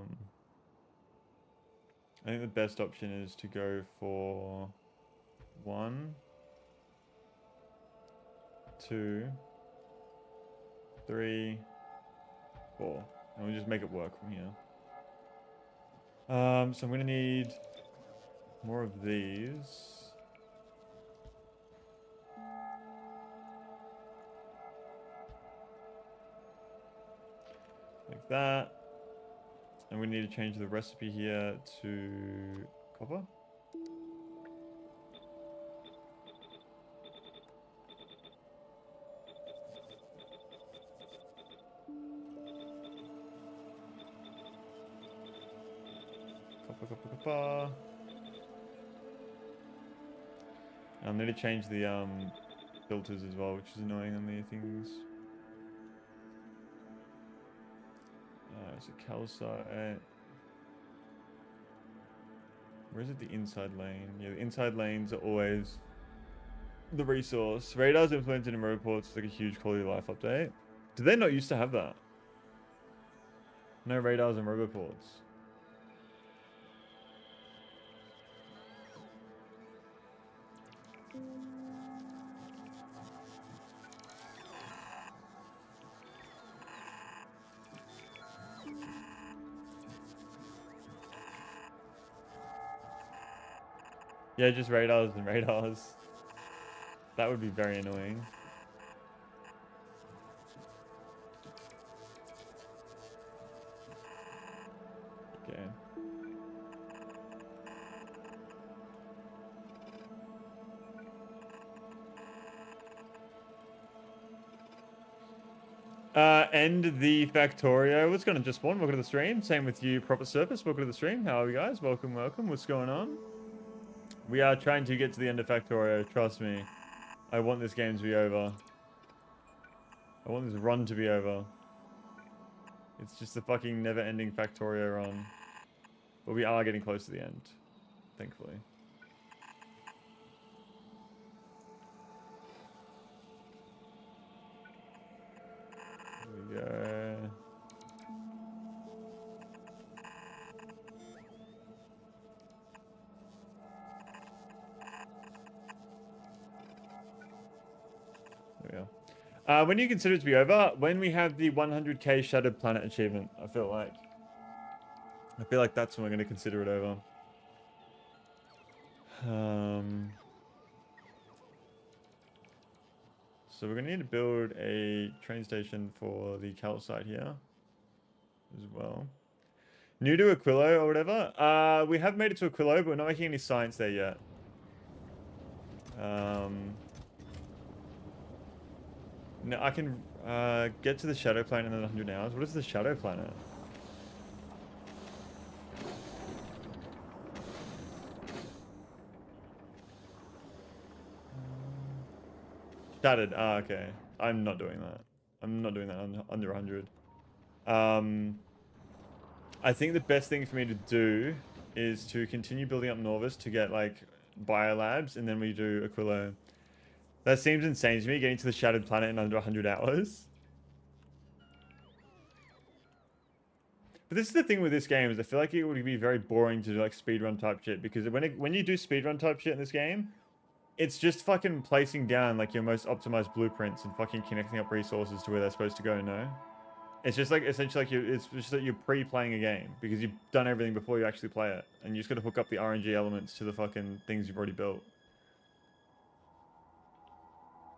[SPEAKER 1] think the best option is to go for 1, 2, 3, 4, and we'll just make it work from here. So I'm gonna need more of these. Like that. And we need to change the recipe here to copper. Copper. I need to change the filters as well, which is annoying on the things. So calcite. Where is it? The inside lane. Yeah, the inside lanes are always the resource. Radars implemented in roboports is like a huge quality of life update. Did they not used to have that? No radars in roboports. Yeah, just radars and radars. That would be very annoying. Okay. End the Factorio. What's going to just spawn? Welcome to the stream. Same with you, Proper Surface. Welcome to the stream. How are you guys? Welcome, welcome. What's going on? We are trying to get to the end of Factorio. Trust me. I want this game to be over. I want this run to be over. It's just a fucking never-ending Factorio run. But we are getting close to the end. Thankfully. There we go. There we are. When do you consider it to be over? When we have the 100k Shattered Planet achievement, I feel like. That's when we're going to consider it over. So we're going to need to build a train station for the calcite here as well. New to Aquilo or whatever. We have made it to Aquilo, but we're not making any science there yet. No, I can get to the Shadow Planet in 100 hours. What is the Shadow Planet? Shattered. Ah, okay. I'm not doing that. I'm not doing that under 100. I think the best thing for me to do is to continue building up Norvis to get, like, biolabs, and then we do Aquilo. That seems insane to me, getting to the Shattered Planet in under 100 hours. But this is the thing with this game is I feel like it would be very boring to do like speedrun type shit because when you do speedrun type shit in this game, it's just fucking placing down like your most optimized blueprints and fucking connecting up resources to where they're supposed to go, no? It's just like essentially like it's just that you're pre-playing a game because you've done everything before you actually play it, and you just got to hook up the RNG elements to the fucking things you've already built.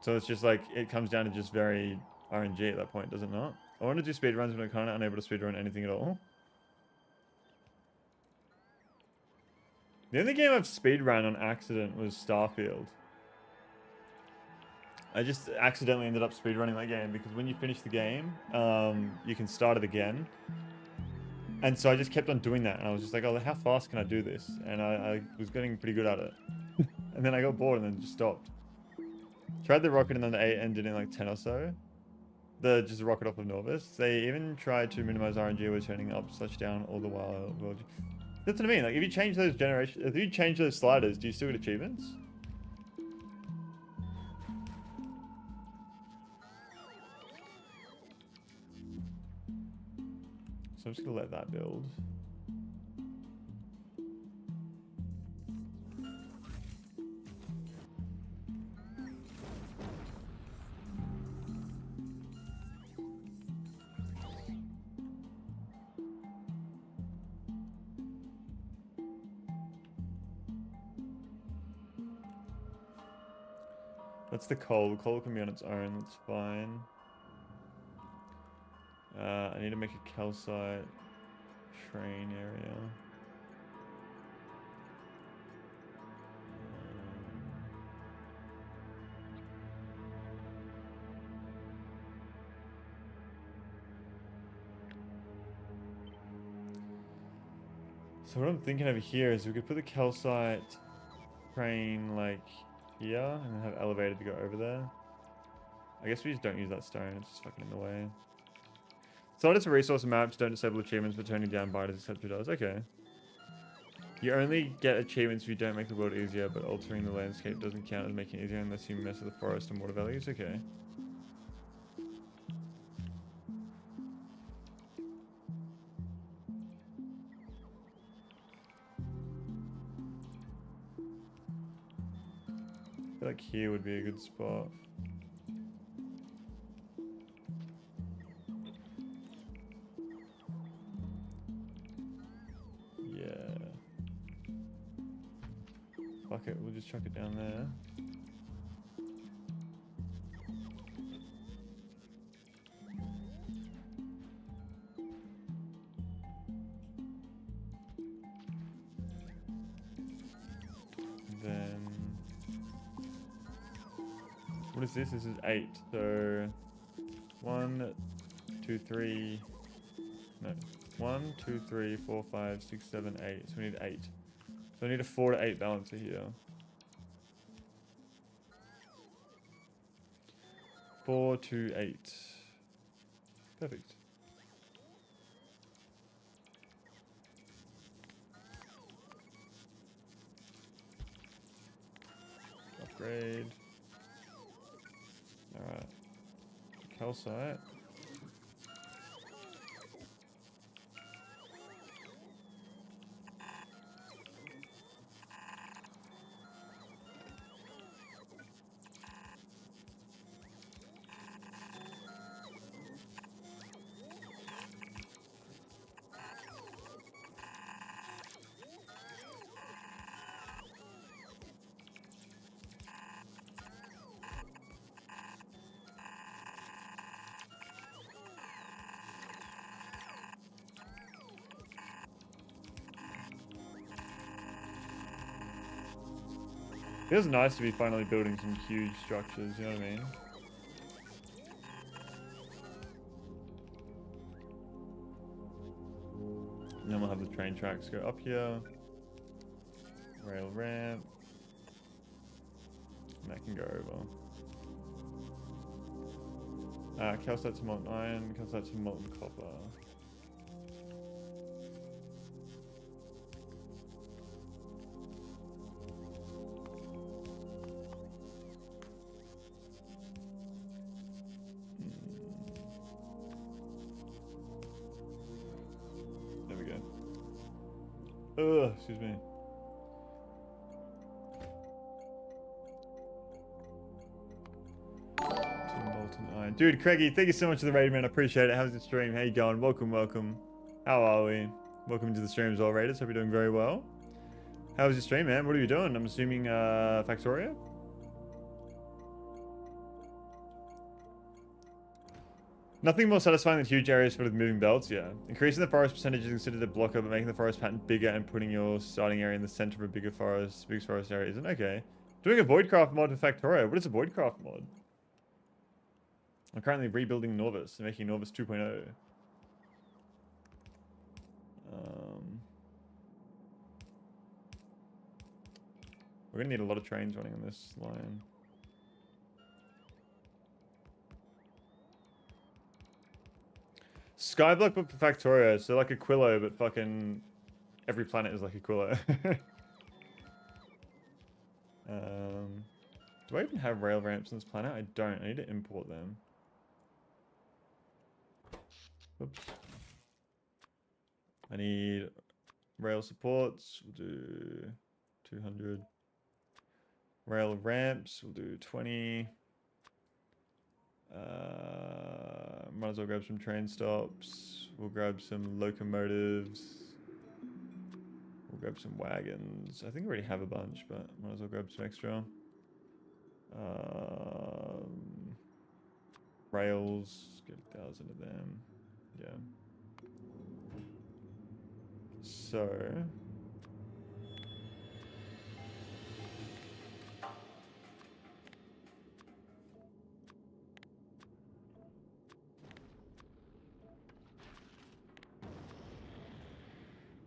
[SPEAKER 1] So it's just like it comes down to just very RNG at that point, does it not? I want to do speedruns, but I'm kind of unable to speedrun anything at all. The only game I've speedrun on accident was Starfield. I just accidentally ended up speedrunning that game because when you finish the game, you can start it again. And so I just kept on doing that, and I was just like, oh, how fast can I do this? And I was getting pretty good at it. And then I got bored and then just stopped. Tried the rocket and then the 8 ended in like 10 or so. Just the rocket off of Norvis. They even tried to minimize RNG with turning up/down all the while. That's what I mean. Like if you change those sliders, do you still get achievements? So I'm just gonna let that build. That's the coal. The coal can be on its own. That's fine. I need to make a calcite train area. So what I'm thinking over here is we could put the calcite train like here and then have elevated to go over there. I guess we just don't use that stone. It's just fucking in the way. Sliders for resource maps don't disable achievements, but turning down biters etc. does. Okay. You only get achievements if you don't make the world easier, but altering the landscape doesn't count as making it easier unless you mess with the forest and water values. Okay. I feel like here would be a good spot. Fuck it, we'll just chuck it down there. Then... what is this? This is 8. So... 1, 2, 3... No. 1, 2, 3, 4, 5, 6, 7, 8. So we need 8. So I need a 4 to 8 balancer here. 4 to 8. Perfect. Upgrade. Alright. Calcite. Feels nice to be finally building some huge structures, you know what I mean? And then we'll have the train tracks go up here. Rail ramp. And that can go over. Calcite to molten iron, calcite to molten copper. Ugh, excuse me. Molten iron. Dude, Craigie, thank you so much for the raid, man. I appreciate it. How's the stream? How you going? Welcome, welcome. How are we? Welcome to the stream as well, Raiders. Hope you're doing very well. How was your stream, man? What are you doing? I'm assuming Factorio? Nothing more satisfying than huge areas filled with moving belts, yeah. Increasing the forest percentage is considered a blocker, but making the forest pattern bigger and putting your starting area in the center of a bigger forest, biggest forest area isn't okay. Doing a Voidcraft mod for Factorio. What is a Voidcraft mod? I'm currently rebuilding Norvis and making Norvis 2.0. We're gonna need a lot of trains running on this line. Skyblock but for Factorio, so like Aquilo, but fucking every planet is like Aquilo. Do I even have rail ramps on this planet? I don't. I need to import them. Oops. I need rail supports. We'll do 200. Rail ramps. We'll do 20. Might as well grab some train stops. We'll grab some locomotives. We'll grab some wagons. I think we already have a bunch, but might as well grab some extra. Rails. Get 1,000 of them. Yeah. So.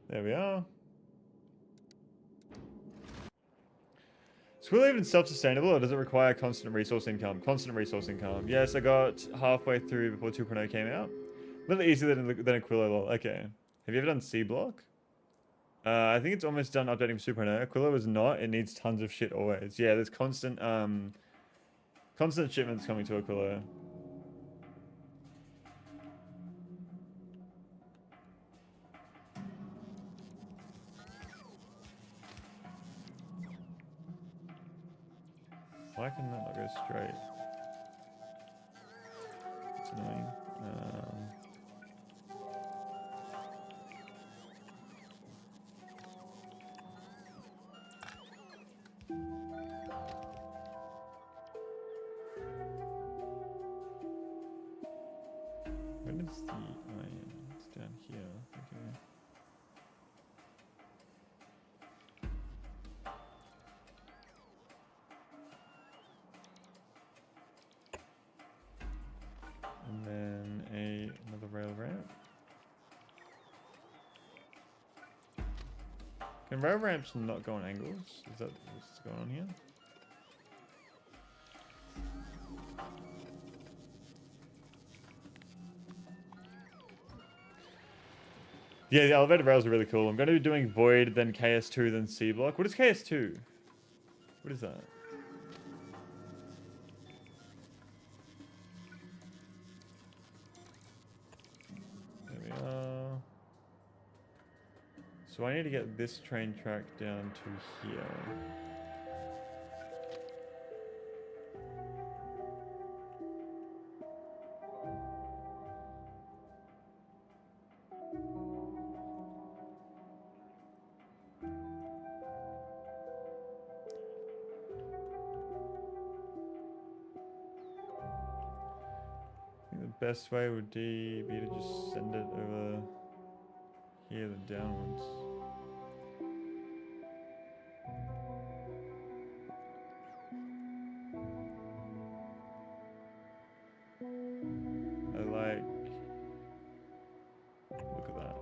[SPEAKER 1] There we are. Is Aquilo even self-sustainable, or does it require constant resource income? Constant resource income. Yes, I got halfway through before 2.0 came out. A little easier than Aquilo. Okay. Have you ever done C block? I think it's almost done updating for 2.0. Aquilo is not. It needs tons of shit always. Yeah, there's constant constant shipments coming to Aquilo. Why can that not go straight? It's annoying. When is the iron? It's down here. Okay. And then another rail ramp. Can rail ramps not go on angles? Is that what's going on here? Yeah, the elevated rails are really cool. I'm going to be doing Void, then KS2, then C block. What is KS2? What is that? There we are. So I need to get this train track down to here. I think the best way would be to just send it over here then downwards. Look at that.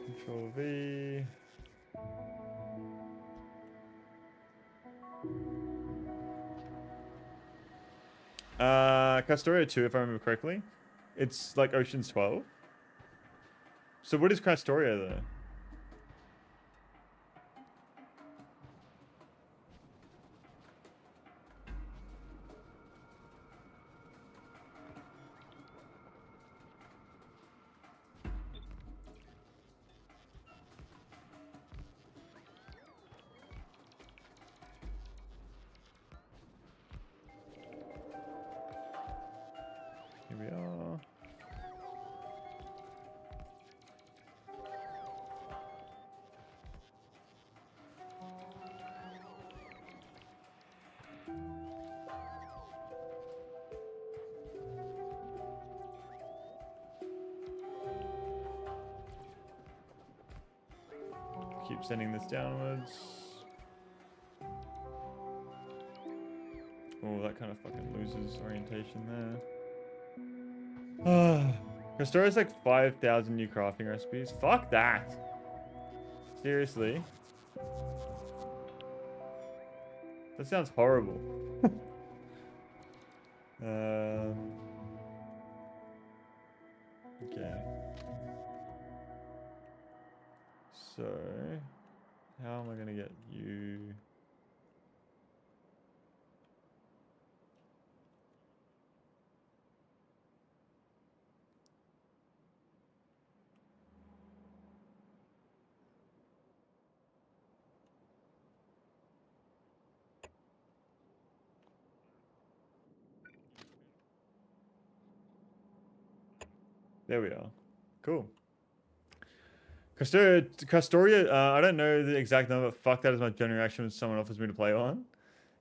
[SPEAKER 1] Control V. Castoria 2, if I remember correctly. It's like Ocean's 12. So what is Castoria though? keep sending this downwards. Oh, that kind of fucking loses orientation there. Castoria's like 5,000 new crafting recipes. Fuck that. Seriously. That sounds horrible. Okay. So, how am I gonna get you? There we are. Cool. Castoria, I don't know the exact number, but fuck, that is my general reaction when someone offers me to play on.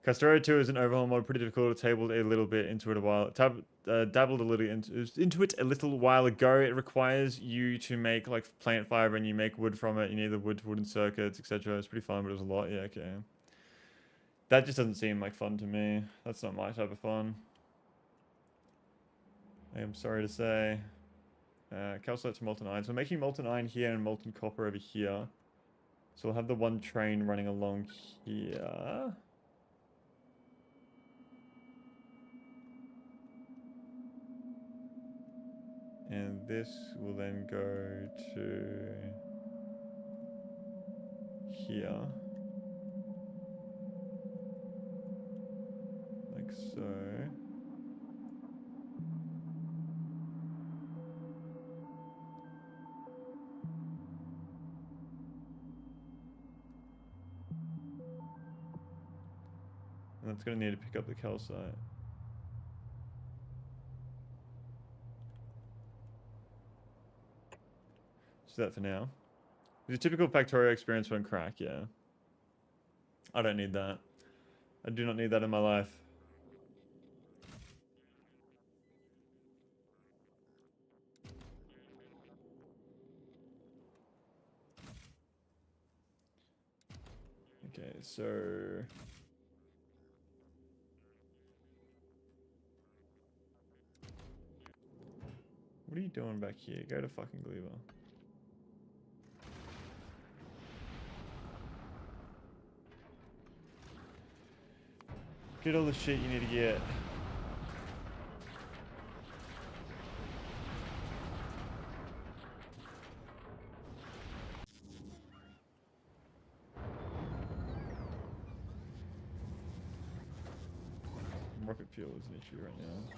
[SPEAKER 1] Castoria 2 is an overhaul mod, pretty difficult. I tabled a little bit into it a while. Dabbled a little into it a little while ago. It requires you to make like plant fiber and you make wood from it. You need the wooden circuits, etc. It's pretty fun, but it was a lot. Yeah, okay. That just doesn't seem like fun to me. That's not my type of fun. I am sorry to say. Calcite to molten iron. So I'm making molten iron here and molten copper over here. So we'll have the one train running along here. And this will then go to here. Like so. And that's going to need to pick up the calcite. So that for now. It's a typical Factorio experience when crack, yeah. I don't need that. I do not need that in my life. Okay, so... What are you doing back here? Go to fucking Gleaver. Get all the shit you need to get. Rocket fuel is an issue right now.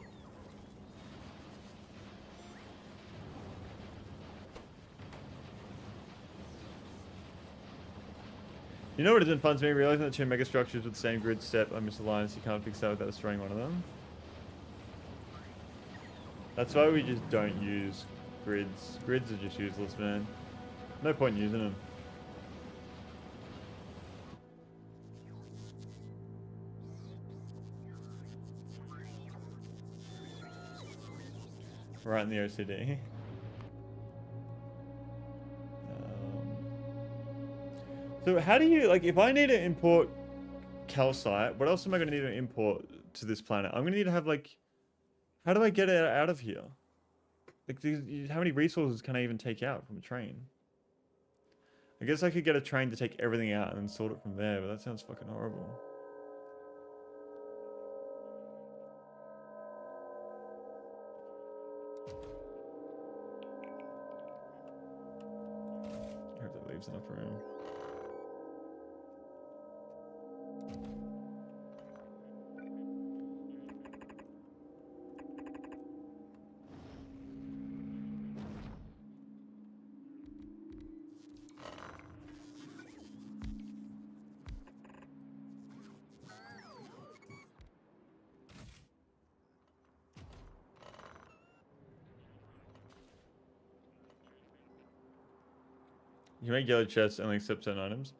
[SPEAKER 1] You know what isn't fun to me? Realizing that two mega structures with the same grid step are misaligned, so you can't fix that without destroying one of them. That's why we just don't use grids. Grids are just useless, man. No point using them. Right in the OCD. So how do you, like, if I need to import calcite, what else am I going to need to import to this planet? I'm going to need to have, like, how do I get it out of here? Like, how many resources can I even take out from a train? I guess I could get a train to take everything out and then sort it from there, but that sounds fucking horrible. I hope that leaves enough room. You make yellow chests only accept certain items.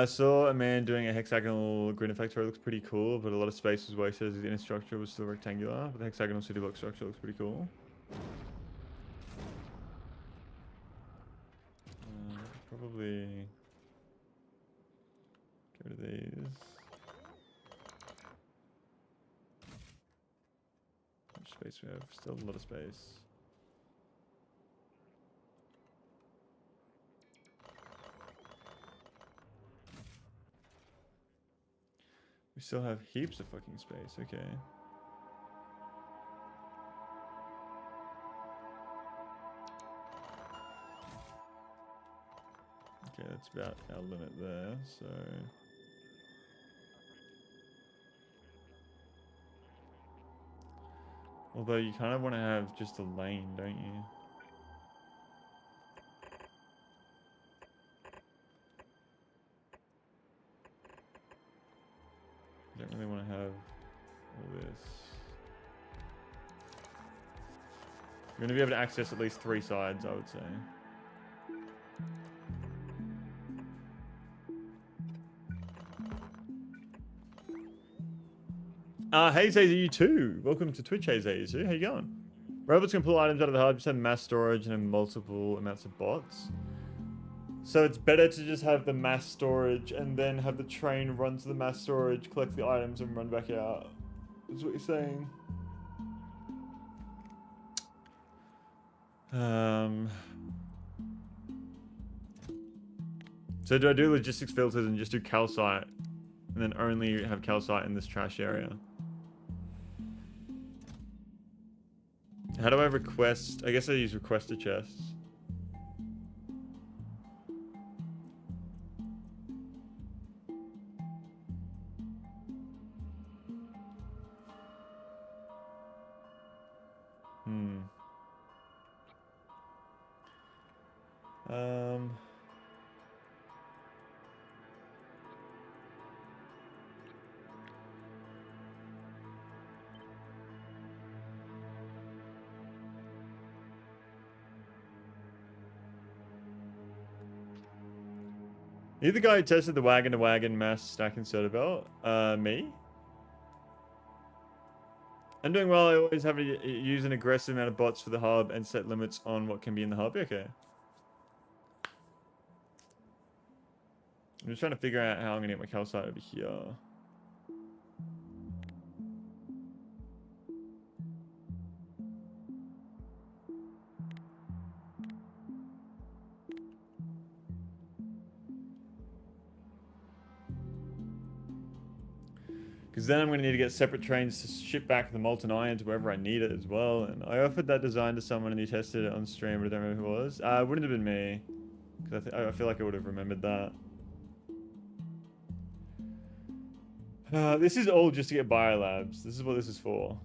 [SPEAKER 1] Saw a man doing a hexagonal grid factory. Looks pretty cool, but a lot of space was wasted as the inner structure was still rectangular. But the hexagonal city block structure looks pretty cool. Probably Get rid of these. How much space we have? Still a lot of space. We still have heaps of fucking space, okay. Okay, that's about our limit there, so... Although you kind of want to have just a lane, don't you? You don't really want to have all this. You're going to be able to access at least 3 sides, I would say. Hey Zazy, you too. Welcome to Twitch, hey Zazy. How you going? Robots can pull items out of the hub, just have mass storage and have multiple amounts of bots. So it's better to just have the mass storage and then have the train run to the mass storage, collect the items and run back out. That's what you're saying. So do I do logistics filters and just do calcite and then only have calcite in this trash area? How do I request? I guess I use request a chest. You the guy who tested the wagon-to-wagon mass stack inserter belt? Me? I'm doing well. I always have to use an aggressive amount of bots for the hub and set limits on what can be in the hub. Okay. I'm just trying to figure out how I'm going to get my calcite over here. Because then I'm going to need to get separate trains to ship back the molten iron to wherever I need it as well. And I offered that design to someone and he tested it on stream, but I don't remember who it was. It wouldn't have been me. Because I feel like I would have remembered that. This is all just to get biolabs. This is what this is for.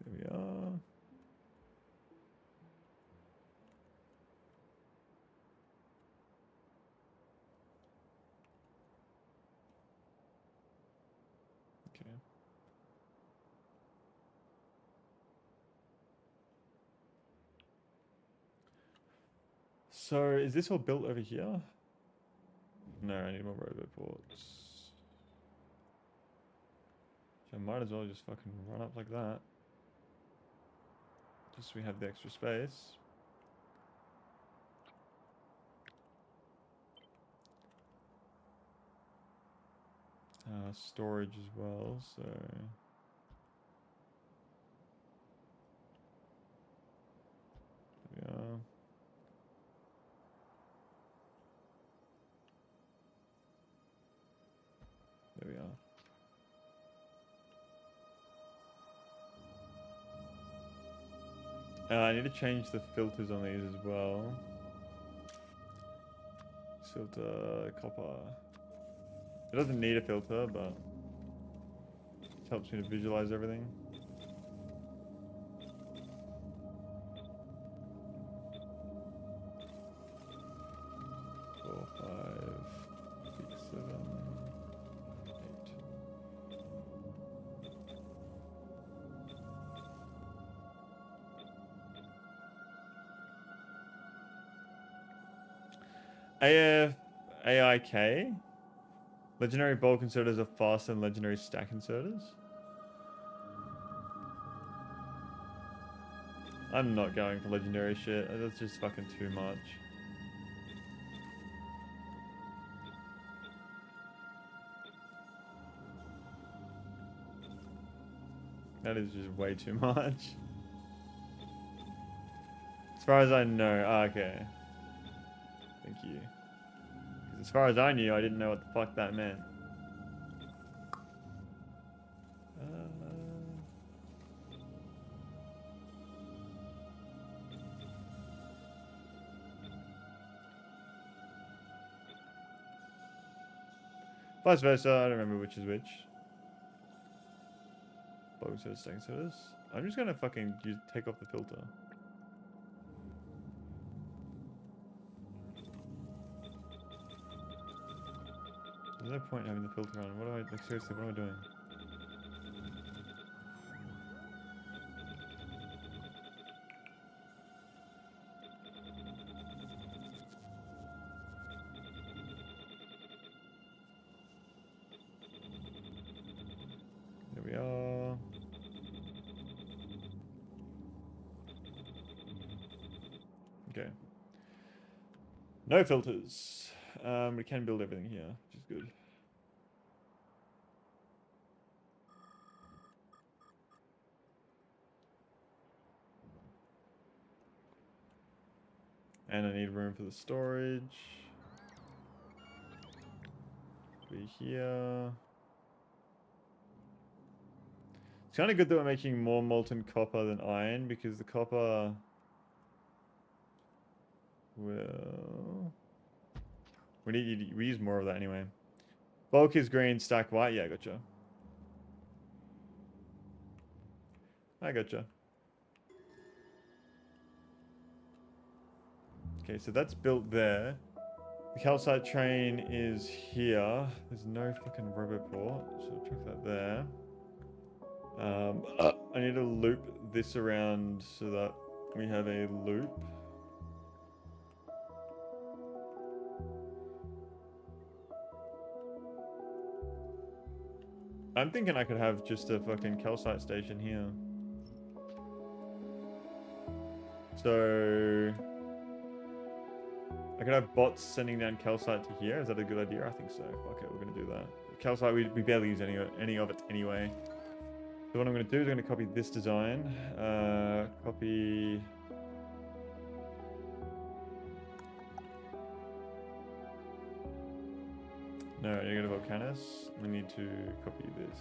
[SPEAKER 1] There we are. Okay. So is this all built over here? No, I need more roboports. So I might as well just fucking run up like that. Just so we have the extra space. Storage as well, so... There we are. There we are. I need to change the filters on these as well. Filter, copper. It doesn't need a filter, but it helps me to visualize everything. Four, 5, 6, 7, 8. AIK? Legendary bulk inserters are faster than legendary stack inserters? I'm not going for legendary shit. That's just fucking too much. That is just way too much. As far as I know. Oh, okay. Thank you. 'Cause as far as I knew, I didn't know what the fuck that meant. Vice versa, I don't remember which is which. Bulk inserters, stack inserters. I'm just gonna fucking take off the filter. There's no point in having the filter on. What do I, like, seriously, what am I doing? There we are. Okay. No filters. We can build everything here, which is good. And I need room for the storage. Be here. It's kind of good that we're making more molten copper than iron because the copper will... We use more of that anyway. Bulk is green, stack white. Yeah, gotcha. I gotcha. Okay, so that's built there. The calcite train is here. There's no fucking roboport, so I'll chuck that there. I need to loop this around so that we have a loop. I'm thinking I could have just a fucking calcite station here. So I could have bots sending down calcite to here. Is that a good idea? I think so. Okay, we're gonna do that. Calcite, we barely use any of it anyway. So what I'm gonna do is I'm gonna copy this design. Copy. No, you're gonna Volcanus. We need to copy this.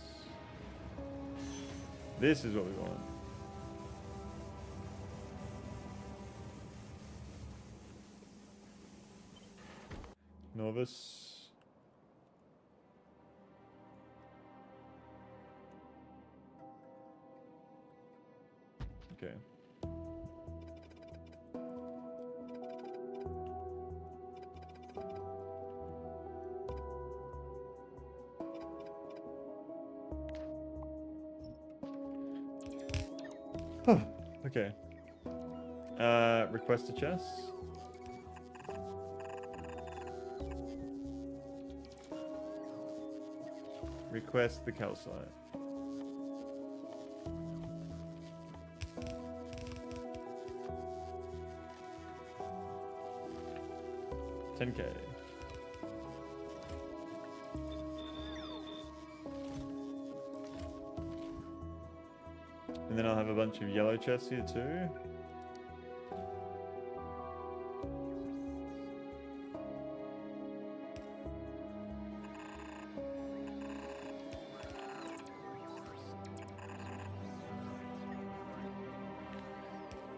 [SPEAKER 1] This is what we want. Novus. Okay. Okay. Request a chest. Request the calcite. $10K. And then I'll have a bunch of yellow chests here too.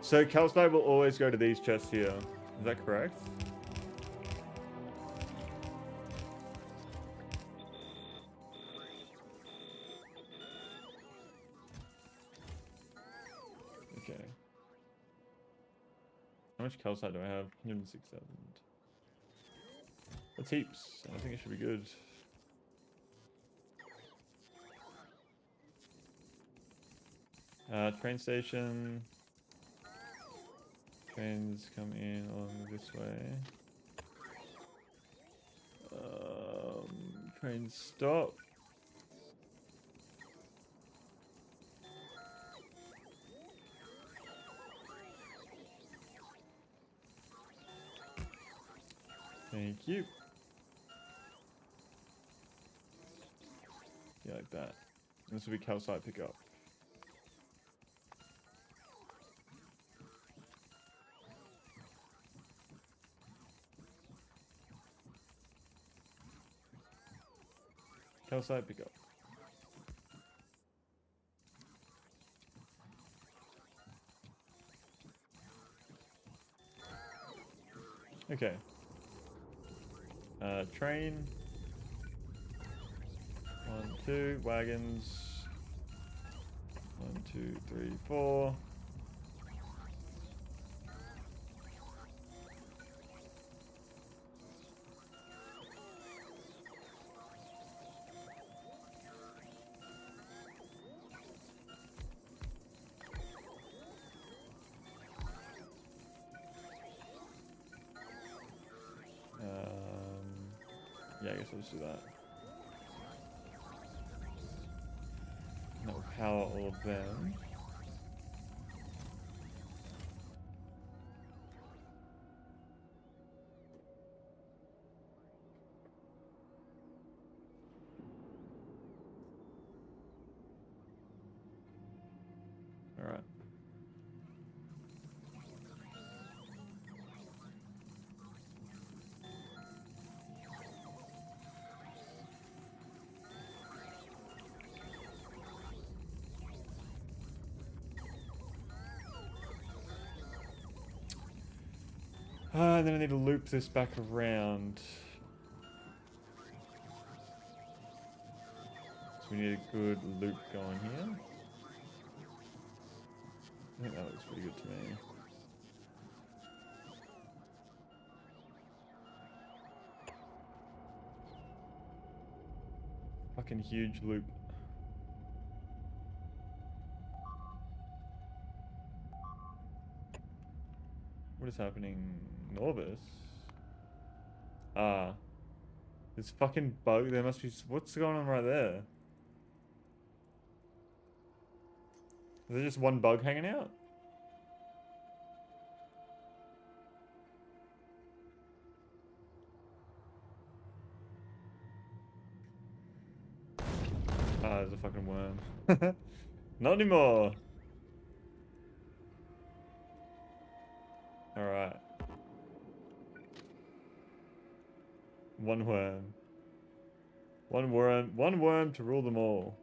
[SPEAKER 1] So calcite will always go to these chests here. Is that correct? Okay. How much calcite do I have? 106,000. That's heaps. I think it should be good. Train station. Trains come in along this way. Train stop. Thank you. Yeah, like that. This will be calcite pickup. Calcite pickup. Okay. Train. 1, 2 wagons. 1, 2, 3, 4. Yeah, I guess I'll just do that. That will power all of them. Alright. Then I need to loop this back around. So we need a good loop going here. I think that looks pretty good to me. Fucking huge loop. What is happening? Norvis? Ah. This fucking bug. There must be... What's going on right there? Is there just one bug hanging out? Ah, there's a fucking worm. Not anymore. Alright. One worm. One worm to rule them all.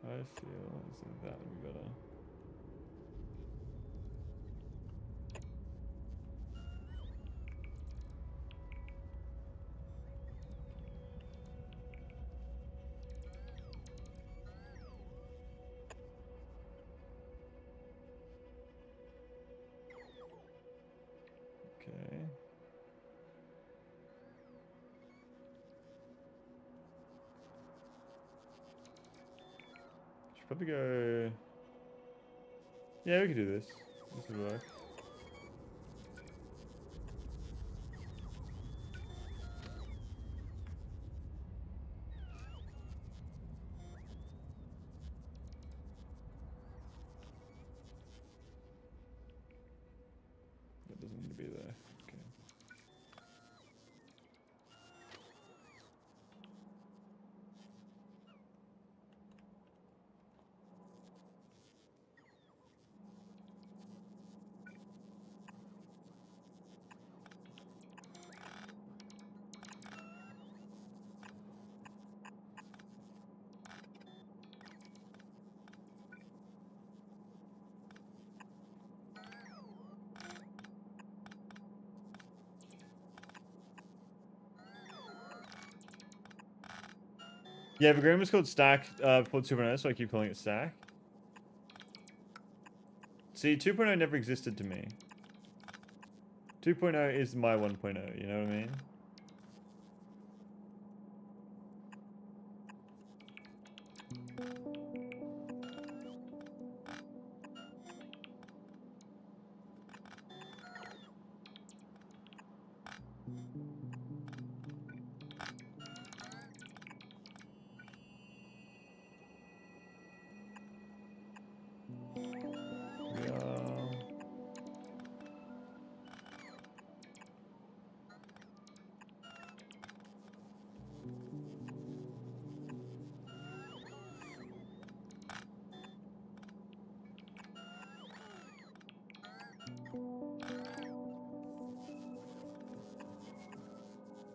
[SPEAKER 1] I feel that would be better. Okay. Should probably go... Yeah, we could do this. This would work. That doesn't need to be there. Okay. Yeah, the game was called Stack before 2.0, so I keep calling it Stack. See, 2.0 never existed to me. 2.0 is my 1.0, you know what I mean?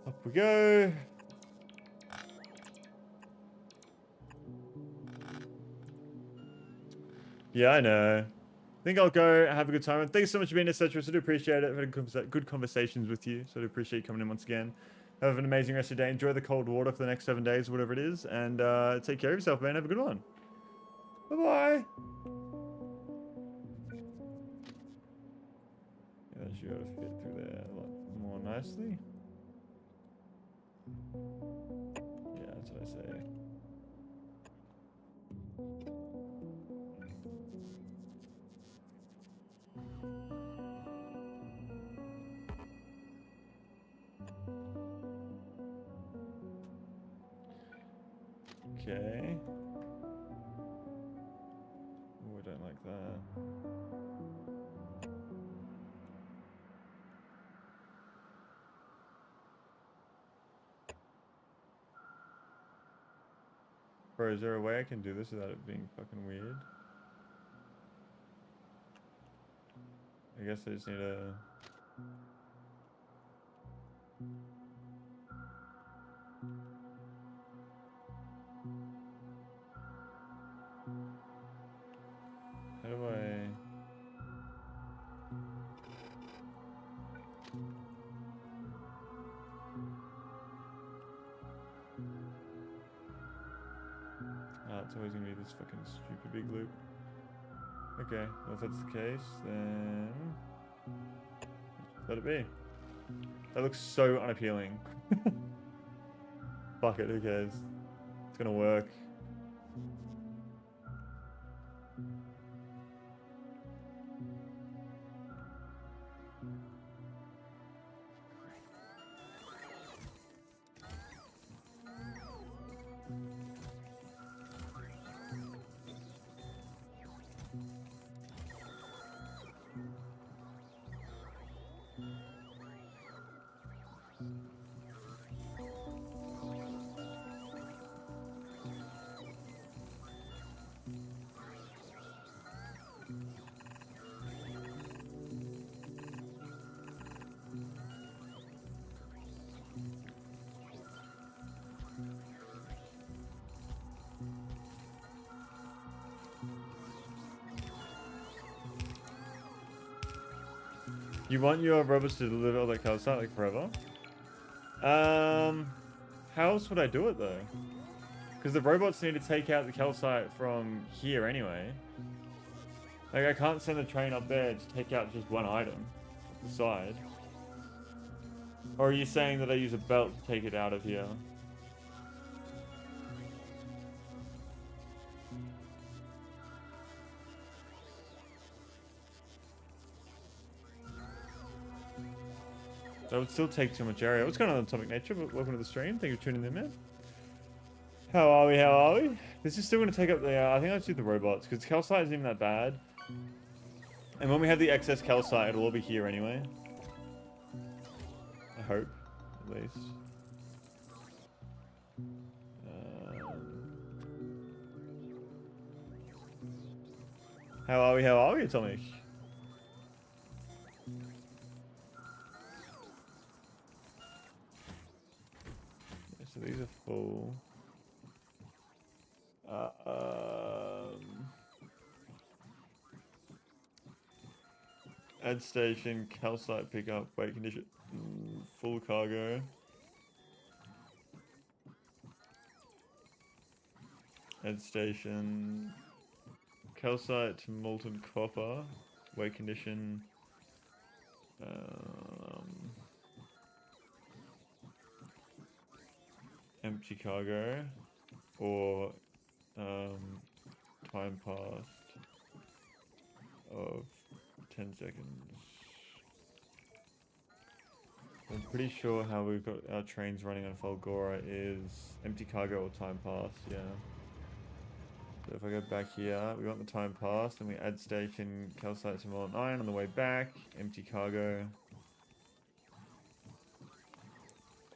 [SPEAKER 1] Up we go. Yeah, I know. I think I'll go have a good time. Thanks so much for being here, Cetra. I do appreciate it. I've had good conversations with you, so I do appreciate you coming in once again. Have an amazing rest of your day. Enjoy the cold water for the next 7 days, whatever it is, and take care of yourself, man. Have a good one. Bye-bye. Yeah, that should be able to fit through there a lot more nicely. Yeah, that's what I say. Okay. Oh, I don't like that. Bro, is there a way I can do this without it being fucking weird? I guess I just need to... How do I... Oh, it's always gonna be this fucking stupid big loop. Okay, well if that's the case, then... let it be. That looks so unappealing. Fuck it, who cares? It's gonna work. You want your robots to deliver all that calcite like forever? How else would I do it though? Because the robots need to take out the calcite from here anyway. Like I can't send the train up there to take out just one item off the side. Or are you saying that I use a belt to take it out of here? That would still take too much area. What's going on Atomic Nature? Welcome to the stream. Thank you for tuning in, man. How are we? How are we? This is still going to take up the... I think I'll just do the robots, because calcite isn't even that bad. And when we have the excess calcite, it'll all be here anyway. I hope, at least. How are we? How are we, Atomic? So these are full. Add station, calcite pickup, weight condition, full cargo. Add station, calcite to molten copper, weight condition. Empty cargo, or time passed of 10 seconds. I'm pretty sure how we've got our trains running on Falgora is empty cargo or time passed, yeah. So if I go back here, we want the time passed, and we add station, calcite some molten iron on the way back, empty cargo,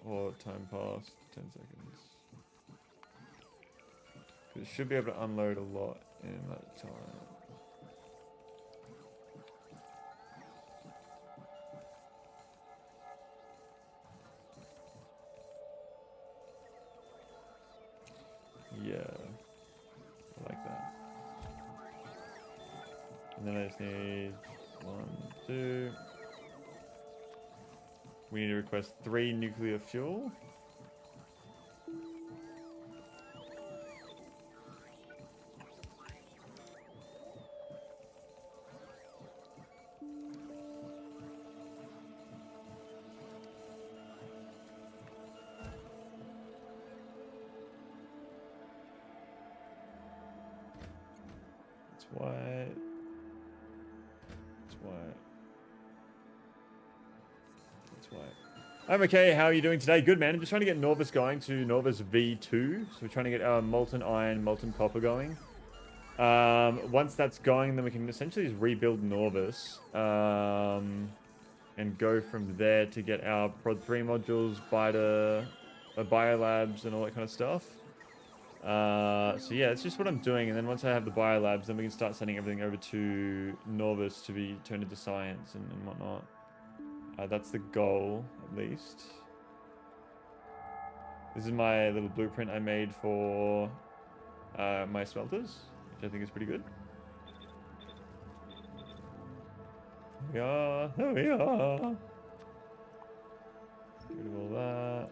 [SPEAKER 1] or time passed, 10 seconds. It should be able to unload a lot in that time. Yeah. I like that. And then I just need 1, 2. We need to request 3 nuclear fuel. It's white. It's white. It's white. I'm okay. How are you doing today? Good, man. I'm just trying to get Norvis going to Norvis V2. So we're trying to get our molten iron, molten copper going. Once that's going, then we can essentially just rebuild Norvis. And go from there to get our Prod 3 modules, biolabs, and all that kind of stuff. So yeah, it's just what I'm doing. And then once I have the biolabs, then we can start sending everything over to Norvis to be turned into science and whatnot. That's the goal, at least. This is my little blueprint I made for my smelters, which I think is pretty good. Here we are. Here we are. Get rid of all that.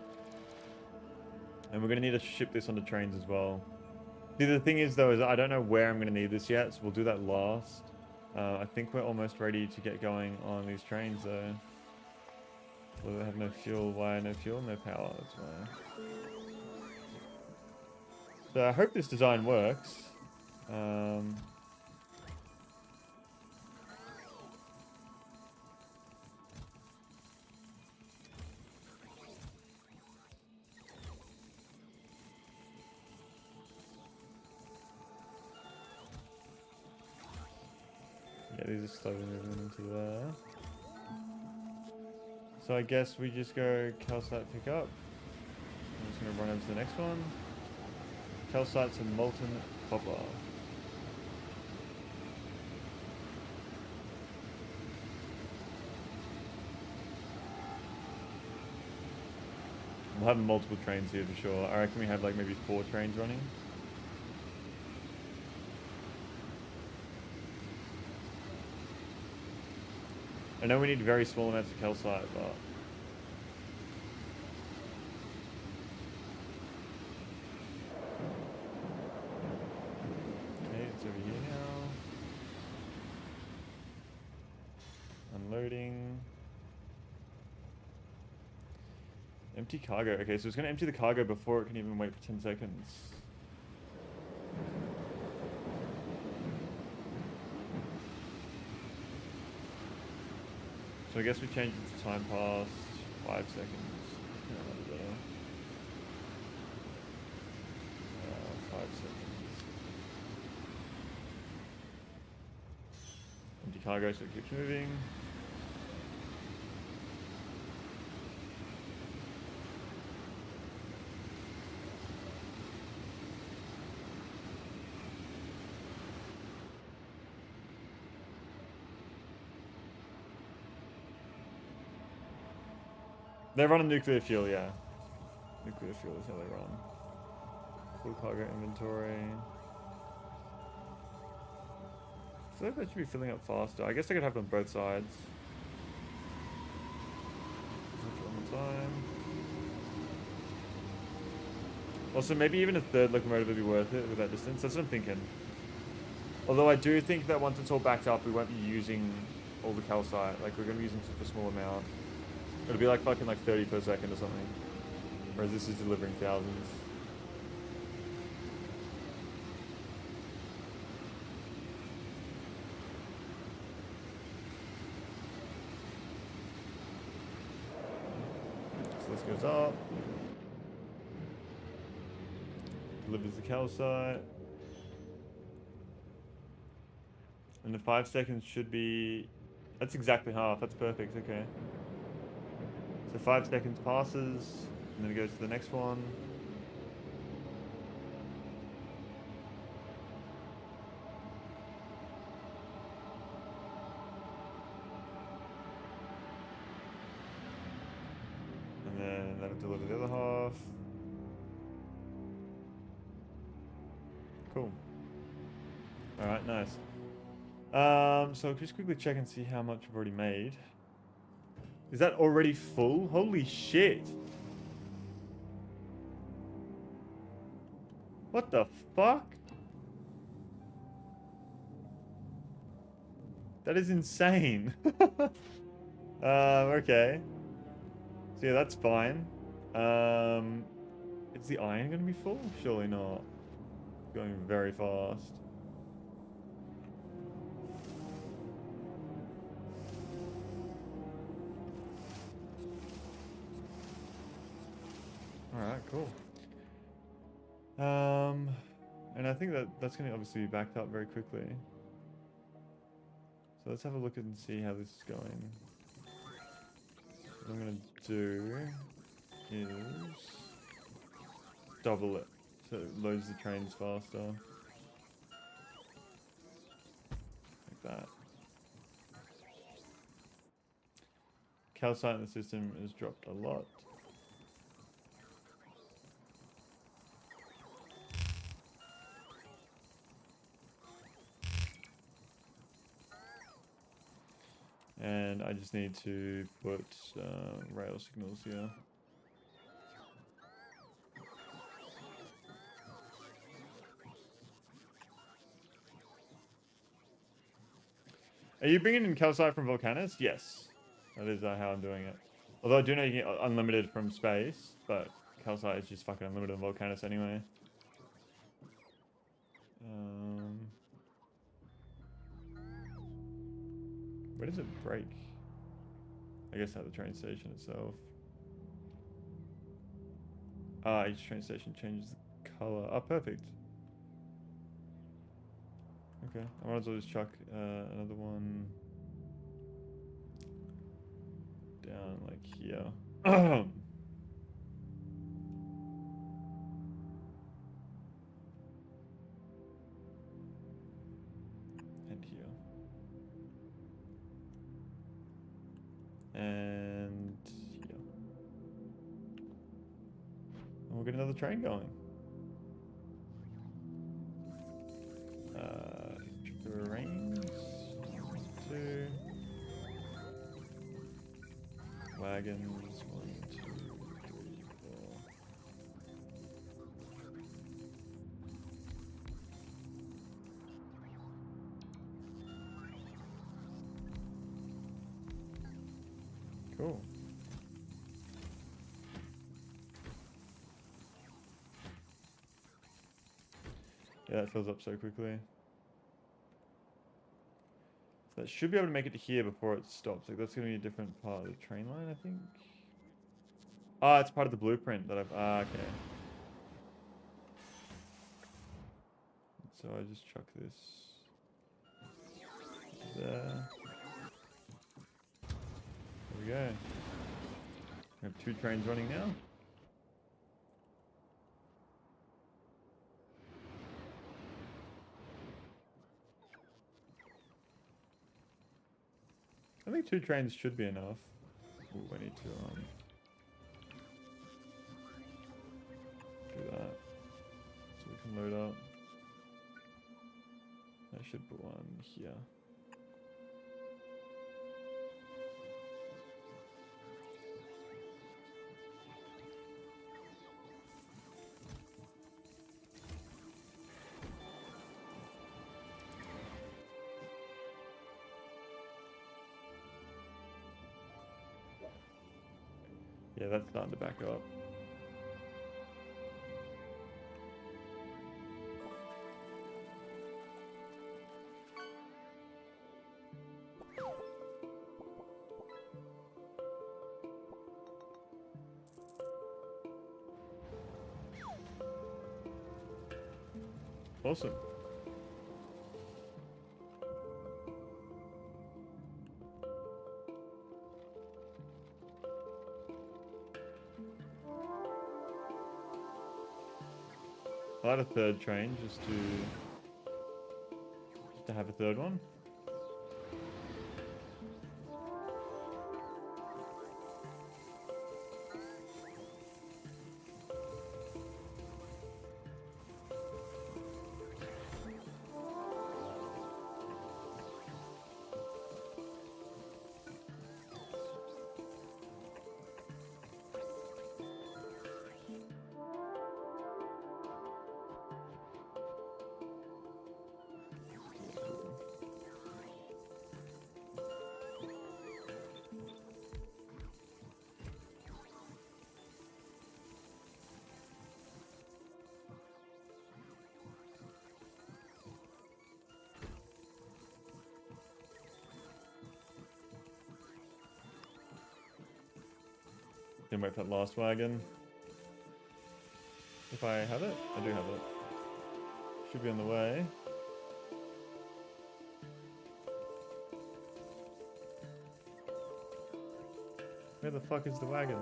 [SPEAKER 1] And we're going to need to ship this onto trains as well. See, the thing is, though, is I don't know where I'm going to need this yet, so we'll do that last. I think we're almost ready to get going on these trains, though. Well, they have no fuel. Why no fuel? No power. That's why. So I hope this design works. Yeah, these are slowly moving into there. So I guess we just go calcite pick up. I'm just going to run over to the next one. Calcite and molten copper. We'll have multiple trains here for sure. I reckon we have like maybe 4 trains running. I know we need very small amounts of calcite, but... Okay, it's over here now. Unloading. Empty cargo. Okay, so it's going to empty the cargo before it can even wait for 10 seconds. So I guess we changed it to time past 5 seconds. Yeah, 5 seconds. Empty cargo, so it keeps moving. They run on nuclear fuel, yeah. Nuclear fuel is how they run. Full cargo inventory. I feel like that should be filling up faster. I guess I could have it on both sides. One more time. Also, maybe even a third locomotive would be worth it with that distance. That's what I'm thinking. Although I do think that once it's all backed up, we won't be using all the calcite. Like, we're going to be using such a small amount. It'll be like fucking like 30 per second or something. Whereas this is delivering thousands. So this goes up. Delivers the calcite. And the 5 seconds should be... That's exactly half. That's perfect. Okay. So 5 seconds passes, and then it goes to the next one. And then that'll deliver the other half. cool. All right, nice. So just quickly check and see how much I've already made. Is that already full? Holy shit. What the fuck? That is insane. Okay. So yeah, that's fine. Is the iron going to be full? Surely not. It's going very fast. Alright, cool. And I think that's going to obviously be backed up very quickly. So let's have a look and see how this is going. What I'm going to do is double it so it loads the trains faster. Like that. Calcite in the system has dropped a lot. And I just need to put rail signals here. Are you bringing in calcite from Volcanus? Yes. That is how I'm doing it. Although I do know you can get unlimited from space, but calcite is just fucking unlimited on Volcanus anyway. Where does it break? I guess at the train station itself. Ah, each train station changes the color. Oh, perfect. Okay, I might as well just chuck another one down like here. And here. And here. And we'll get another train going. Trains. 2. Wagons. 1, 2, 3, 4. Cool. Yeah, that fills up so quickly. So that should be able to make it to here before it stops. Like, that's going to be a different part of the train line, I think. Ah, it's part of the blueprint that I've... Ah, okay. So I just chuck this there. There we go. We have 2 trains running now. I think 2 trains should be enough. Ooh, I need to do that so we can load up. I should put one here. Yeah, that's starting to back up. Awesome. I'll add a 3rd train just to have a 3rd one. Then wait for that last wagon. If I have it? I do have it. Should be on the way. Where the fuck is the wagon?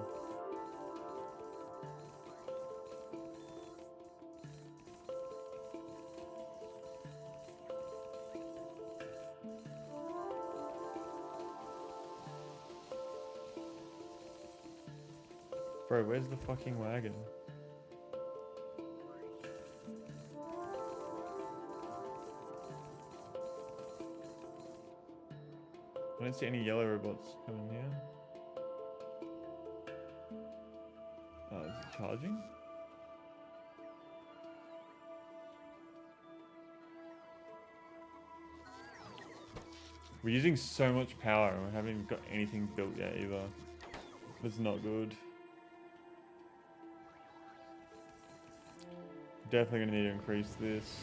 [SPEAKER 1] Bro, where's the fucking wagon? I don't see any yellow robots coming here. Oh, is it charging? We're using so much power and we haven't even got anything built yet either. That's not good. Definitely gonna need to increase this.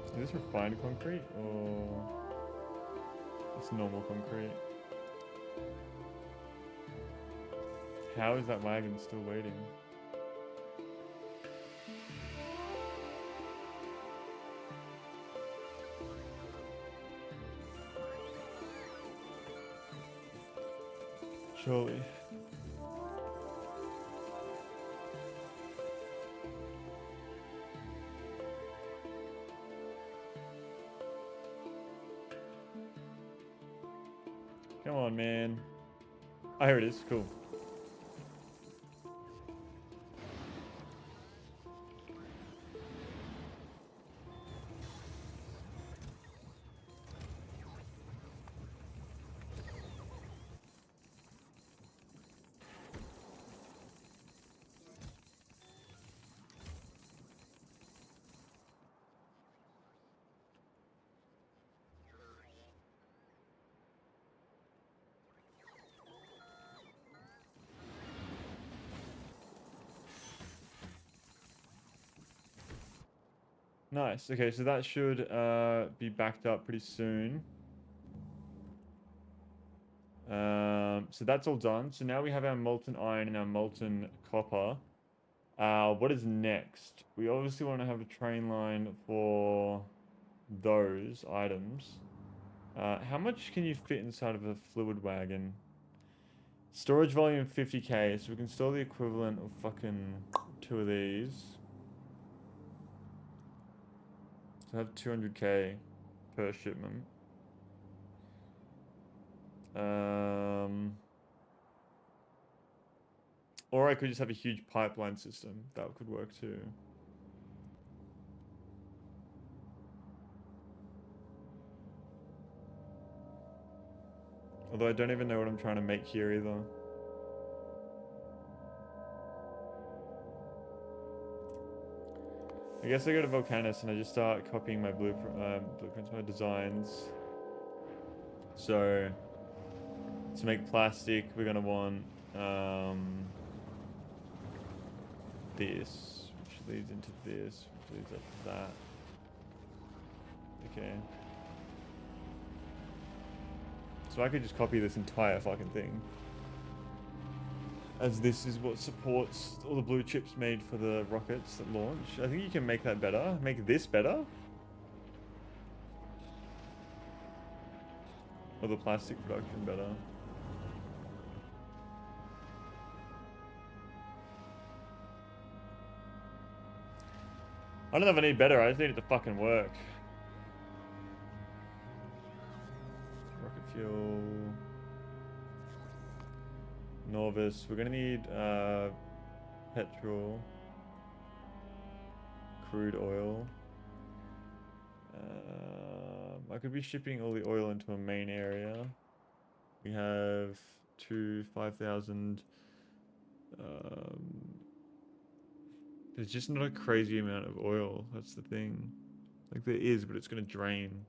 [SPEAKER 1] Is this refined concrete or it's normal concrete? How is that wagon still waiting? Surely. Come on, man. Oh, here it is. Cool. Nice. Okay, so that should be backed up pretty soon. So that's all done. So now we have our molten iron and our molten copper. What is next? We obviously want to have a train line for those items. How much can you fit inside of a fluid wagon? Storage volume 50k, so we can store the equivalent of fucking 2 of these. So I have 200k per shipment. Or I could just have a huge pipeline system. That could work too. Although I don't even know what I'm trying to make here either. I guess I go to Volcanus and I just start copying my blueprints, my designs. So, to make plastic, we're gonna want this, which leads into this, which leads up to that. Okay. So I could just copy this entire fucking thing, as this is what supports all the blue chips made for the rockets that launch. I think you can make that better. Make this better. Or the plastic production better. I don't know if I need better, I just need it to fucking work. Rocket fuel. Norvis. We're gonna need petrol. Crude oil. I could be shipping all the oil into a main area. We have 5,000. There's just not a crazy amount of oil. That's the thing. Like there is, but it's gonna drain.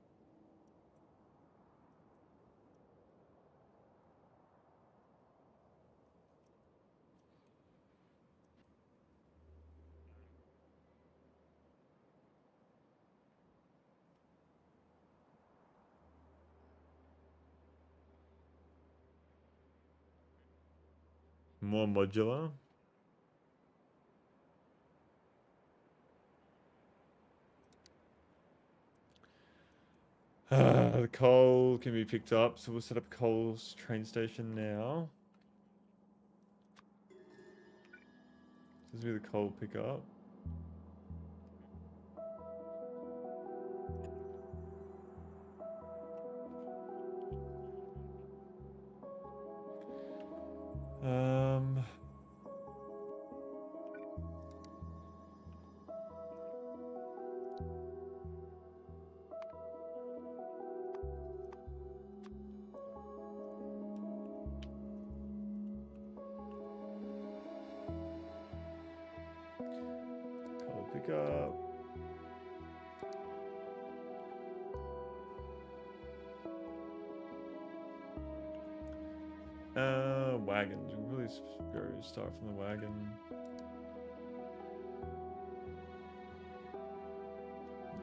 [SPEAKER 1] More modular. The coal can be picked up, so we'll set up coal's train station now. This will be the coal pickup. Coal pickup. Wagons. We'll really go start from the wagon.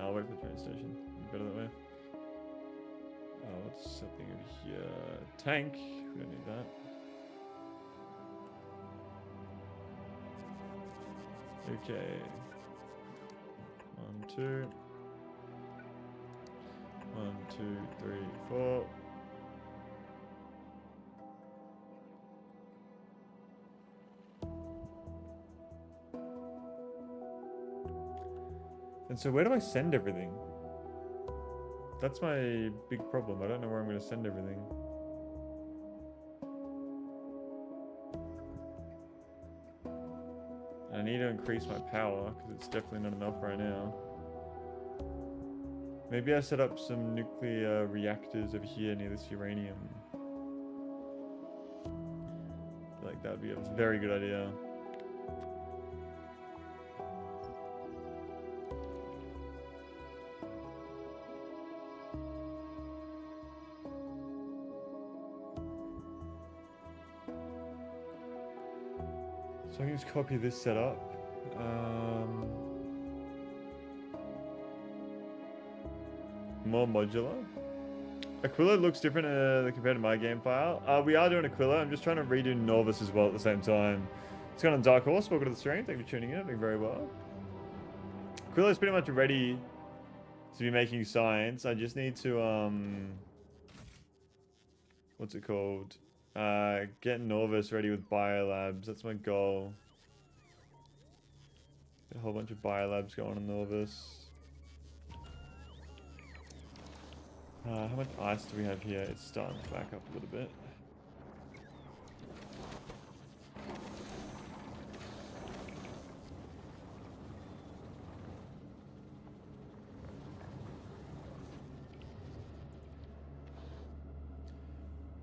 [SPEAKER 1] I'll wait for the train station. Better that way. What's something over here? Tank. We don't need that. Okay. 1, 2. 1, 2, 3, 4. And so where do I send everything? That's my big problem. I don't know where I'm going to send everything. I need to increase my power because it's definitely not enough right now. Maybe I set up some nuclear reactors over here near this uranium. I feel like that would be a very good idea. So I can just copy this setup. More modular. Aquilo looks different compared to my game file. We are doing Aquilo. I'm just trying to redo Norvis as well at the same time. It's gone on Dark Horse. Welcome to the stream. Thank you for tuning in. Doing very well. Aquilo is pretty much ready to be making science. I just need to what's it called? Get Norvis ready with biolabs. That's my goal. Get a whole bunch of biolabs going on Norvis. How much ice do we have here? It's starting to back up a little bit.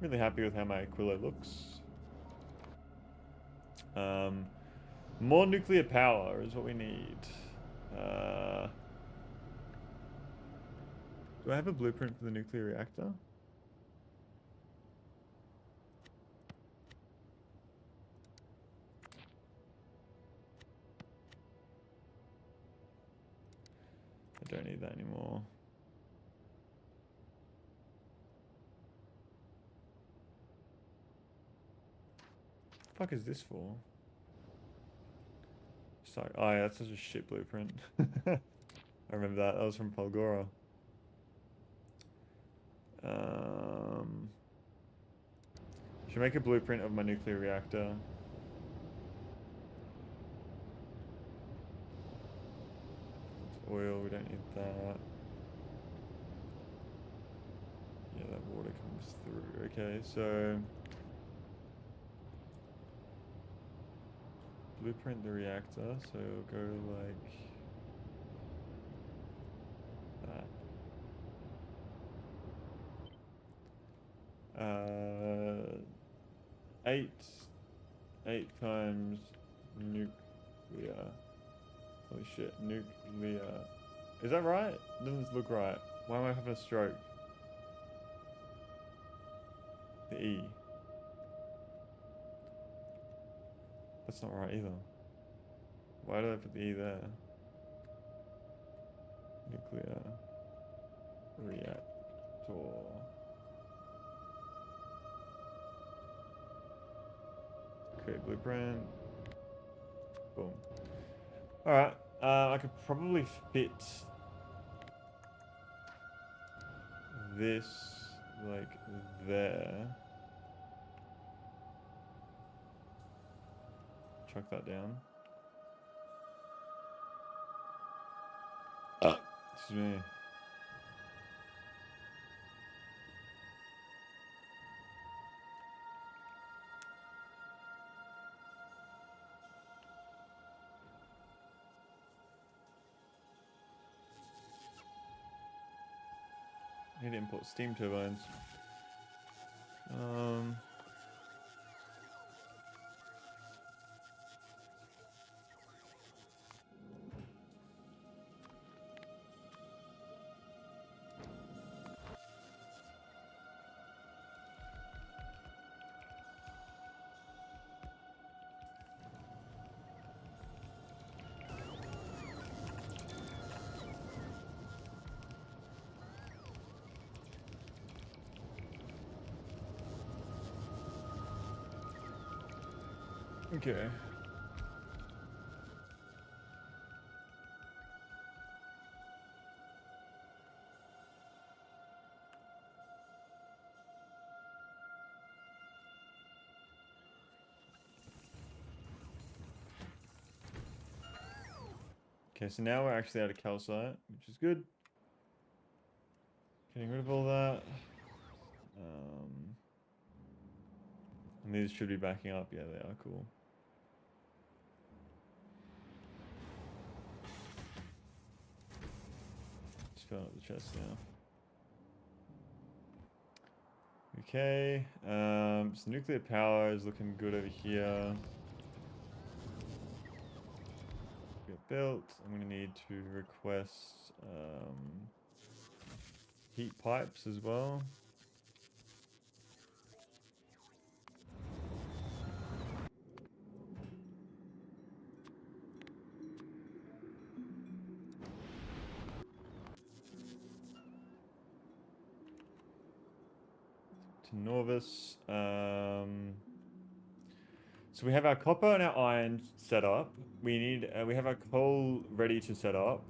[SPEAKER 1] Really happy with how my Aquilo looks. More nuclear power is what we need. Do I have a blueprint for the nuclear reactor? I don't need that anymore. What the fuck is this for? Sorry. Oh yeah, that's such a shit blueprint. I remember that. That was from Polgora. Should make a blueprint of my nuclear reactor. It's oil, we don't need that. Yeah, that water comes through. Okay, so blueprint the reactor, so it'll go like that. 8 times nuclear. Holy shit, nuclear. Is that right? Doesn't look right. Why am I having a stroke? The E. That's not right either. Why did I put the E there? Nuclear reactor. Create blueprint. Boom. Alright. I could probably fit this like there. Chuck that down. Excuse me. Need to import steam turbines. Okay. Okay, so now we're actually out of calcite, which is good. Getting rid of all that. And these should be backing up. Yeah, they are. Cool. Just filling up the chest now. Okay. So nuclear power is looking good over here. Got built. I'm gonna need to request heat pipes as well. To Norvis. So we have our copper and our iron set up. We need we have our coal ready to set up.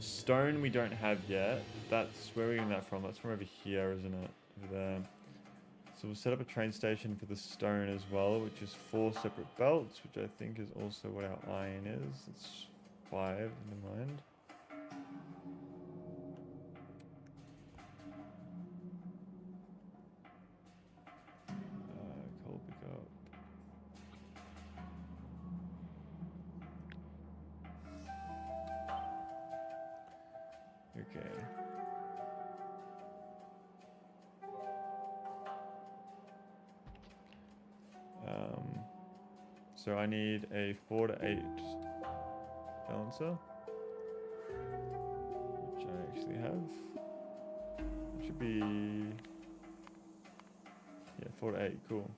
[SPEAKER 1] Stone we don't have yet. That's where we're getting that from. That's from over here, isn't it? Over there. So we'll set up a train station for the stone as well, which is 4 separate belts, which I think is also what our iron is. It's 5, never mind. Coal pickup. Okay. So I need a 4 to 8 balancer, which I actually have. It should be, yeah, 4 to 8, cool.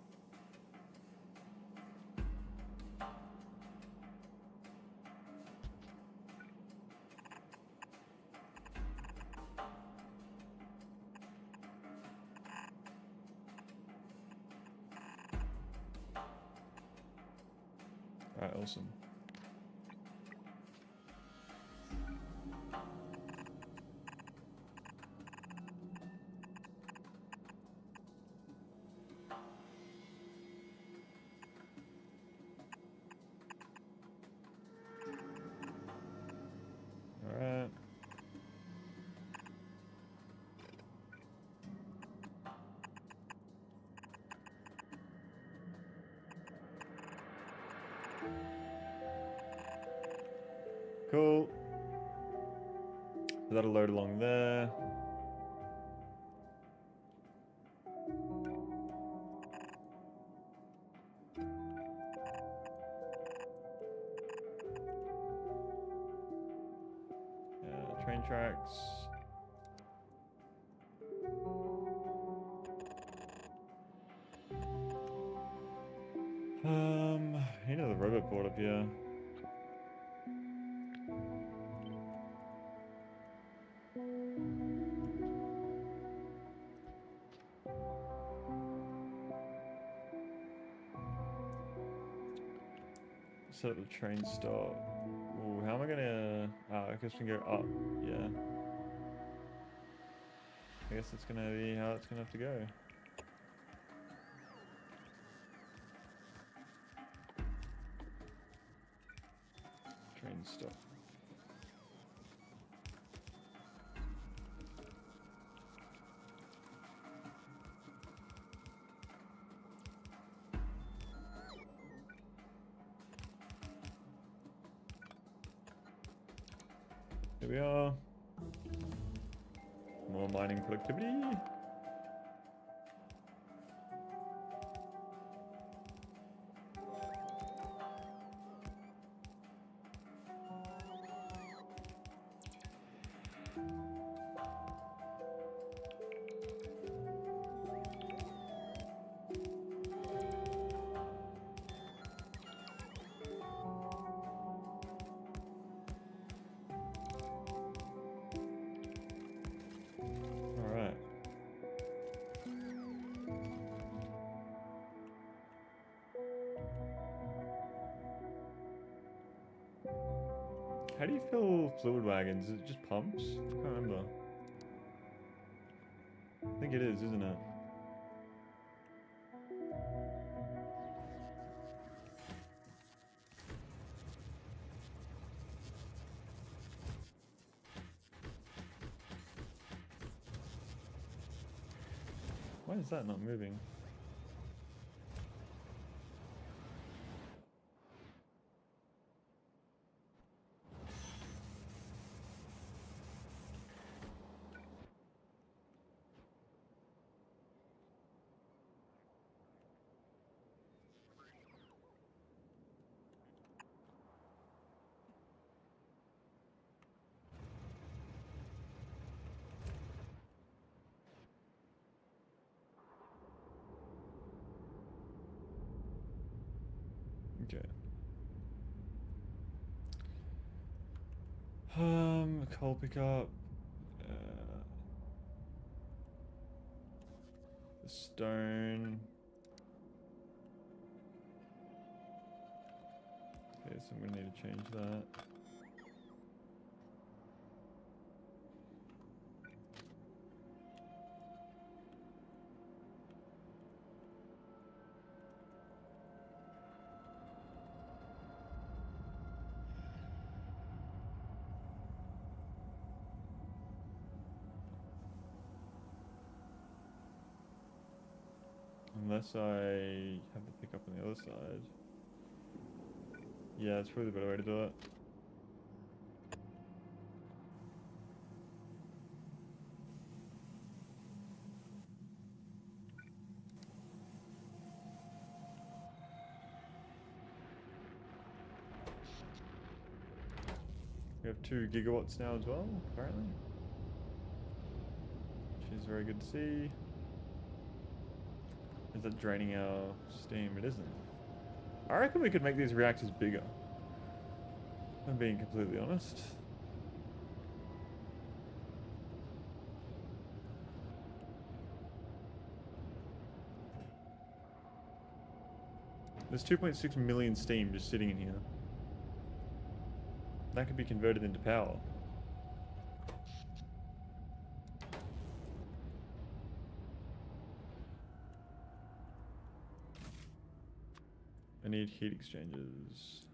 [SPEAKER 1] Alright, awesome. Alright. Cool. So that'll load along there. Train tracks. You know the robot port up here. Set up the train stop. Ooh, how am I gonna... I guess we can go up. Yeah. I guess that's gonna be how it's gonna have to go. Train stop. Here we are. More mining productivity. Alright. How do you fill fluid wagons? Is it just pumps? I can't remember. I think it is, isn't it? Why is that not moving? Okay. Coal pickup. The stone. Okay, so I'm gonna need to change that. Unless I have the pickup on the other side. Yeah, it's probably the better way to do it. We have 2 gigawatts now as well, apparently. Which is very good to see. Is that draining our steam? It isn't. I reckon we could make these reactors bigger. If I'm being completely honest. There's 2.6 million steam just sitting in here. That could be converted into power. I need heat exchangers.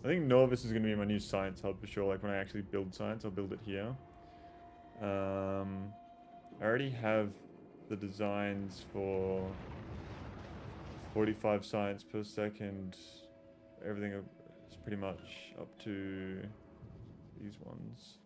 [SPEAKER 1] I think Norvis is going to be my new science hub for sure. Like when I actually build science, I'll build it here. I already have the designs for 45 science per second. Everything is pretty much up to these ones.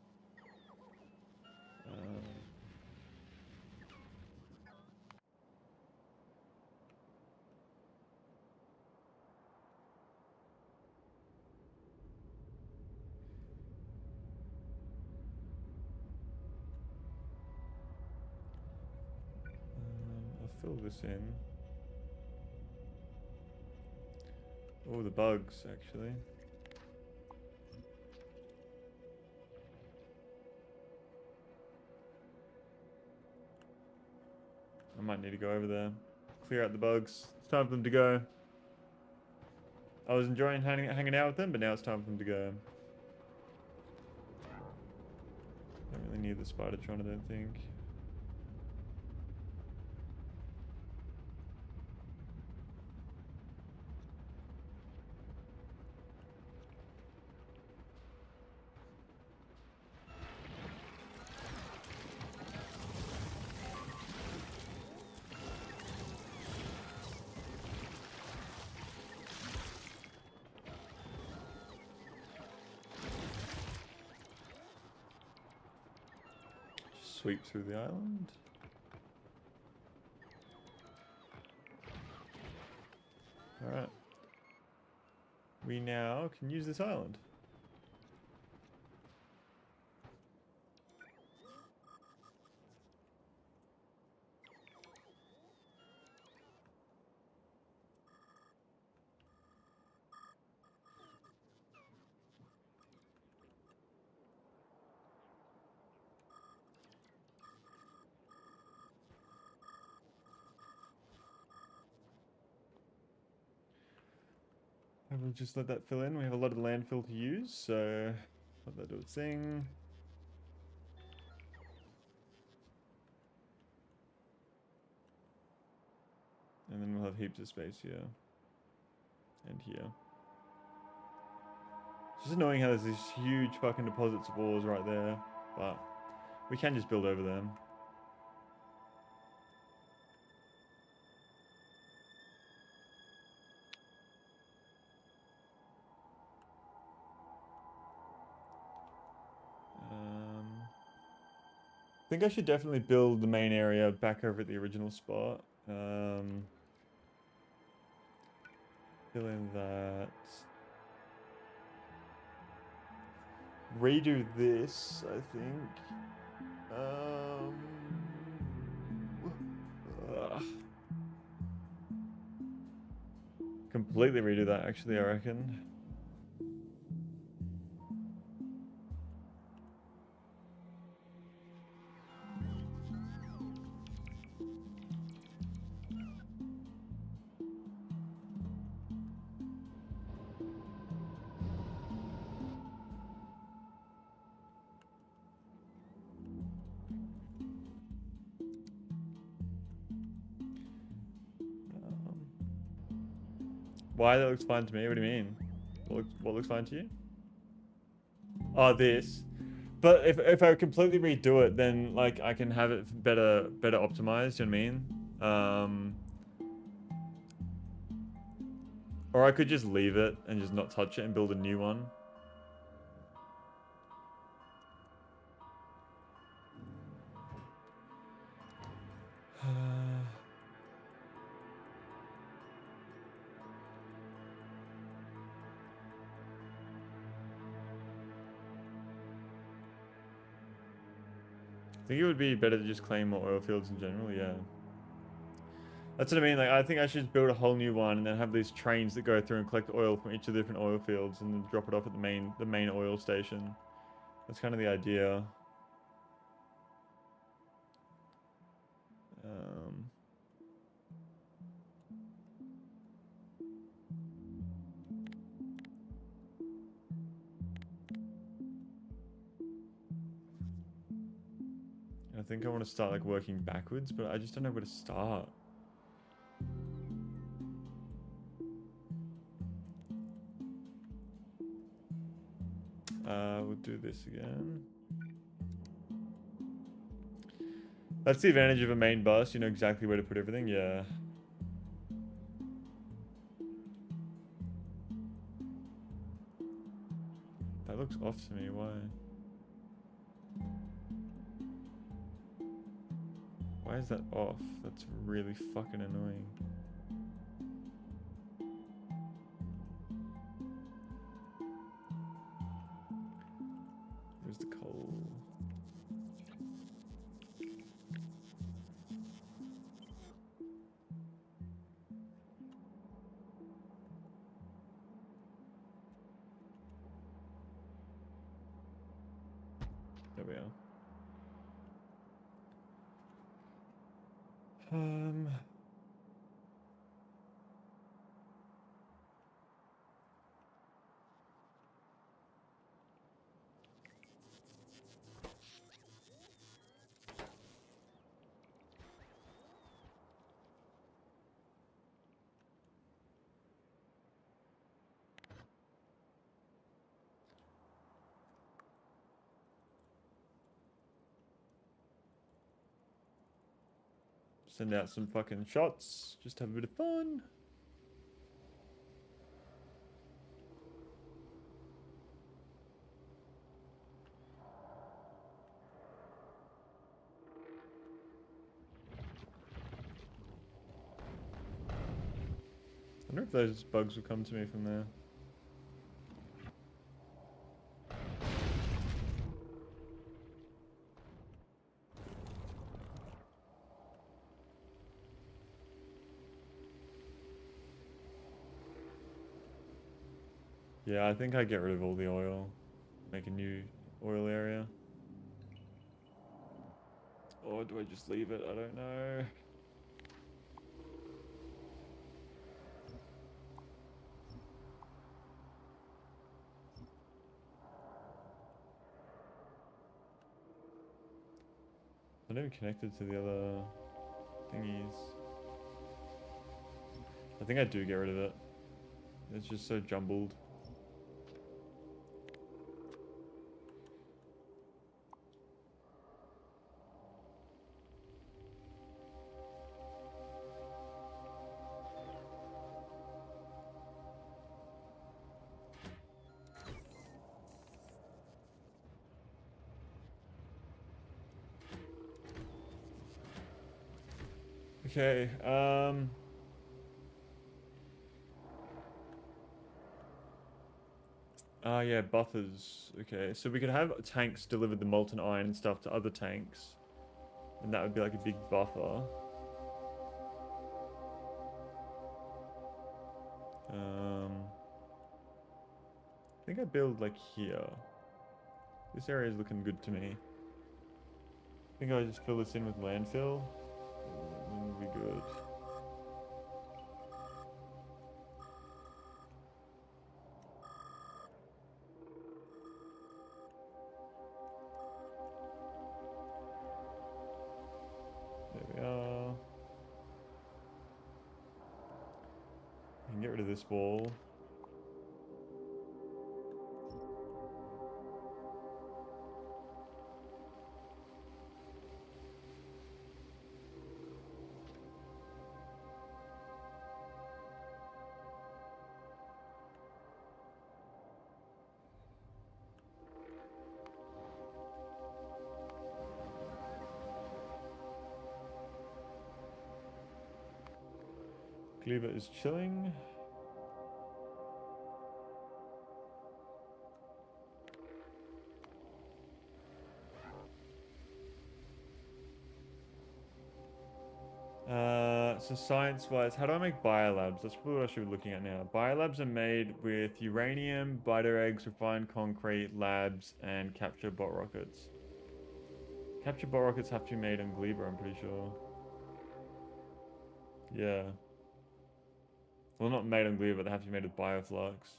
[SPEAKER 1] I'll fill this in. Oh, the bugs, actually. I might need to go over there. Clear out the bugs. It's time for them to go. I was enjoying hanging out with them, but now it's time for them to go. Don't really need the Spidertron, I don't think. Sweep through the island. Alright. We now can use this island. And we'll just let that fill in. We have a lot of landfill to use, so let that do its thing. And then we'll have heaps of space here. And here. It's just annoying how there's these huge fucking deposits of ores right there. But we can just build over them. I think I should definitely build the main area back over at the original spot. Fill in that. Redo this, I think. Completely redo that, actually, I reckon. Why? That looks fine to me. What do you mean? What looks fine to you? Oh, this. But if I completely redo it, then like I can have it better optimized. You know what I mean? Or I could just leave it and just not touch it and build a new one. I think it would be better to just claim more oil fields in general, yeah. That's what I mean, like I think I should build a whole new one and then have these trains that go through and collect oil from each of the different oil fields and then drop it off at the main oil station. That's kind of the idea. I think I want to start like working backwards, but I just don't know where to start. We'll do this again. That's the advantage of a main bus. You know exactly where to put everything. Yeah. That looks off to me. Why? Why is that off? That's really fucking annoying. Where's the coal? Um. Send out some fucking shots. Just have a bit of fun. I wonder if those bugs will come to me from there. Yeah, I think I get rid of all the oil. Make a new oil area. Or do I just leave it? I don't know. I'm not even connected to the other thingies. I think I do get rid of it. It's just so jumbled. Okay, yeah, buffers. Okay, so we could have tanks deliver the molten iron and stuff to other tanks. And that would be like a big buffer. I think I build like here. This area is looking good to me. I think I just fill this in with landfill. And we'll be good. There we are. I can get rid of this wall. Cleaver is chilling. So science-wise, how do I make biolabs? That's probably what I should be looking at now. Biolabs are made with uranium, biter eggs, refined concrete, labs, and capture bot rockets. Capture bot rockets have to be made on Gleaver, I'm pretty sure. Yeah. Well, not made on Gleaver, but they have to be made with bioflux.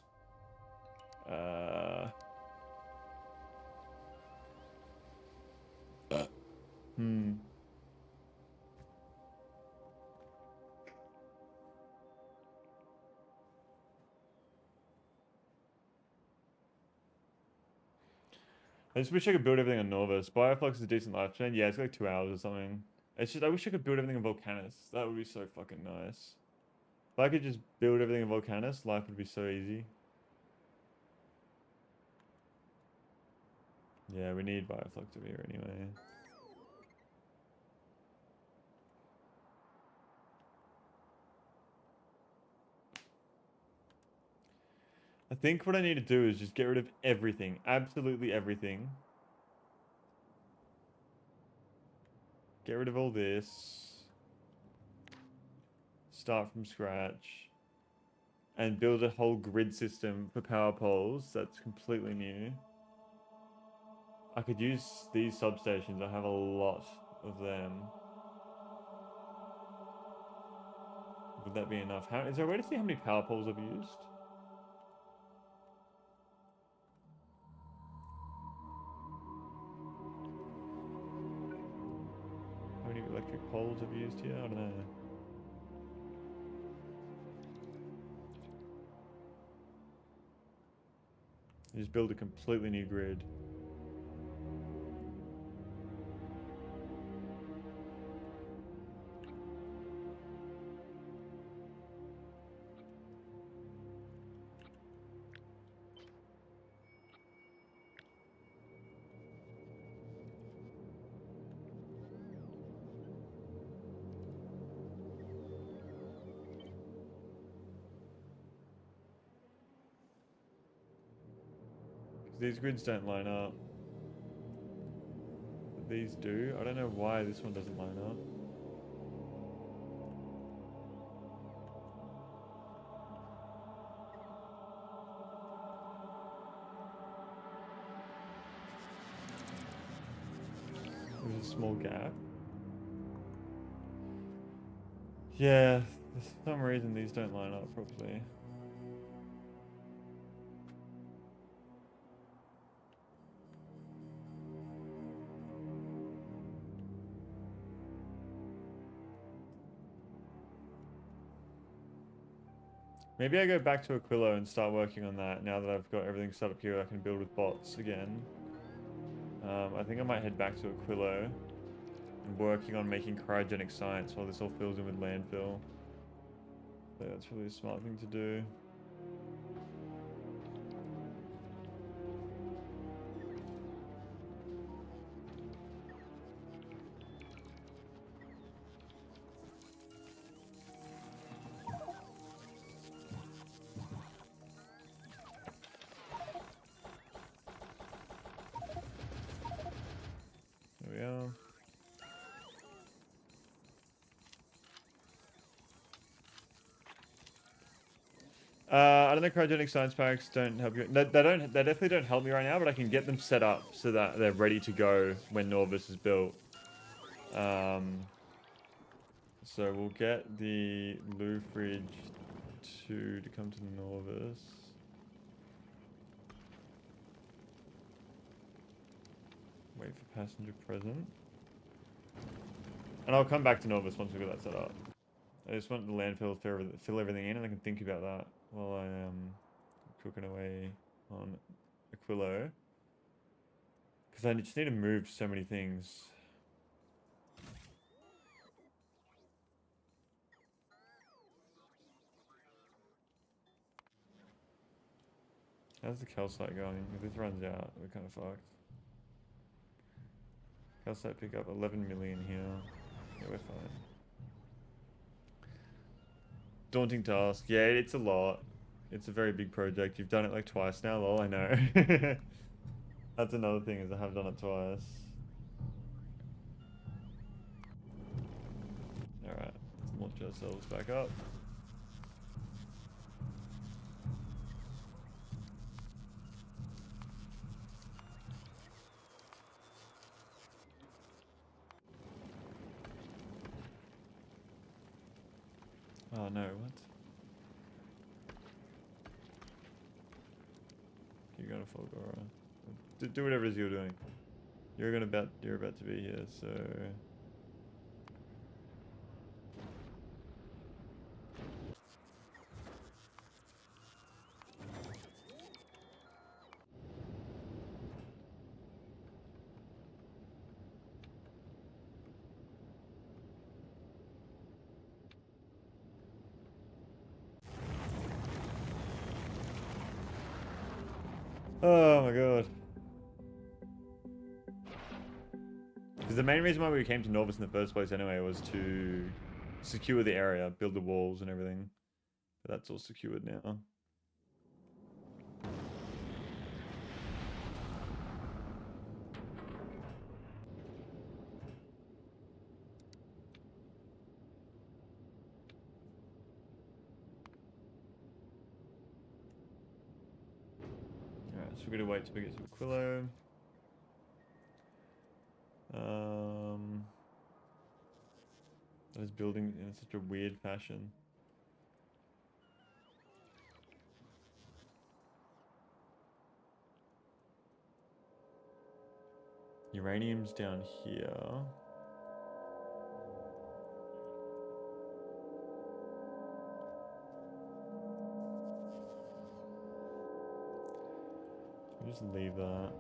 [SPEAKER 1] Hmm. I just wish I could build everything on Norvis. Bioflux is a decent lifespan. Yeah, it's like 2 hours or something. It's just, I wish I could build everything in Volcanus. That would be so fucking nice. If I could just build everything in Volcanus, life would be so easy. Yeah, we need Bioflux over here anyway. I think what I need to do is just get rid of everything. Absolutely everything. Get rid of all this. Start from scratch. And build a whole grid system for power poles that's completely new. I could use these substations. I have a lot of them. Would that be enough? Is there a way to see how many power poles I've used? How many electric poles I've used here? I don't know. You just build a completely new grid. These grids don't line up. But these do. I don't know why this one doesn't line up. There's a small gap. Yeah, for some reason these don't line up properly. Maybe I go back to Aquilo and start working on that now that I've got everything set up here. I can build with bots again. I think I might head back to Aquilo and working on making cryogenic science while this all fills in with landfill. So that's really a smart thing to do. There we are. I don't know. Cryogenic science packs don't help you. They don't. They definitely don't help me right now. But I can get them set up so that they're ready to go when Norvis is built. So we'll get the Loo fridge to come to Norvis. Wait for passenger present. And I'll come back to Norvis once we get that set up. I just want the landfill to fill everything in, and I can think about that while I am cooking away on Aquilo. Because I just need to move so many things. How's the calcite going? If this runs out, we're kind of fucked. Calcite pick up 11 million here. Yeah, we're fine. Daunting task. Yeah, it's a lot. It's a very big project. You've done it like twice now, lol, I know. That's another thing, is I have done it twice. Alright, let's launch ourselves back up. Oh no, what? You're gonna fall, Gora. Do whatever it is you're doing. You're about to be here, so oh my god. Because the main reason why we came to Norvis in the first place anyway was to secure the area, build the walls and everything. But that's all secured now. Alright, so we're gonna wait till we get to Aquilo. That is building in such a weird fashion. Uranium's down here. I'll just leave that.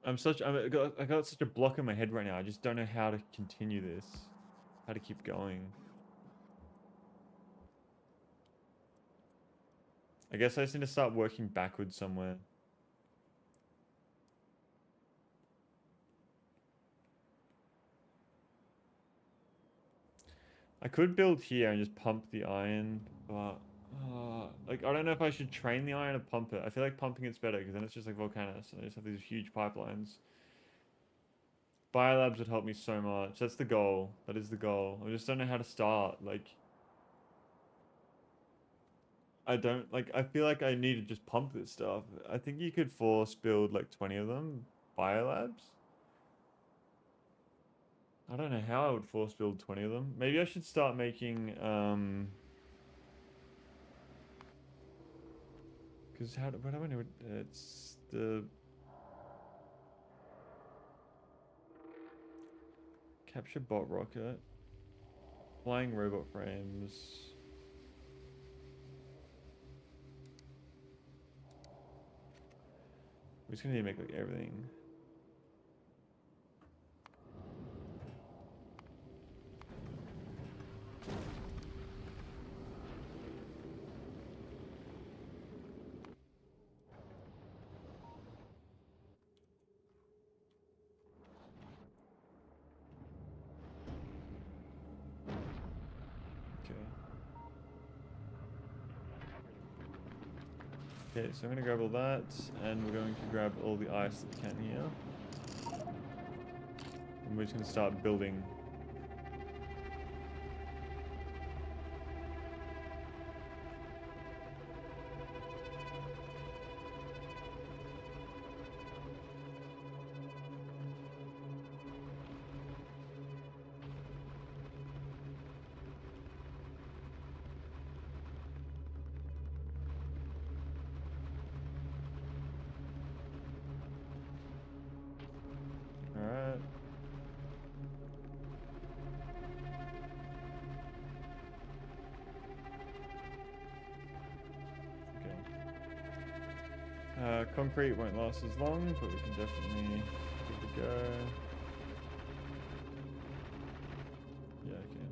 [SPEAKER 1] I got such a block in my head right now. I just don't know how to continue this. How to keep going. I guess I just need to start working backwards somewhere. I could build here and just pump the iron, but like I don't know if I should train the iron or pump it. I feel like pumping it's better because then it's just like volcanoes and I just have these huge pipelines. Biolabs would help me so much. That's the goal. That is the goal. I just don't know how to start. Like I don't like. I feel like I need to just pump this stuff. I think you could force build like 20 of them. Biolabs. I don't know how I would force build 20 of them. Maybe I should start making because what do I know? It's the capture bot rocket, flying robot frames. We're just gonna need to make like everything. Okay, so I'm going to grab all that, and we're going to grab all the ice that we can here. And we're just going to start building. Alright. Okay. Concrete won't last as long, but we can definitely give it a go. Yeah, okay.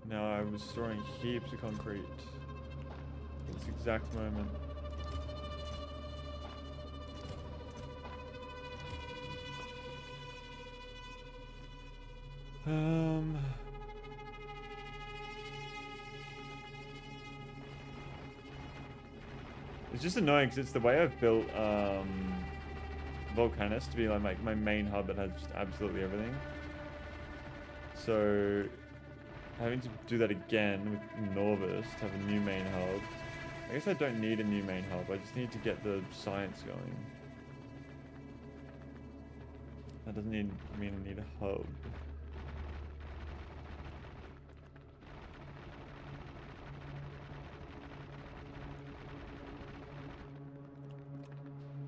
[SPEAKER 1] Now I was storing heaps of concrete at this exact moment. It's just annoying because it's the way I've built Volcanus to be like my main hub that has just absolutely everything. So having to do that again with Norvis to have a new main hub. I guess I don't need a new main hub. I just need to get the science going. That doesn't mean I need a hub.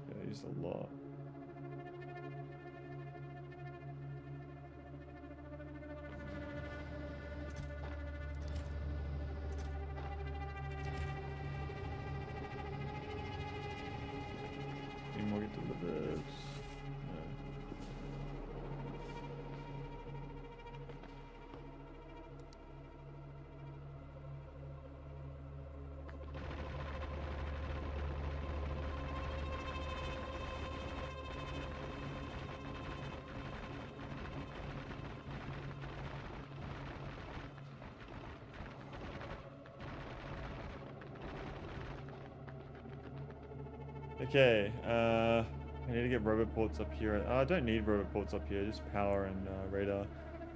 [SPEAKER 1] Yeah, I use a lot. Any more get delivered? No. Okay, I need to get robot ports up here. I don't need robot ports up here, just power and radar.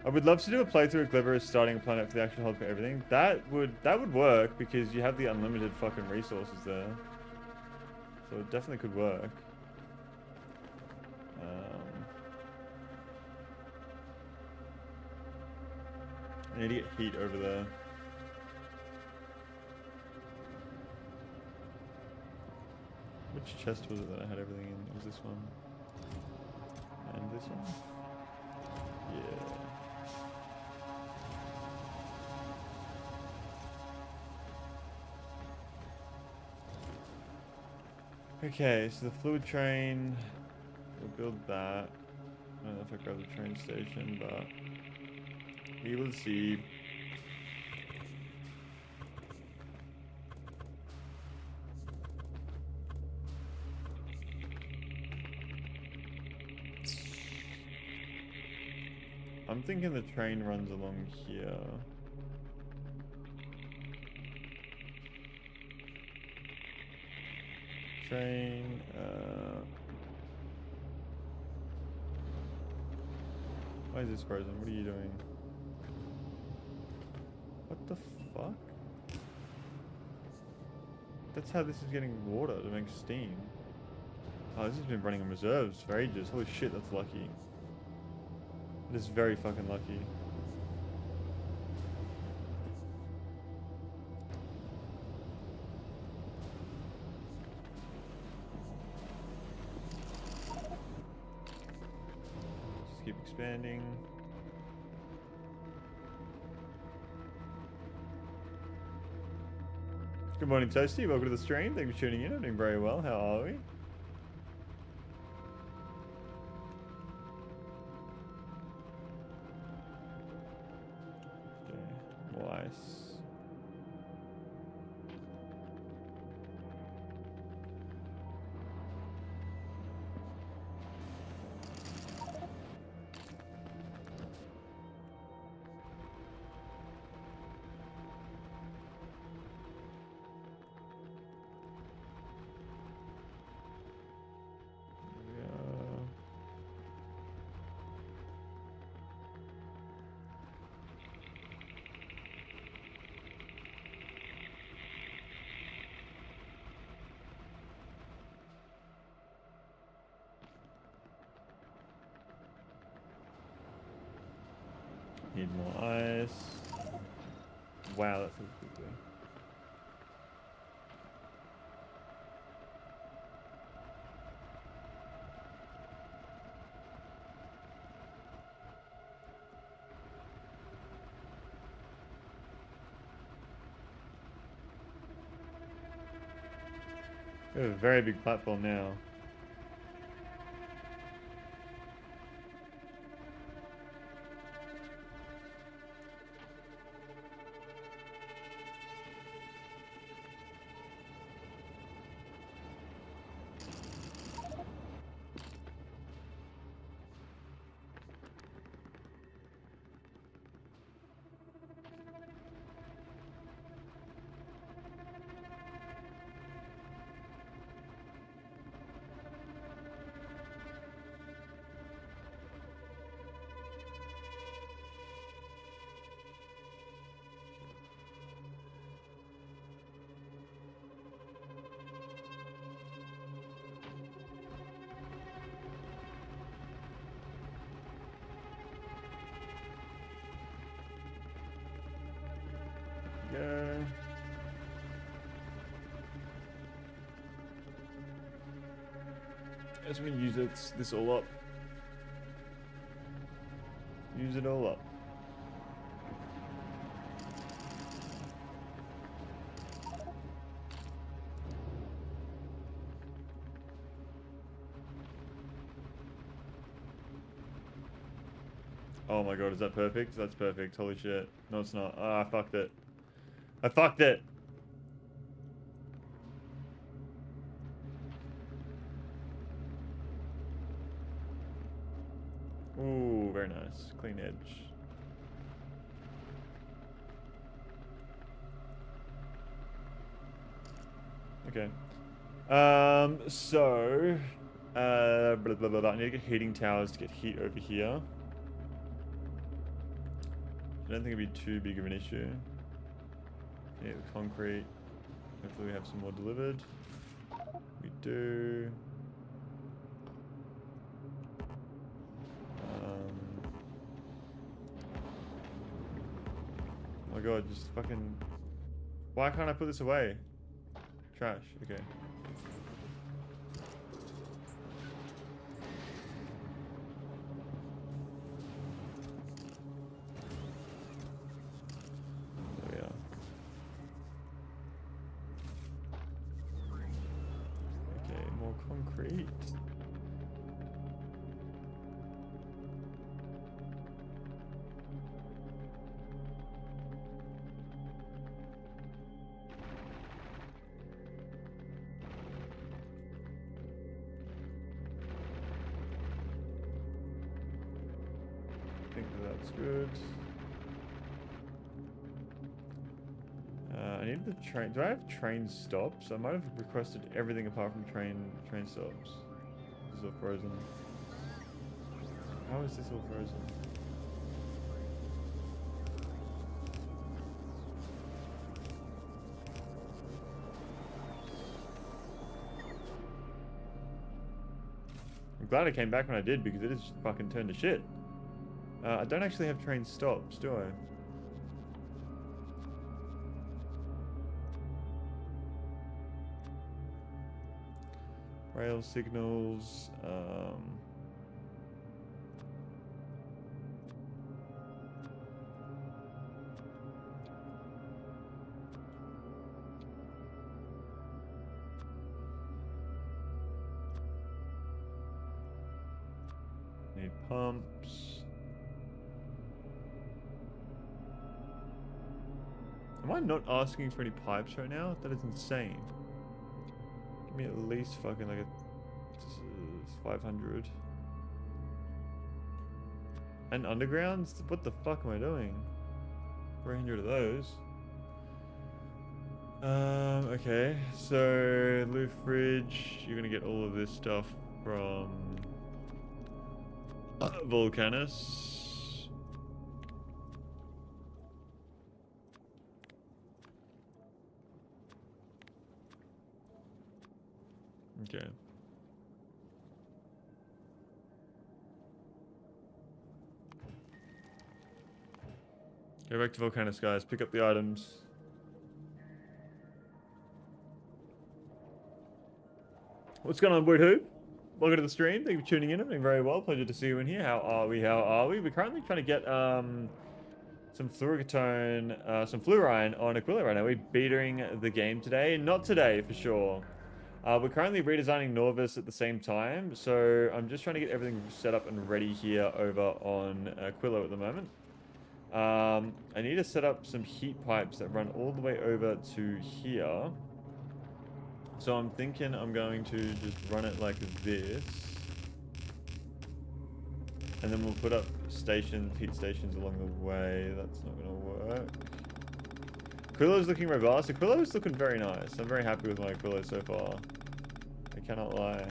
[SPEAKER 1] I would love to do a playthrough of Clever starting a planet for the actual hub for everything. That would work because you have the unlimited fucking resources there. So it definitely could work. I need to get heat over there. Which chest was it that I had everything in? It was this one. And this one? Yeah. Okay, so the fluid train, we'll build that. I don't know if I grab the train station, but we will see. I'm thinking the train runs along here. Train, why is this frozen? What are you doing? What the fuck? That's how this is getting water to make steam. Oh, this has been running on reserves for ages. Holy shit, that's lucky. It is very fucking lucky. Just keep expanding. Good morning, Toasty. Welcome to the stream. Thank you for tuning in. I'm doing very well. How are we? Okay, more ice. Need more ice. Wow, that feels good there. We have a very big platform now. Go. As we use this all up. Use it all up. Oh my god, is that perfect? That's perfect. Holy shit. No, it's not. Ah, I fucked it. I fucked it. Ooh, very nice. Clean edge. Okay. Blah, blah, blah, blah. I need to get heating towers to get heat over here. I don't think it'd be too big of an issue. Yeah, the concrete. Hopefully we have some more delivered. We do. Oh my god, just fucking... Why can't I put this away? Trash, okay. There we are. Okay, more concrete. I think that's good. I need the train. Do I have train stops? I might have requested everything apart from train stops. This is all frozen. How is this all frozen? I'm glad I came back when I did because it is fucking turned to shit. I don't actually have train stops, do I? Rail signals, need pumps. Am I not asking for any pipes right now? That is insane. Give me at least fucking like a 500. And undergrounds? What the fuck am I doing? 300 of those. Okay. So, Lou Fridge, you're gonna get all of this stuff from Volcanus. Okay. Go back to Volcanus, guys. Pick up the items. What's going on, Woodhoo? Welcome to the stream. Thank you for tuning in. I'm doing very well. Pleasure to see you in here. How are we? How are we? We're currently trying to get some fluorocatone, some fluorine on Aquilo right now. We're beatering the game today. Not today, for sure. We're currently redesigning Norvis at the same time, so I'm just trying to get everything set up and ready here over on Aquilo at the moment. I need to set up some heat pipes that run all the way over to here. So I'm thinking I'm going to just run it like this. And then we'll put up stations, heat stations along the way. That's not going to work. Aquilo's looking robust. Aquilo's looking very nice. I'm very happy with my Aquilo so far. I cannot lie.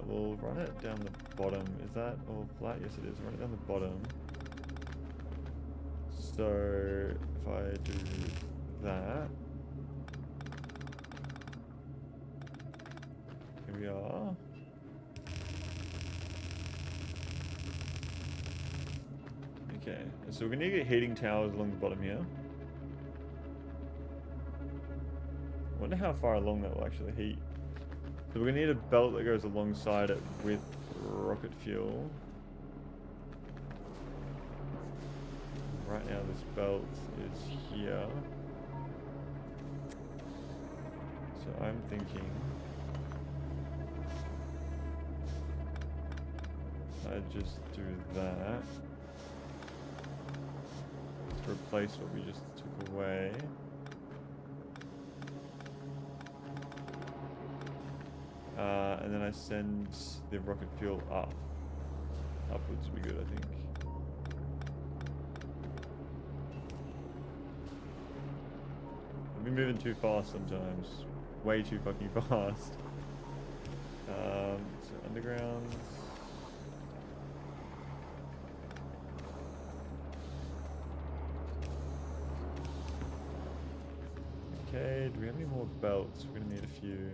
[SPEAKER 1] We'll run it down the bottom. Is that all flat? Yes, it is. Run it down the bottom. So if I do that, here we are. Okay, so we're gonna get heating towers along the bottom here. I wonder how far along that will actually heat. So we're gonna need a belt that goes alongside it with rocket fuel. Right now this belt is here. So I'm thinking I'd just do that. To replace what we just took away. And then I send the rocket fuel up. Upwards would be good, I think. Let me We're moving too fast sometimes. Way too fucking fast. So underground. Okay, do we have any more belts? We're gonna need a few.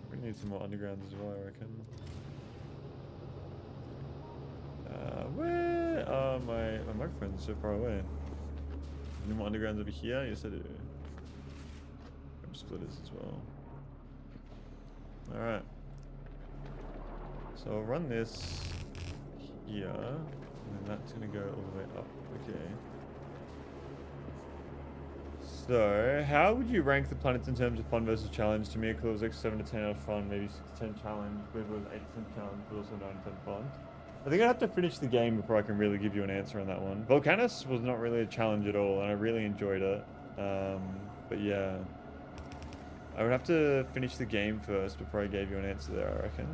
[SPEAKER 1] We're gonna need some more undergrounds as well, I reckon. Where are my microphones so far away? Any more undergrounds over here? Yes, I do. Grab splitters as well. Alright. So I'll run this here, and then that's gonna go all the way up. Okay. So, how would you rank the planets in terms of fun versus challenge? To me, Aquilo was like 7 to 10 out of fun, maybe 6 to 10 challenge. Maybe it was 8 to 10 challenge, but also 9 to 10 fun. I think I'd have to finish the game before I can really give you an answer on that one. Volcanus was not really a challenge at all, and I really enjoyed it. But yeah, I would have to finish the game first before I gave you an answer there, I reckon.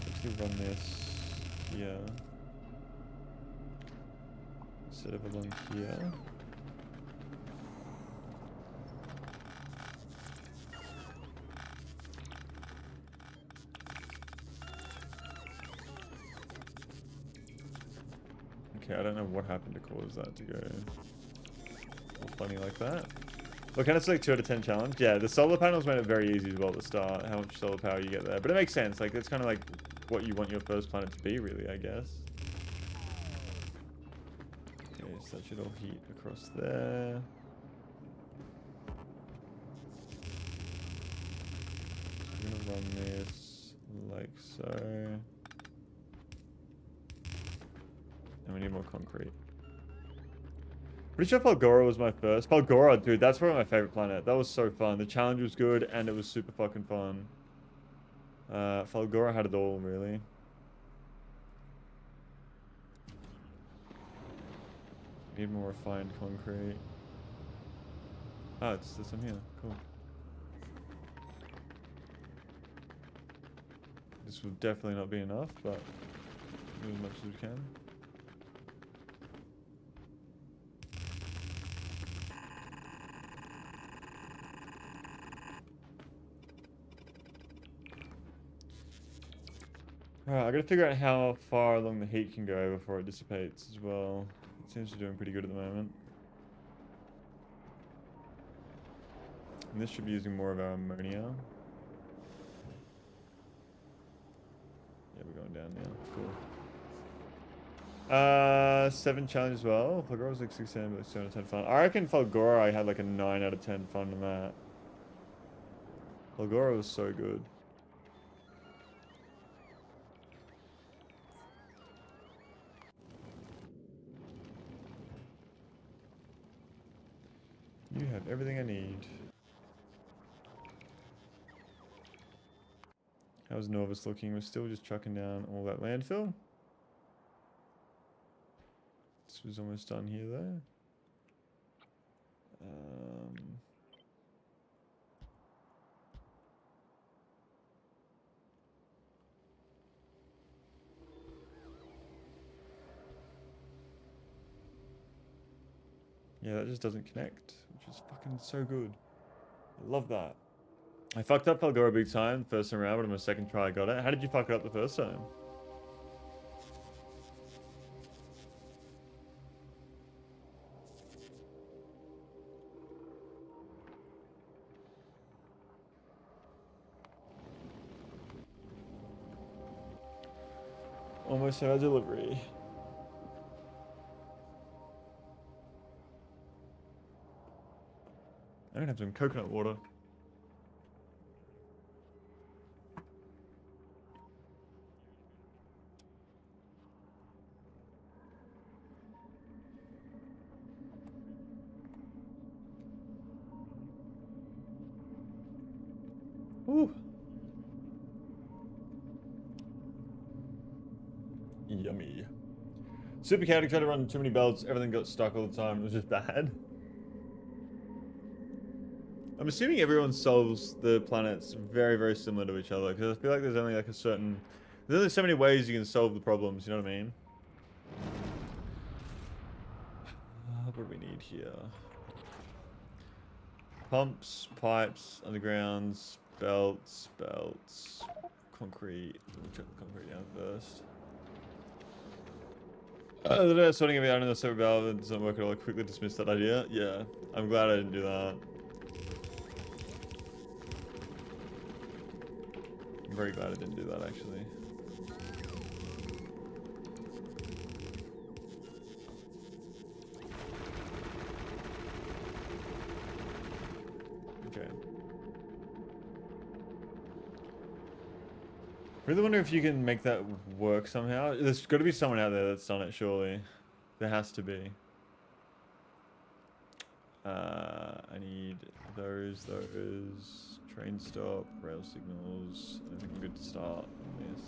[SPEAKER 1] Let's run this here instead of along here. Okay, I don't know what happened to cause that to go all funny like that. Look, and it's like 2 out of 10 challenge. Yeah, the solar panels made it very easy as well at the start, how much solar power you get there. But it makes sense. Like, it's kind of like what you want your first planet to be, really, I guess. Okay, so that should all heat across there. I'm gonna run this like so. And we need more concrete. Pretty sure Falgora was my first. Falgora, dude, that's probably my favorite planet. That was so fun. The challenge was good, and it was super fucking fun. Falgora had it all, really. Need more refined concrete. Oh, it's this one here. Cool. This will definitely not be enough, but do as much as we can. Alright, I gotta figure out how far along the heat can go before it dissipates as well. It seems to be doing pretty good at the moment. And this should be using more of our ammonia. Yeah, we're going down now. Cool. 7 challenge as well. Falgora was like 6 10, but 7 out of 10 fun. I reckon Falgora I had like a 9 out of 10 fun on that. Falgora was so good. You have everything I need. How's Norvis looking? We're still just chucking down all that landfill. This was almost done here though. Yeah, that just doesn't connect, which is fucking so good. I love that. I fucked up Falgora big time the first time around, but on my second try I got it. How did you fuck it up the first time? Almost our delivery. I don't have some coconut water. Ooh. Yummy. Super chaotic, tried to run too many belts, everything got stuck all the time, it was just bad. I'm assuming everyone solves the planets very, very similar to each other, because I feel like there's only like a certain There's only so many ways you can solve the problems, you know what I mean? What do we need here? Pumps, pipes, undergrounds, belts, concrete. We'll check the concrete down first. The sorting of it out in the server valve doesn't work at all. I quickly dismissed that idea. Yeah, I'm glad I didn't do that. I'm very glad I didn't do that, actually. Okay. Really wonder if you can make that work somehow. There's got to be someone out there that's done it, surely. There has to be. I need those, train stop, rail signals. I think I'm good to start on this.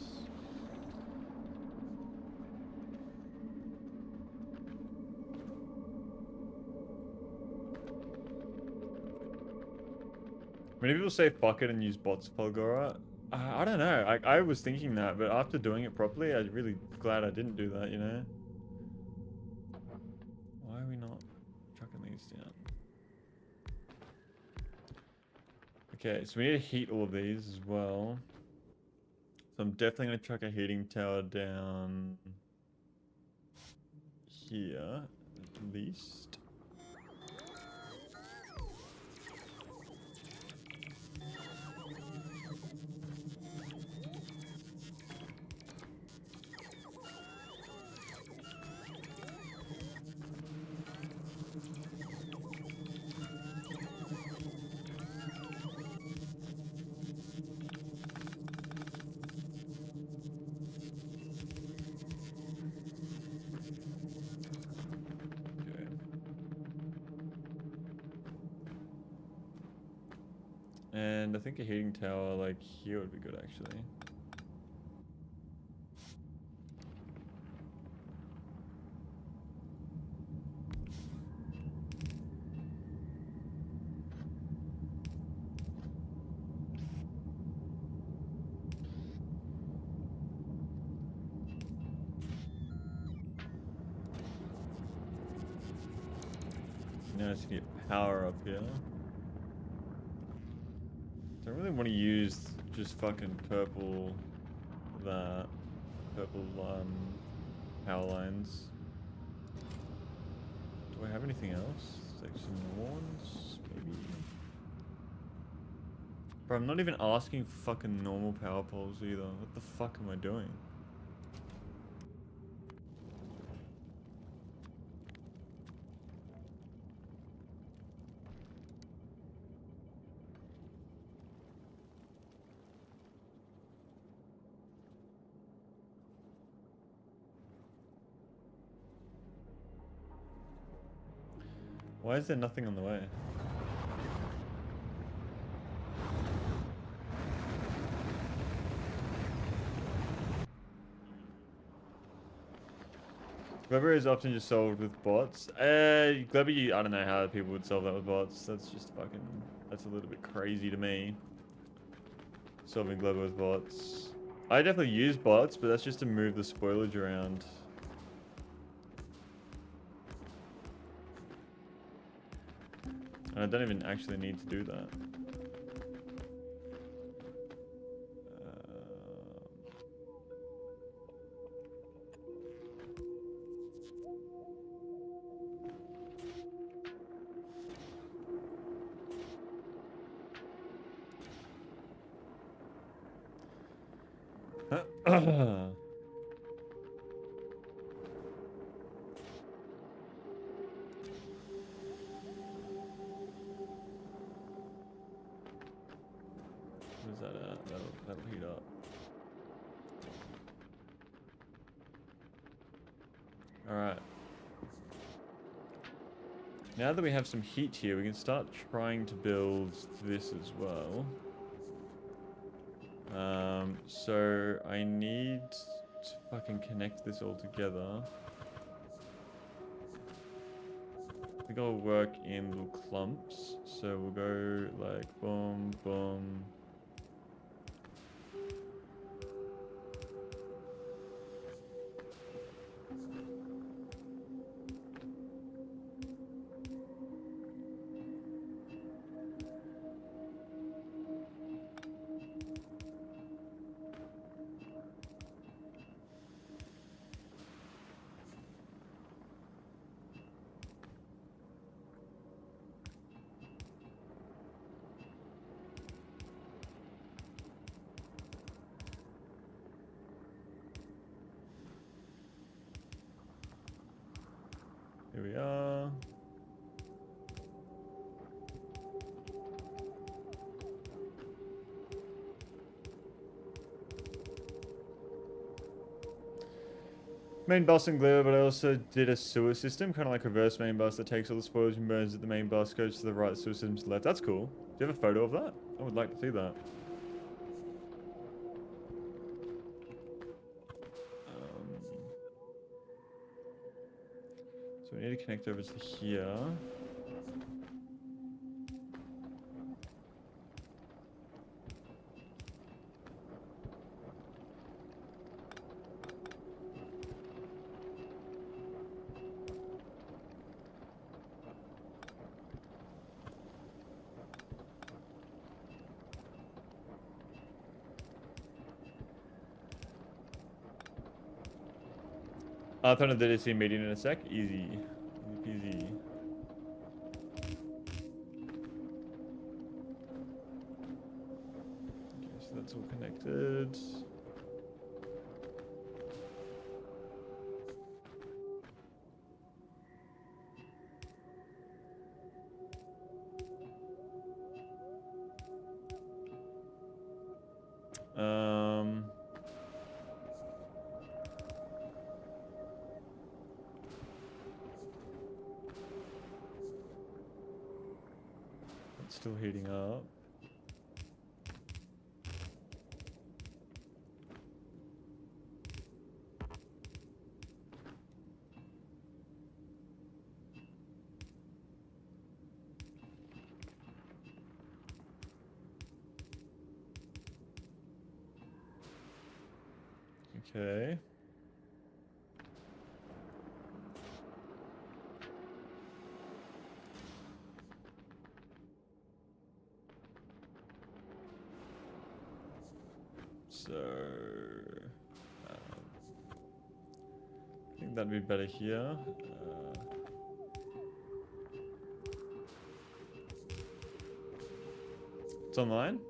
[SPEAKER 1] Many people say fuck it and use bots for Polgora. I don't know. I was thinking that, but after doing it properly, I'm really glad I didn't do that, you know? Why are we not chucking these down? Okay, so we need to heat all of these as well. So I'm definitely going to chuck a heating tower down here, at least. And I think a heating tower like here would be good actually. Now I just need power up here. Don't really want to use just fucking purple power lines. Do I have anything else? Section ones, maybe? Bro, I'm not even asking for fucking normal power poles either. What the fuck am I doing? Why is there nothing on the way? Glebber is often just solved with bots. Glebber, I don't know how people would solve that with bots. That's just fucking, that's a little bit crazy to me. Solving Glebber with bots. I definitely use bots, but that's just to move the spoilage around. And I don't even actually need to do that. Where's that at? That'll heat up. Alright. Now that we have some heat here, we can start trying to build this as well. So I need to fucking connect this all together. I think I'll work in little clumps. So we'll go like boom, boom. Here we are. Main bus and glare, but I also did a sewer system, kind of like reverse main bus that takes all the spoils and burns at the main bus, goes to the right, sewer system to the left. That's cool. Do you have a photo of that? I would like to see that. So we need to connect over to here. I'll turn on the DC meeting in a sec. Easy. Easy peasy. Okay, so that's all connected. It's still heating up. Okay. So, I think that'd be better here. It's online.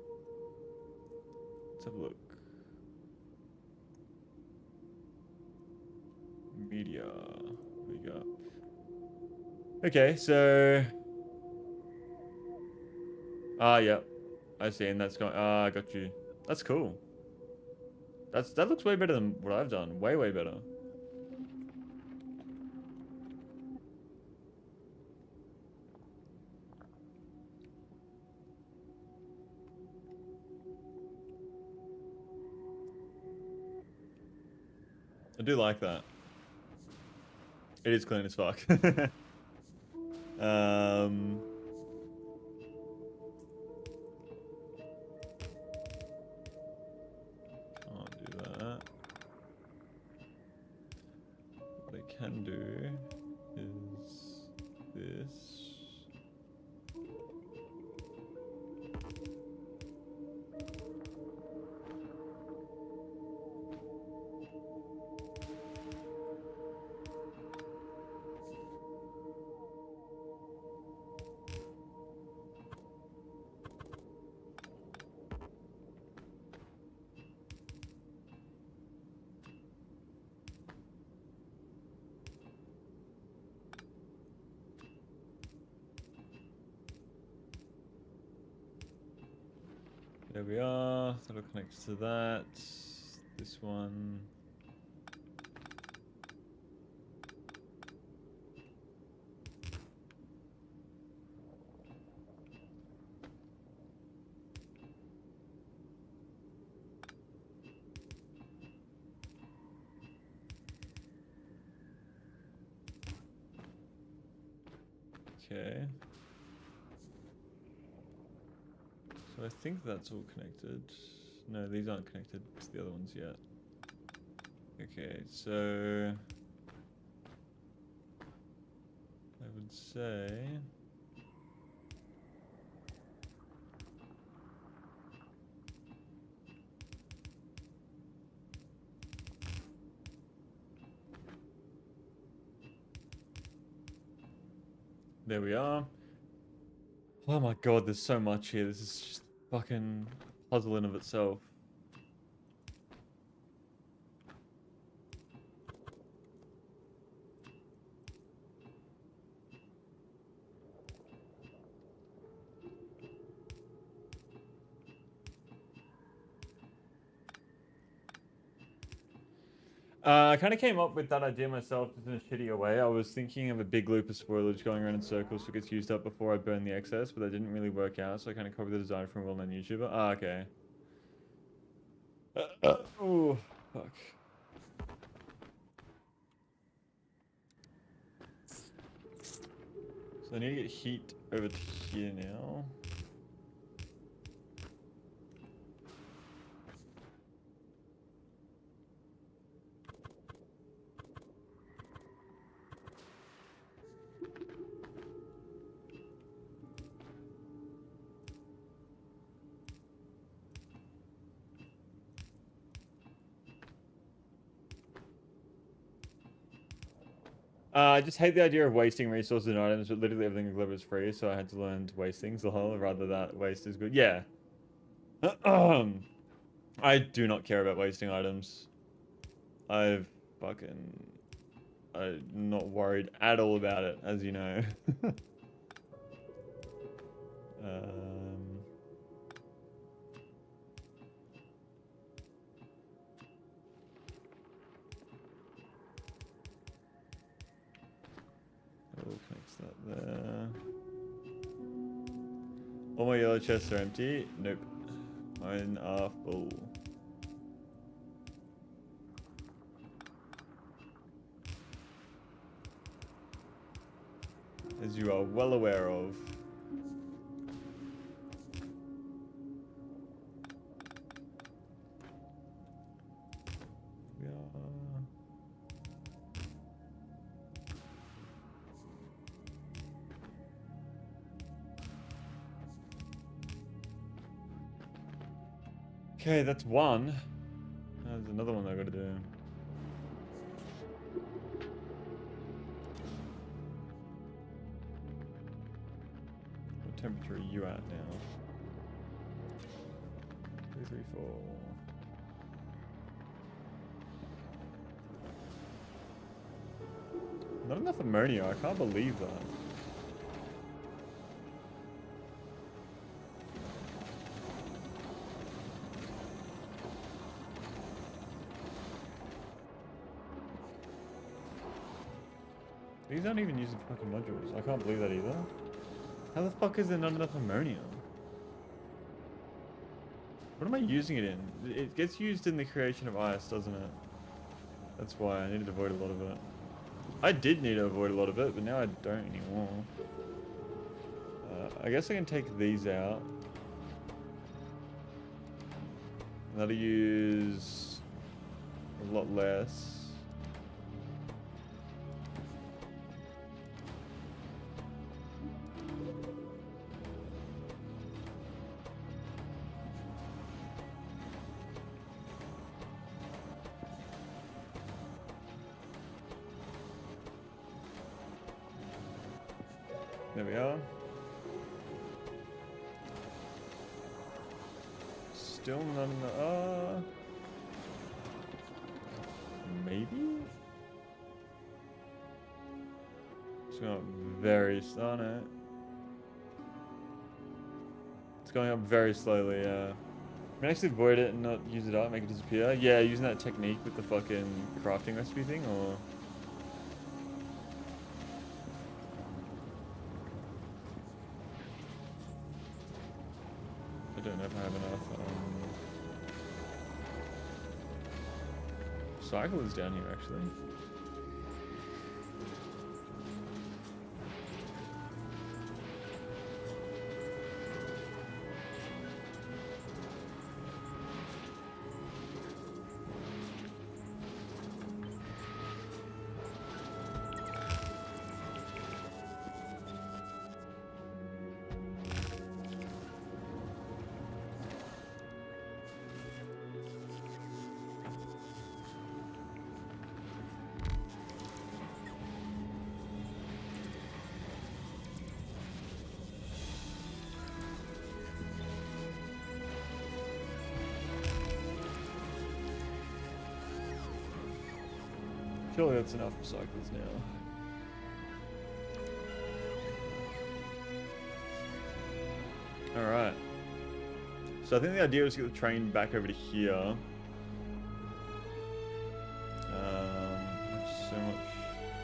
[SPEAKER 1] Let's have a look. Media. What we got? Okay, so. Yeah. I see, and that's going. I got you. That's cool. That looks way better than what I've done. Way, way better. I do like that. It is clean as fuck. Can't do that. What I can do is this. There we are. That'll connect to that. This one. Okay. So I think that's all connected. No, these aren't connected to the other ones yet. Okay, so I would say there we are. Oh my god, there's so much here. This is just fucking puzzle in of itself. I kind of came up with that idea myself just in a shittier way. I was thinking of a big loop of spoilage going around in circles so it gets used up before I burn the excess, but that didn't really work out, so I kind of copied the design from a well-known YouTuber. Ah, okay. Oh, fuck. So I need to get heat over to here now. I just hate the idea of wasting resources and items, but literally everything in Glibber is free, so I had to learn to waste things. Lol, rather that waste is good. Yeah. I do not care about wasting items. I'm not worried at all about it, as you know. We'll fix that there. All my yellow chests are empty. Nope. Mine are full. As you are well aware of. We are... Okay, that's one. There's another one I gotta do. What temperature are you at now? 334. Not enough ammonia, I can't believe that. These aren't even using fucking modules. I can't believe that either. How the fuck is there not enough ammonia? What am I using it in? It gets used in the creation of ice, doesn't it? That's why I needed to avoid a lot of it. I did need to avoid a lot of it, but now I don't anymore. I guess I can take these out. That'll use a lot less. There we are. Still none in the... maybe? It's going up very slow, no. It's going up very slowly, yeah. Can I actually avoid it and not use it up, make it disappear? Yeah, using that technique with the fucking crafting recipe thing, or... I don't know if I have enough. Cycle is down here, actually. Surely that's enough for cycles now. Alright. So I think the idea was to get the train back over to here. so much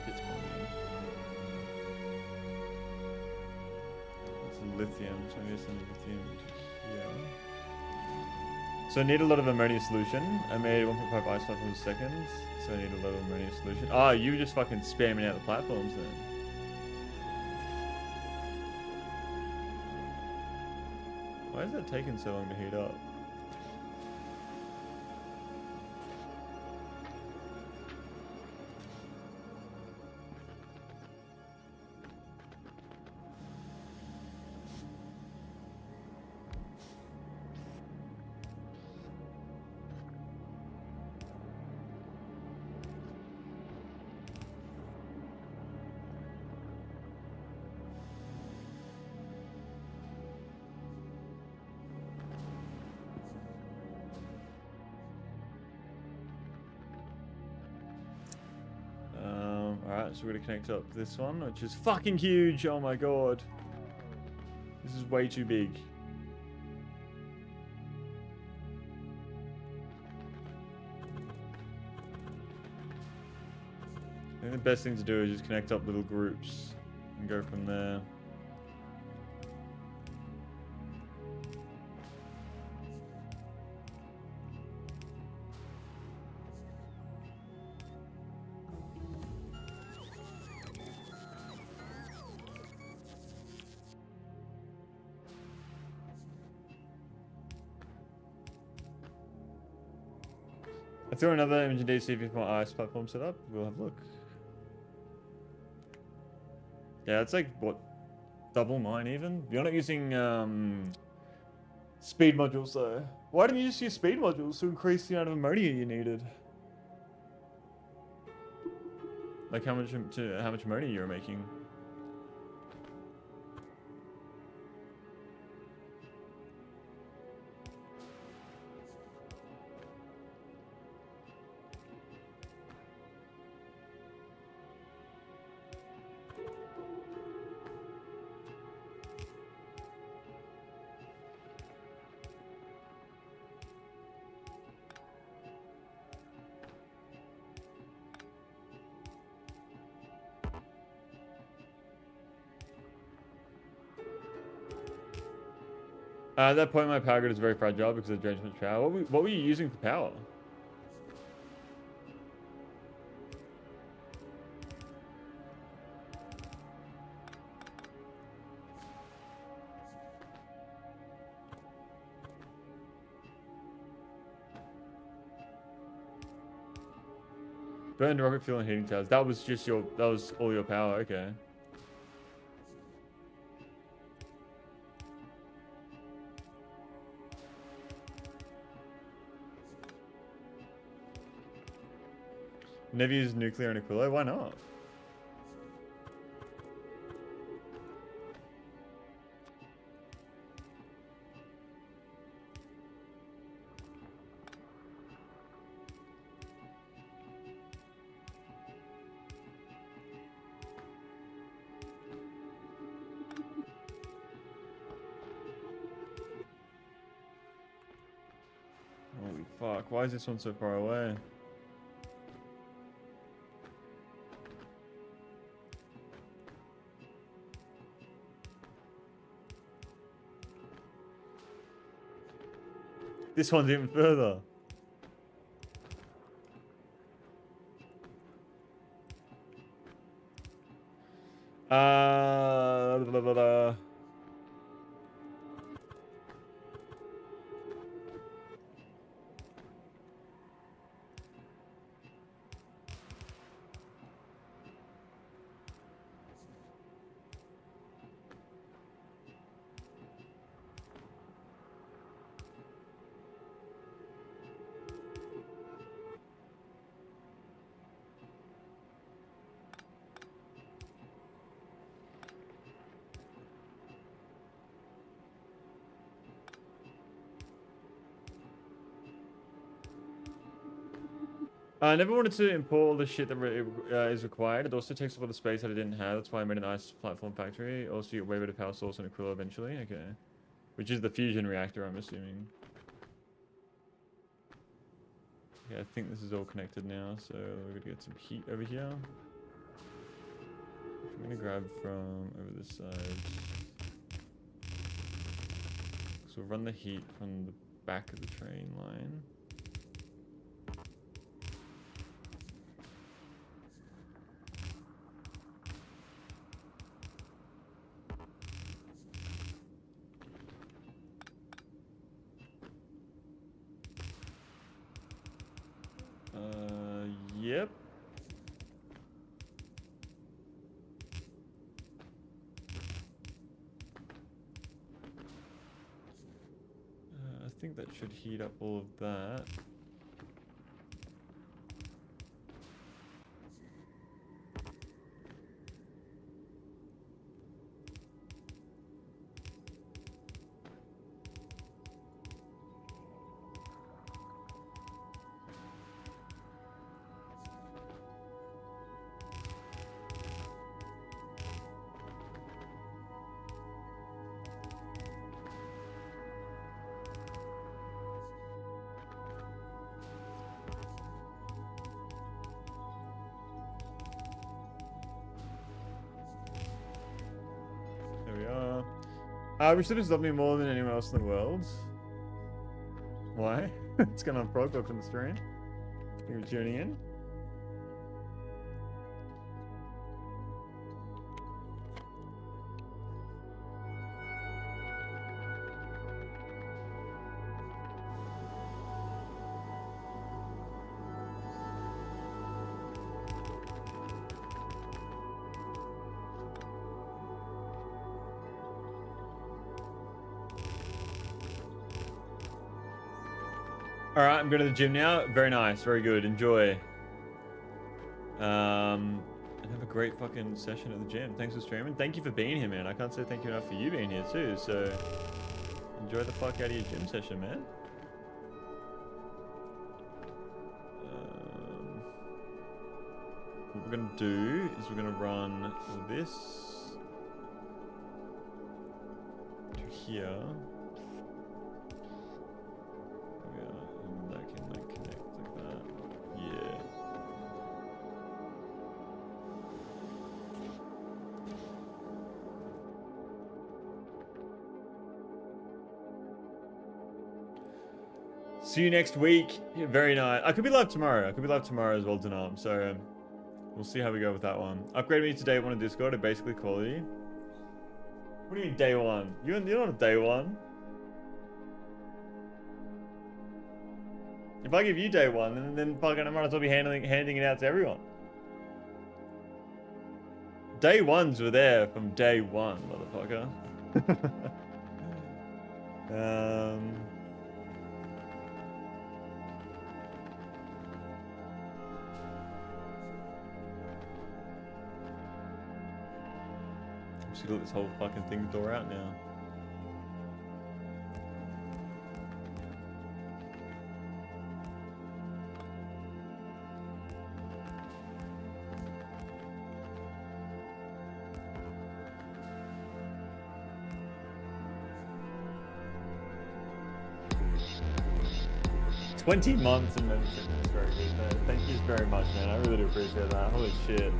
[SPEAKER 1] bits money. It's lithium, so I need some lithium to here. So I need a lot of ammonia solution. I made 1.5 ice platforms a second, so I need a lot of ammonia solution. Ah, you were just fucking spamming out the platforms then. Why is it taking so long to heat up? Alright, so we're gonna connect up this one, which is fucking huge. Oh my god. This is way too big. I think the best thing to do is just connect up little groups and go from there. I threw another image in DC if you want ice platform set up. We'll have a look. Yeah, it's like, what, double mine even? You're not using speed modules though. Why didn't you just use speed modules to increase the amount of ammonia you needed? Like how much ammonia you were making? At that point, my power grid is very fragile because it drains much power. What were you using for power? Burned rocket fuel and heating towers. That was just your. That was all your power. Okay. Never used nuclear in Aquilo. Why not? Holy fuck! Why is this one so far away? This one's even further. Blah, blah, blah. I never wanted to import all the shit that is required. It also takes up all the space that I didn't have. That's why I made an ice platform factory. Also, you get way better power source and Aquilo eventually. Okay. Which is the fusion reactor, I'm assuming. Yeah, I think this is all connected now, so we're gonna get some heat over here. I'm gonna grab from over this side. So we'll run the heat from the back of the train line. Yep. I think that should heat up all of that. There we are. Which students love me more than anyone else in the world? Why? It's gonna have Prog on the stream. Thank you for tuning in. All right, I'm going to the gym now. Very nice, very good. Enjoy. And have a great fucking session at the gym. Thanks for streaming. Thank you for being here, man. I can't say thank you enough for you being here too. So enjoy the fuck out of your gym session, man. What we're gonna do is we're gonna run this to here. And that can like connect like that. Yeah. See you next week. Yeah, very nice. I could be live tomorrow. I could be live tomorrow as well, Denam. So we'll see how we go with that one. Upgrade me to day one of Discord to basically quality. What do you mean day one? You're not on day one. If I give you day one, then fucking I might as well be handing it out to everyone. Day ones were there from day one, motherfucker. I'm just gonna let this whole fucking thing door out now. $20 months in membership is very good, man. Thank you very much, man. I really do appreciate that. Holy shit.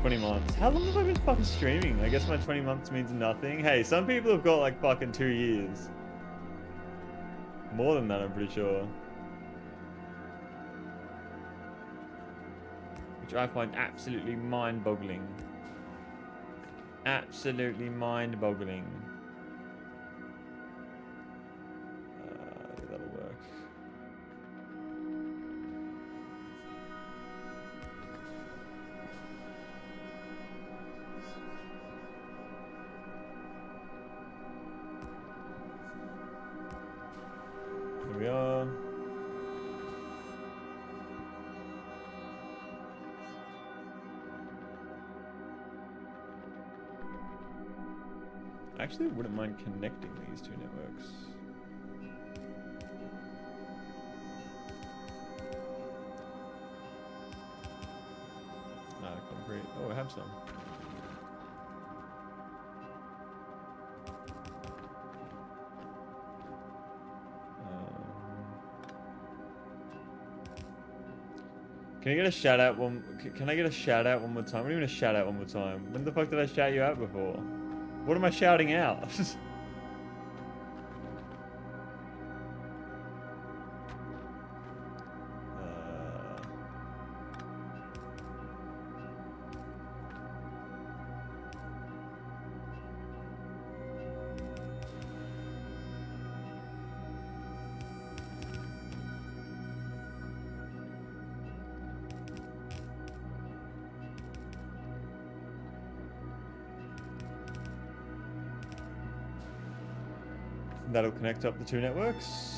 [SPEAKER 1] 20 months. How long have I been fucking streaming? I guess my 20 months means nothing. Hey, some people have got like fucking 2 years. More than that, I'm pretty sure. Which I find absolutely mind-boggling. Absolutely mind-boggling. That'll work. Here we are. Actually, wouldn't mind connecting these two networks. Concrete. Oh, I have some. Can I get a shout out one? Can I get a shout out one more time? What do you mean a shout out one more time? When the fuck did I shout you out before? What am I shouting out? That'll connect up the two networks.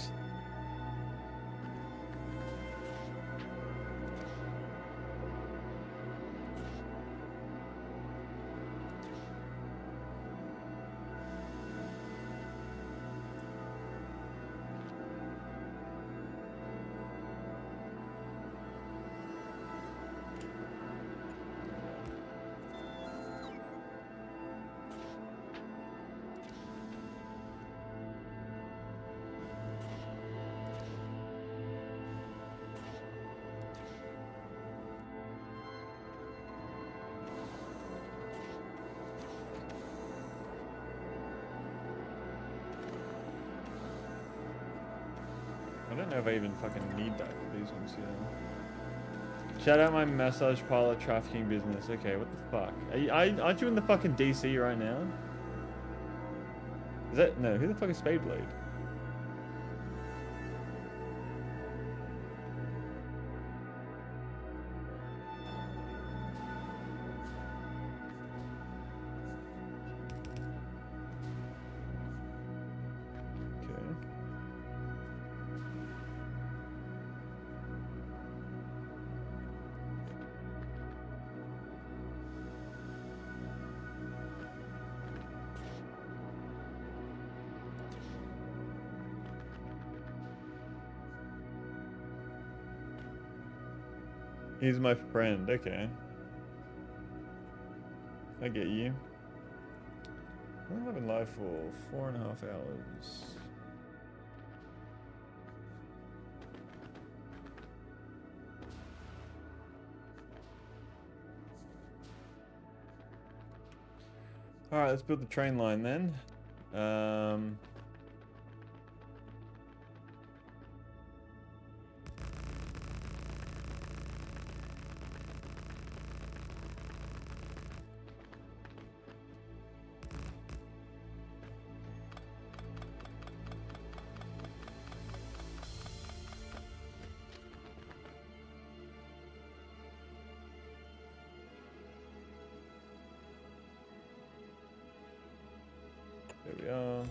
[SPEAKER 1] I don't know if I even fucking need that for these ones here. Shout out my massage parlor trafficking business. Okay, what the fuck? Aren't you in the fucking DC right now? Is that... No, who the fuck is Spadeblade? He's my friend, okay. I get you. I've been live for 4.5 hours. Alright, let's build the train line then. There we are.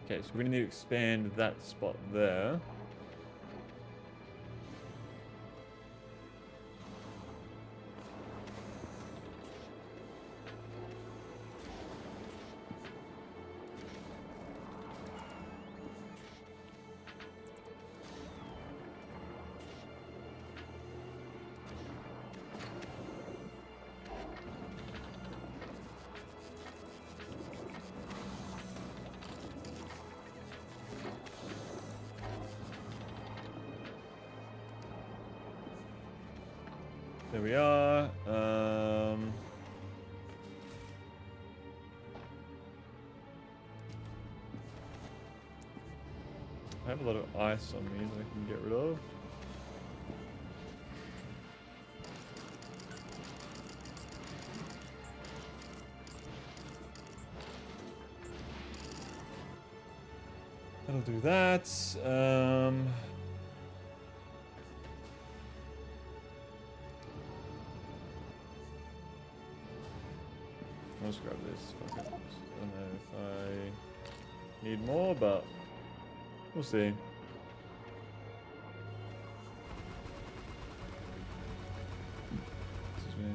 [SPEAKER 1] Okay, so we're gonna need to expand that spot there. There we are. I have a lot of ice on me that I can get rid of. That'll do that. Let's grab this. Fuck it. I don't know if I need more, but we'll see. Excuse me.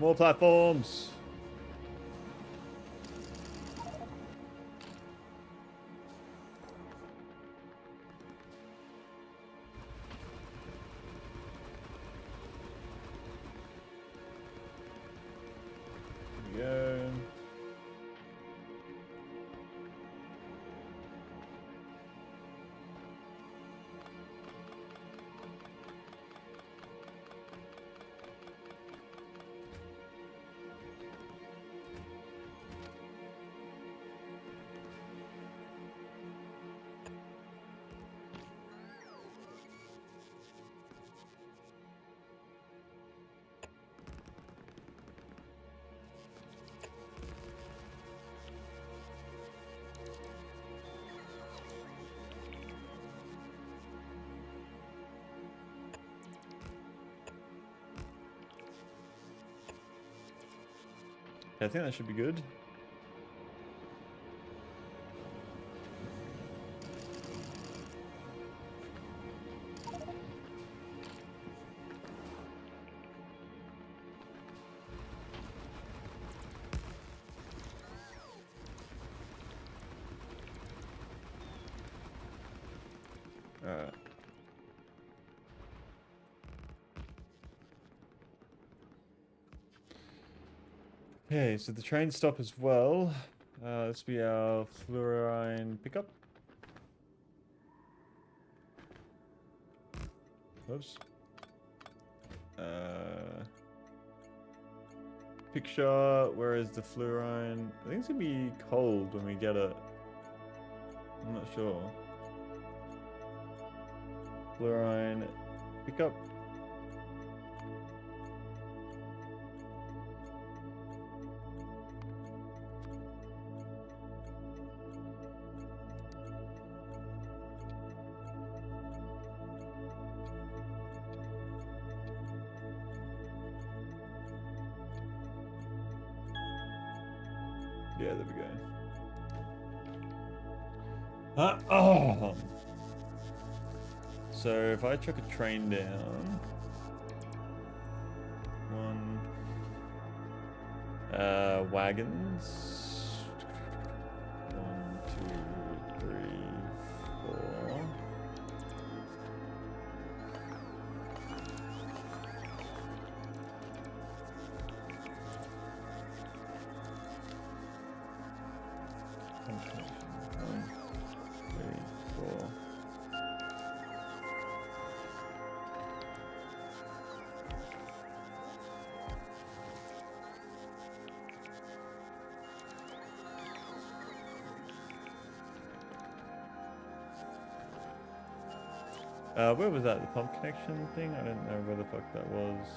[SPEAKER 1] More platforms. There we go. I think that should be good. Alright. Okay, so the train stop as well. This will be our fluorine pickup. Oops. Picture, where is the fluorine? I think it's gonna be cold when we get it. I'm not sure. Fluorine pickup. Yeah, there we go. Oh. So if I chuck a train down, wagons. 1, 2, 3, 4. One, 3, 4. Where was that? The pump connection thing? I don't know where the fuck that was.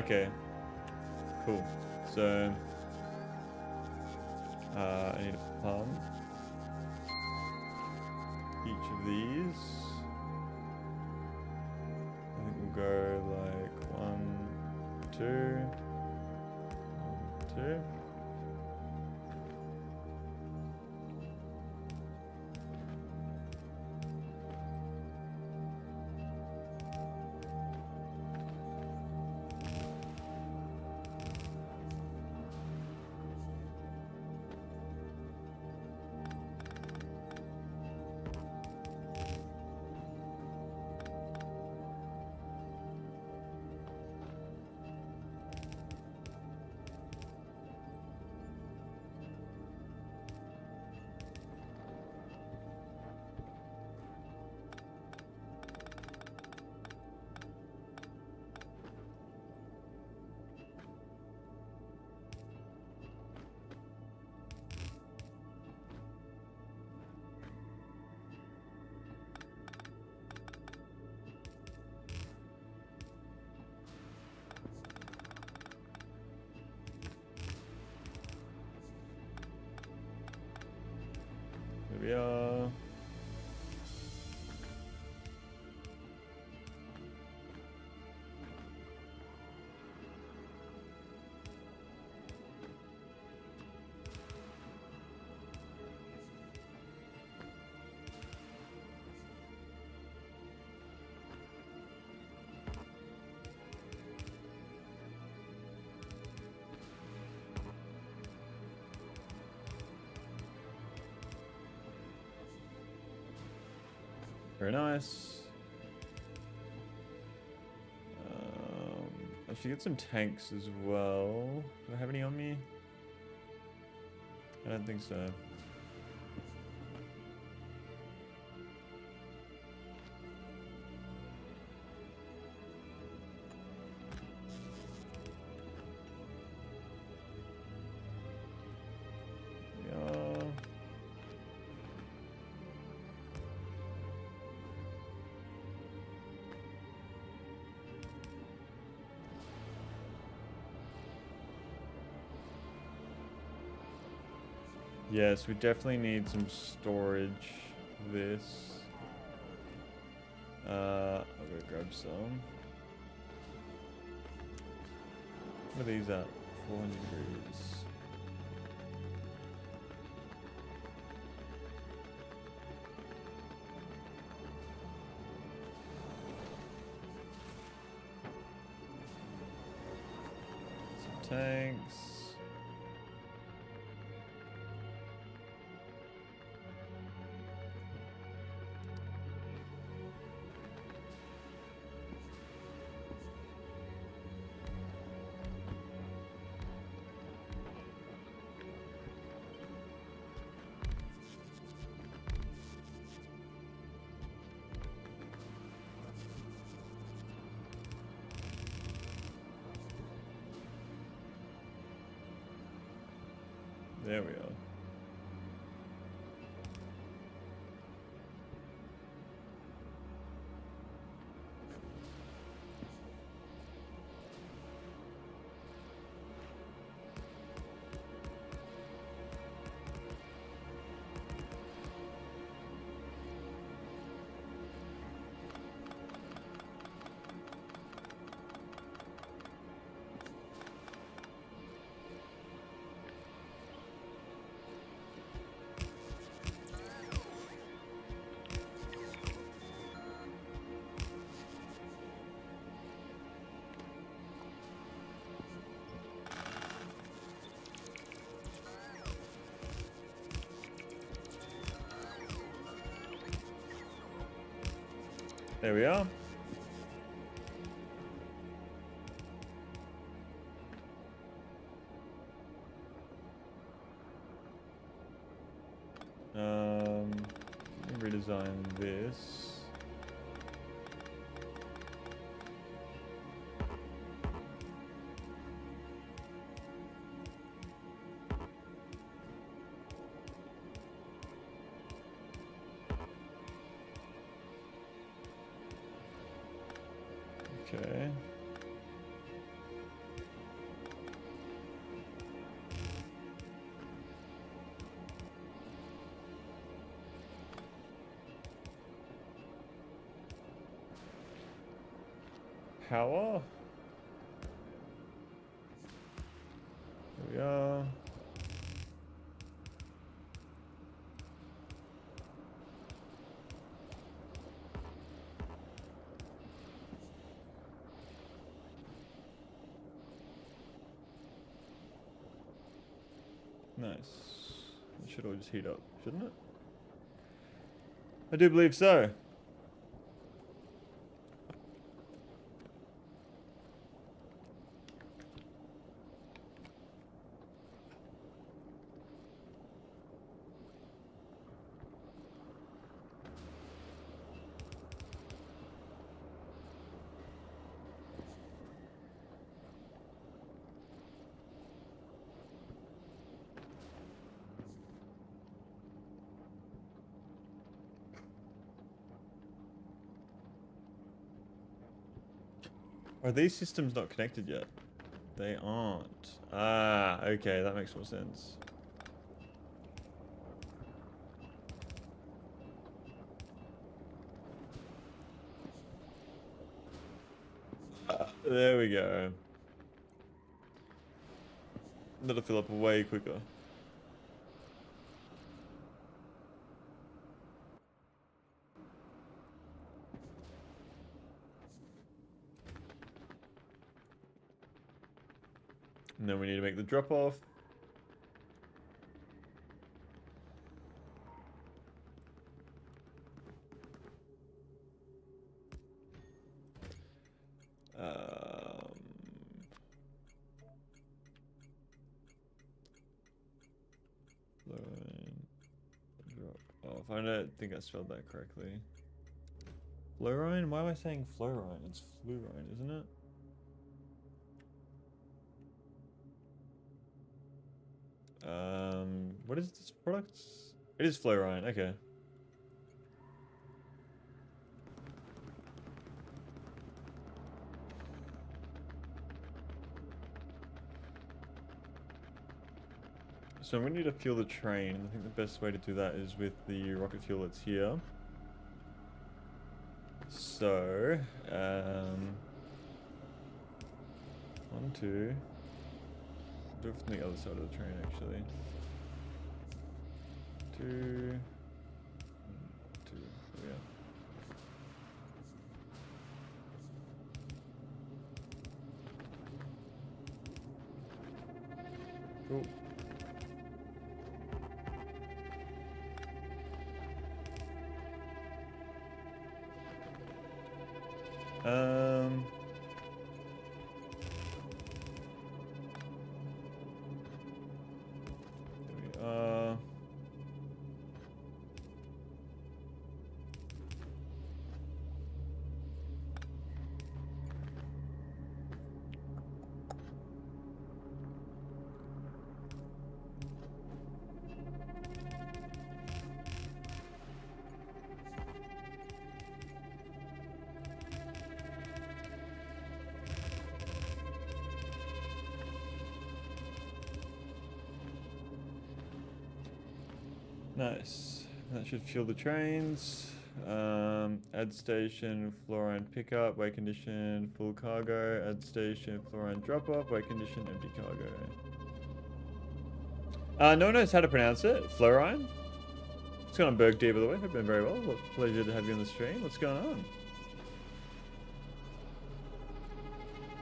[SPEAKER 1] Okay. Cool. So, I need a pump. Each of these. I think we'll go like 1, 2, 1, 2. Here we are. Very nice. I should get some tanks as well. Do I have any on me? I don't think so. Yes, we definitely need some storage for this. I'll go grab some. What are these at? 400 degrees. Some tanks. There we are. There we are. Let me redesign this. Okay. Power. There we are. Nice. It should all just heat up, shouldn't it? I do believe so. Are these systems not connected yet? They aren't. Ah, okay, that makes more sense. There we go. That'll fill up way quicker. And then we need to make the drop off. if I don't think I spelled that correctly. Fluorine? Why am I saying fluorine? It's fluorine, isn't it? What is this product? It is fluorine, okay. So I'm going to need to fuel the train. I think the best way to do that is with the rocket fuel that's here. So, 1, 2. Do it from the other side of the train, actually. 2. 2. There we go. Cool. There we are. Nice. That should fuel the trains. Add station, fluorine pickup, weight condition, full cargo. Add station, fluorine drop off, weight condition, empty cargo. No one knows how to pronounce it. Fluorine. What's going on, Berg D, by the way? Hope been very well. What pleasure to have you on the stream. What's going on?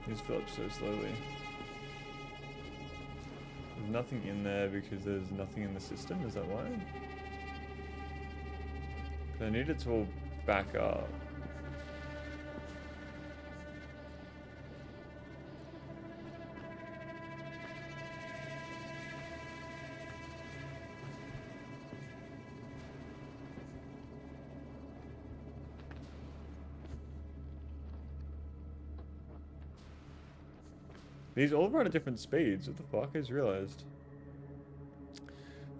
[SPEAKER 1] These fill up so slowly. There's nothing in there because there's nothing in the system. Is that why? I need it to all back up. These all run at different speeds. What the fuck? I just realized. I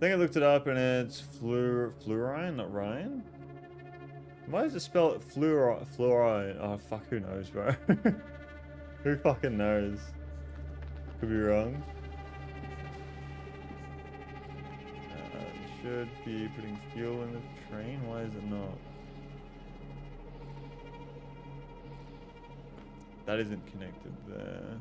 [SPEAKER 1] think I looked it up and it's fluorine, not Ryan. Why does it spell it fluorine? Oh fuck, who knows, bro? Who fucking knows? Could be wrong. Should be putting fuel in the train. Why is it not? That isn't connected there.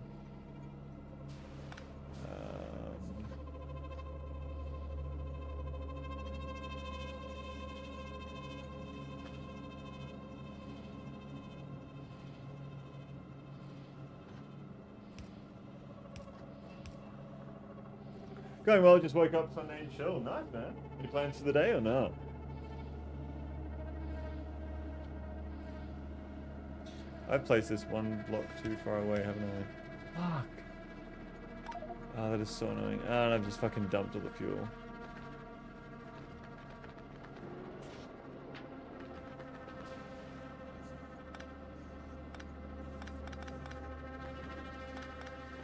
[SPEAKER 1] Going well, just woke up Sunday and chill. Nice, man. Any plans for the day or not? I've placed this one block too far away, haven't I? Fuck. Oh, that is so annoying. Oh, and I've just fucking dumped all the fuel.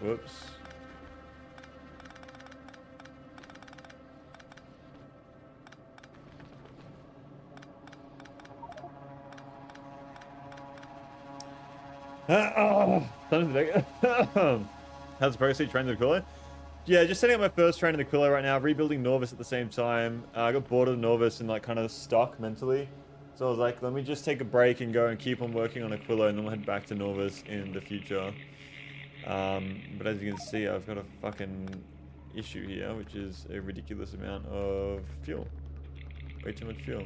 [SPEAKER 1] Whoops. How's the progress train to the cooler? Yeah, just setting up my first train in the cooler right now, rebuilding Norvis at the same time. I got bored of Norvis and like kind of stuck mentally. So I was like, let me just take a break and go and keep on working on Aquilo and then we'll head back to Norvis in the future. But as you can see, I've got a fucking issue here, which is a ridiculous amount of fuel. Way too much fuel.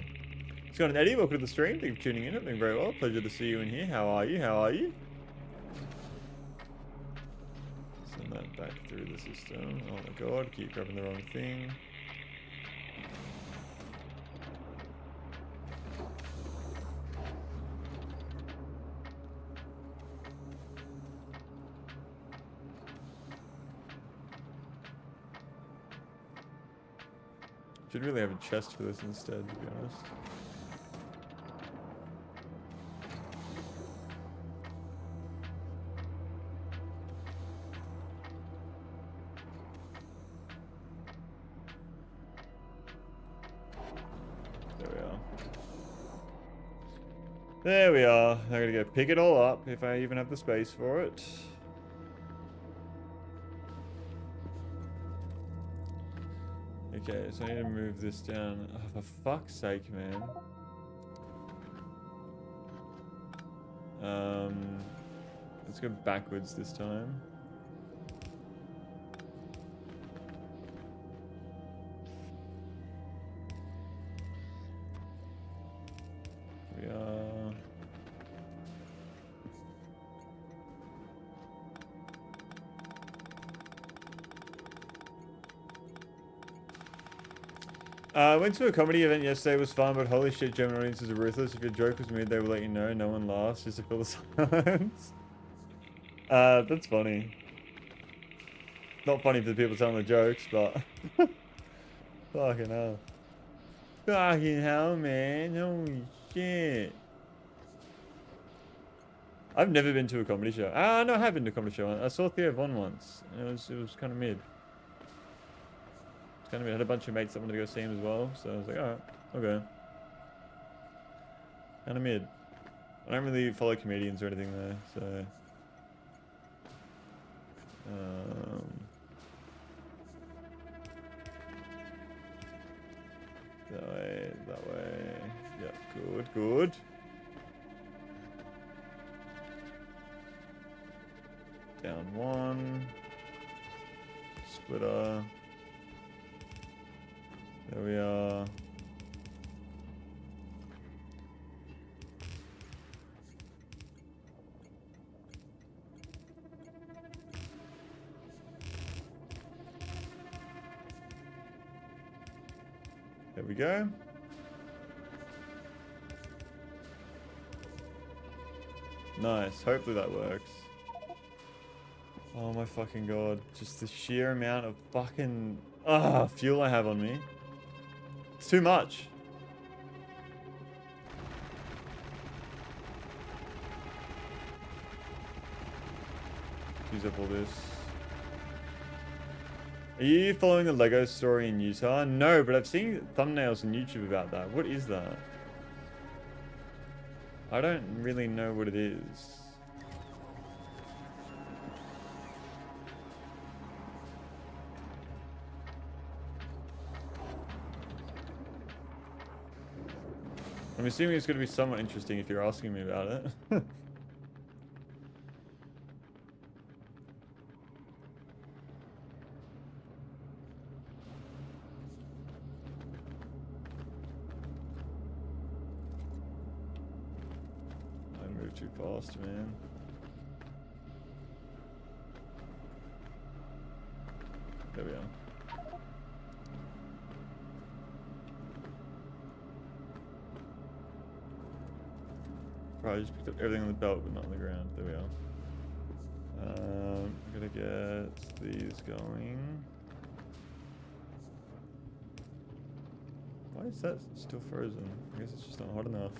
[SPEAKER 1] What's going on, Eddie? Welcome to the stream. Thank you for tuning in. I'm doing very well. Pleasure to see you in here. How are you? How are you? Send that back through the system. Oh my god, keep grabbing the wrong thing. Should really have a chest for this instead, to be honest. There we are. There we are. I'm gonna go pick it all up if I even have the space for it. Okay, so I need to move this down. Oh, for fuck's sake, man. Let's go backwards this time. We are. I went to a comedy event yesterday. It was fun, but holy shit, German audiences are ruthless. If your joke was made, they will let you know. No one laughs just to fill the silence. That's funny. Not funny for the people telling the jokes, but fucking hell. Fucking hell, man. Holy shit. I've never been to a comedy show. No, I have been to a comedy show. I saw Theo Von once. And it was kind of mid. I had a bunch of mates that wanted to go see him as well, so I was like, alright, okay. Kind of mid. I don't really follow comedians or anything though, so. That way. Yep, good. Down one. Splitter. There we are. There we go. Nice. Hopefully that works. Oh my fucking god. Just the sheer amount of fucking fuel I have on me. It's too much. Use up all this. Are you following the Lego story in Utah? No, but I've seen thumbnails on YouTube about that. What is that? I don't really know what it is. I'm assuming it's going to be somewhat interesting if you're asking me about it. I moved too fast, man. There we are. Probably just picked up everything on the belt, but not on the ground. There we are. I'm gonna get these going. Why is that still frozen? I guess it's just not hot enough.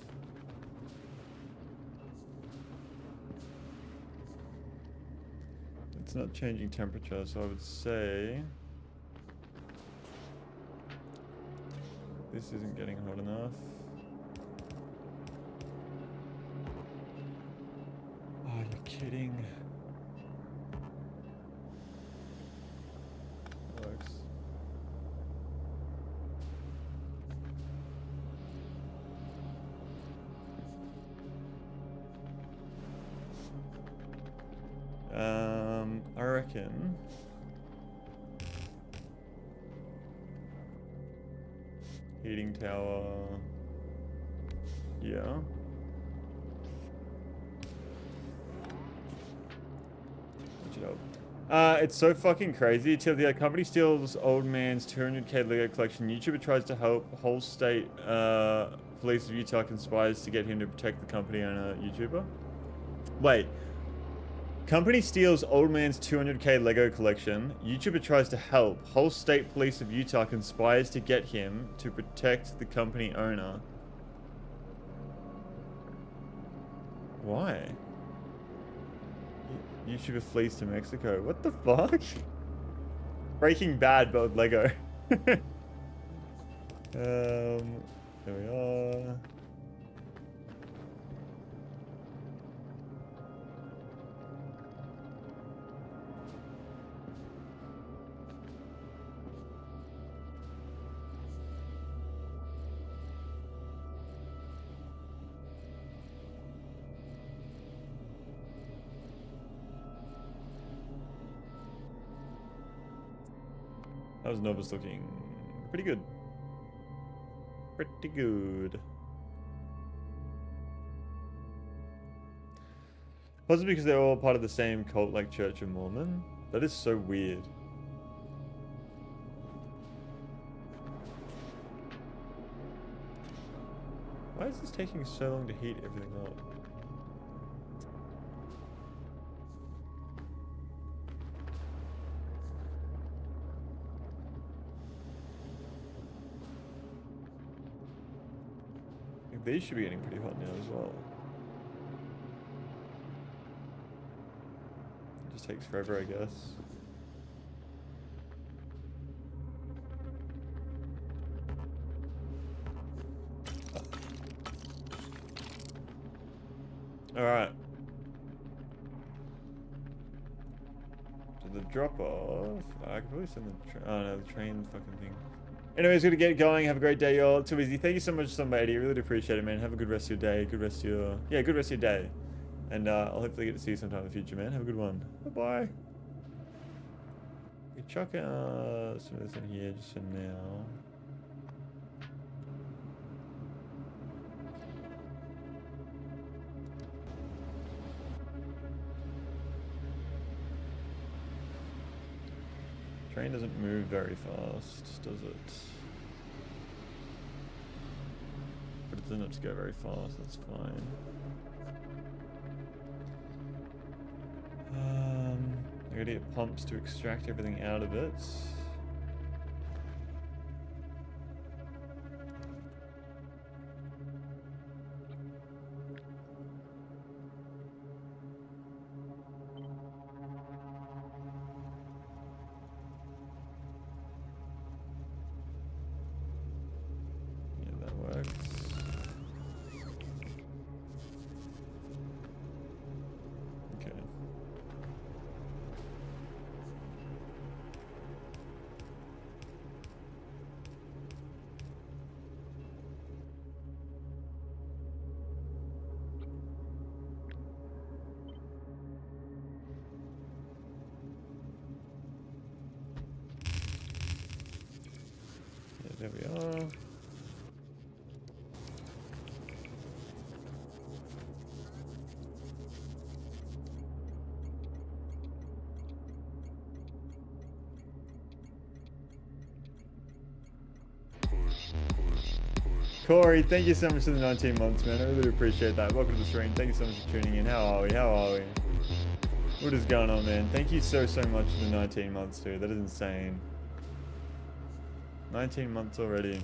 [SPEAKER 1] It's not changing temperature, so I would say this isn't getting hot enough. Oh, you're kidding. That works. I reckon heating tower. Yeah. It's so fucking crazy. Till the company steals old man's 200k Lego collection. YouTuber tries to help. Whole state police of Utah conspires to get him to protect the company owner. YouTuber. Wait. Company steals old man's 200k Lego collection. YouTuber tries to help. Whole state police of Utah conspires to get him to protect the company owner. Why? YouTuber flees to Mexico. What the fuck? Breaking Bad, but with Lego. There we are. How's Novus looking? Pretty good. Pretty good. Possibly because they're all part of the same cult like Church of Mormon. That is so weird. Why is this taking so long to heat everything up? These should be getting pretty hot now as well. It just takes forever, I guess. Alright. So the drop off. I could probably send the train. Oh no, the train fucking thing. Anyways, gonna get going. Have a great day, y'all. Too easy. Thank you so much, somebody. I really do appreciate it, man. Have a good rest of your day. Good rest of your... Yeah, good rest of your day. And I'll hopefully get to see you sometime in the future, man. Have a good one. Bye-bye. We chuck some of this in here just for now. Train doesn't move very fast, does it? But it doesn't have to go very fast, that's fine. I gotta get pumps to extract everything out of it. There we are. Corey, thank you so much for the 19 months, man. I really appreciate that. Welcome to the stream. Thank you so much for tuning in. How are we? How are we? What is going on, man? Thank you so much for the 19 months, dude. That is insane. 19 months already.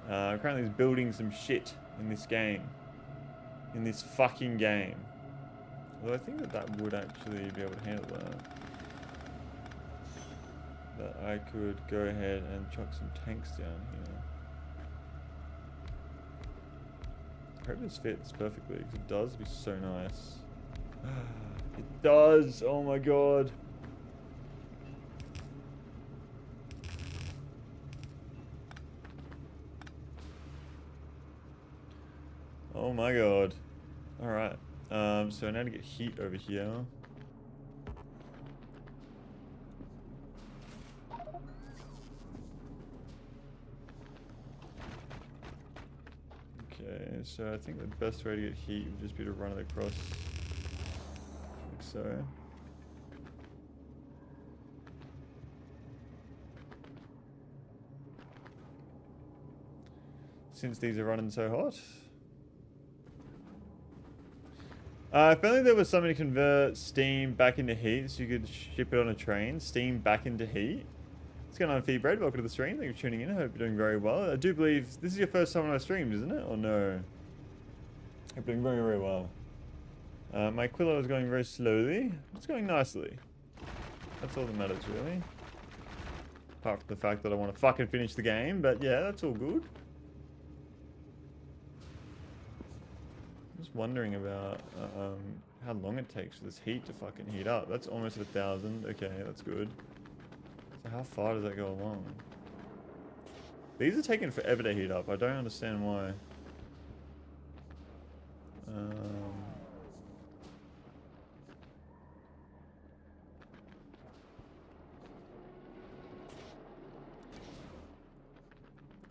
[SPEAKER 1] Currently he's building some shit in this game. In this fucking game. Although I think that would actually be able to handle that. That I could go ahead and chuck some tanks down here. I hope this fits perfectly, because it does be so nice. It does! Oh my god. Oh my god. Alright. So now to get heat over here. Okay, so I think the best way to get heat would just be to run it across like so. Since these are running so hot. If only there was something to convert steam back into heat so you could ship it on a train. Steam back into heat. What's going on, Feedbread? Welcome to the stream. Thank you for tuning in. I hope you're doing very well. I do believe this is your first time on my streams, isn't it? Or no? Hope you're doing very, very well. My Aquilo is going very slowly. It's going nicely. That's all that matters, really. Apart from the fact that I want to fucking finish the game, but yeah, that's all good. Just wondering about how long it takes for this heat to fucking heat up. That's almost 1,000. Okay, that's good. So how far does that go along? These are taking forever to heat up. I don't understand why.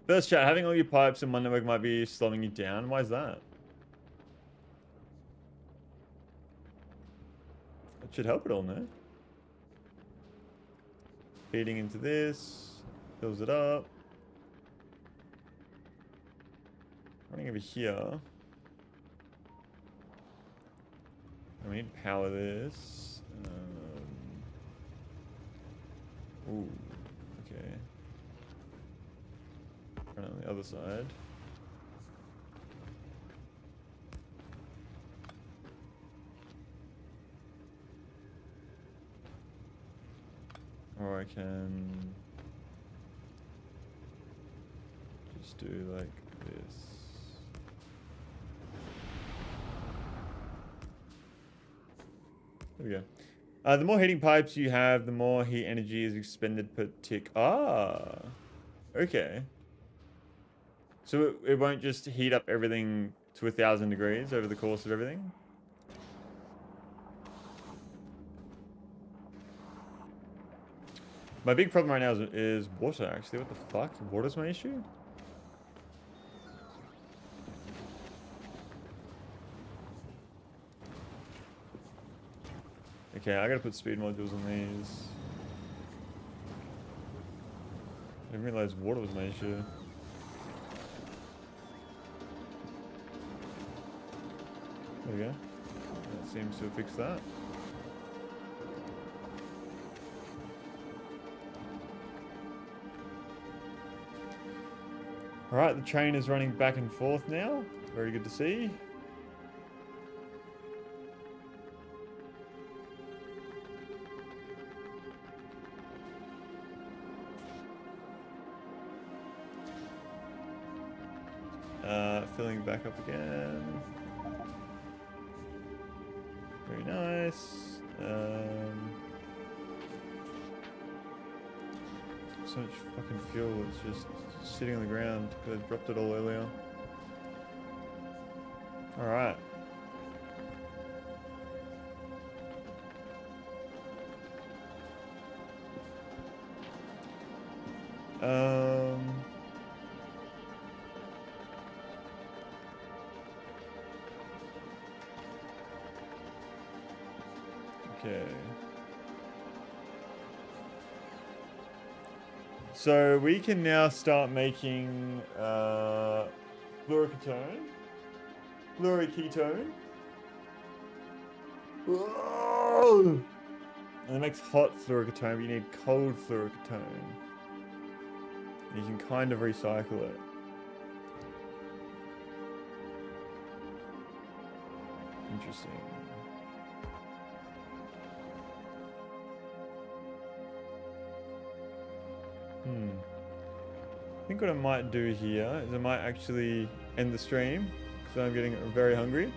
[SPEAKER 1] First chat, having all your pipes in one network might be slowing you down. Why is that? It should help it all, no? Feeding into this, fills it up. Running over here. And we need to power this. Ooh, okay. Run on the other side. Or I can just do like this. There we go. The more heating pipes you have, the more heat energy is expended per tick. Ah, okay. So it won't just heat up everything to 1,000 degrees over the course of everything? My big problem right now is water, actually. What the fuck? Water's my issue? Okay, I gotta put speed modules on these. I didn't realize water was my issue. There we go. That seems to have fixed that. Alright, the train is running back and forth now. Very good to see. Filling back up again. Very nice. So much fucking fuel is just sitting on the ground because I dropped it all earlier. Alright. Okay. So we can now start making fluoroketone, fluoroketone. Whoa! And it makes hot fluoroketone, but you need cold fluoroketone. And you can kind of recycle it. Interesting. I think what I might do here is I might actually end the stream because I'm getting very hungry.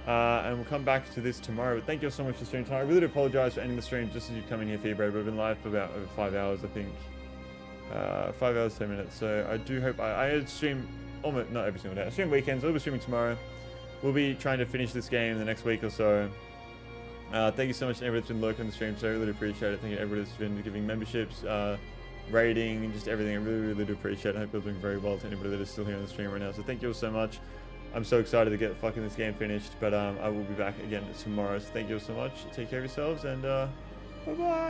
[SPEAKER 1] And we'll come back to this tomorrow. But thank you all so much for streaming tonight. I really do apologize for ending the stream just as you come in here, Feedbread. We've been live for about over 5 hours, I think. 5 hours, 10 minutes. So I do hope I stream almost, not every single day. I stream weekends. We'll be streaming tomorrow. We'll be trying to finish this game in the next week or so. Thank you so much to everybody that's been lurking on the stream. So I really appreciate it. Thank you to everybody that's been giving memberships, rating, and just everything. I really do appreciate it. I hope you're doing very well to anybody that is still here on the stream right now. So thank you all so much. I'm so excited to get fucking this game finished, but I will be back again tomorrow. So thank you all so much. Take care of yourselves, and bye-bye.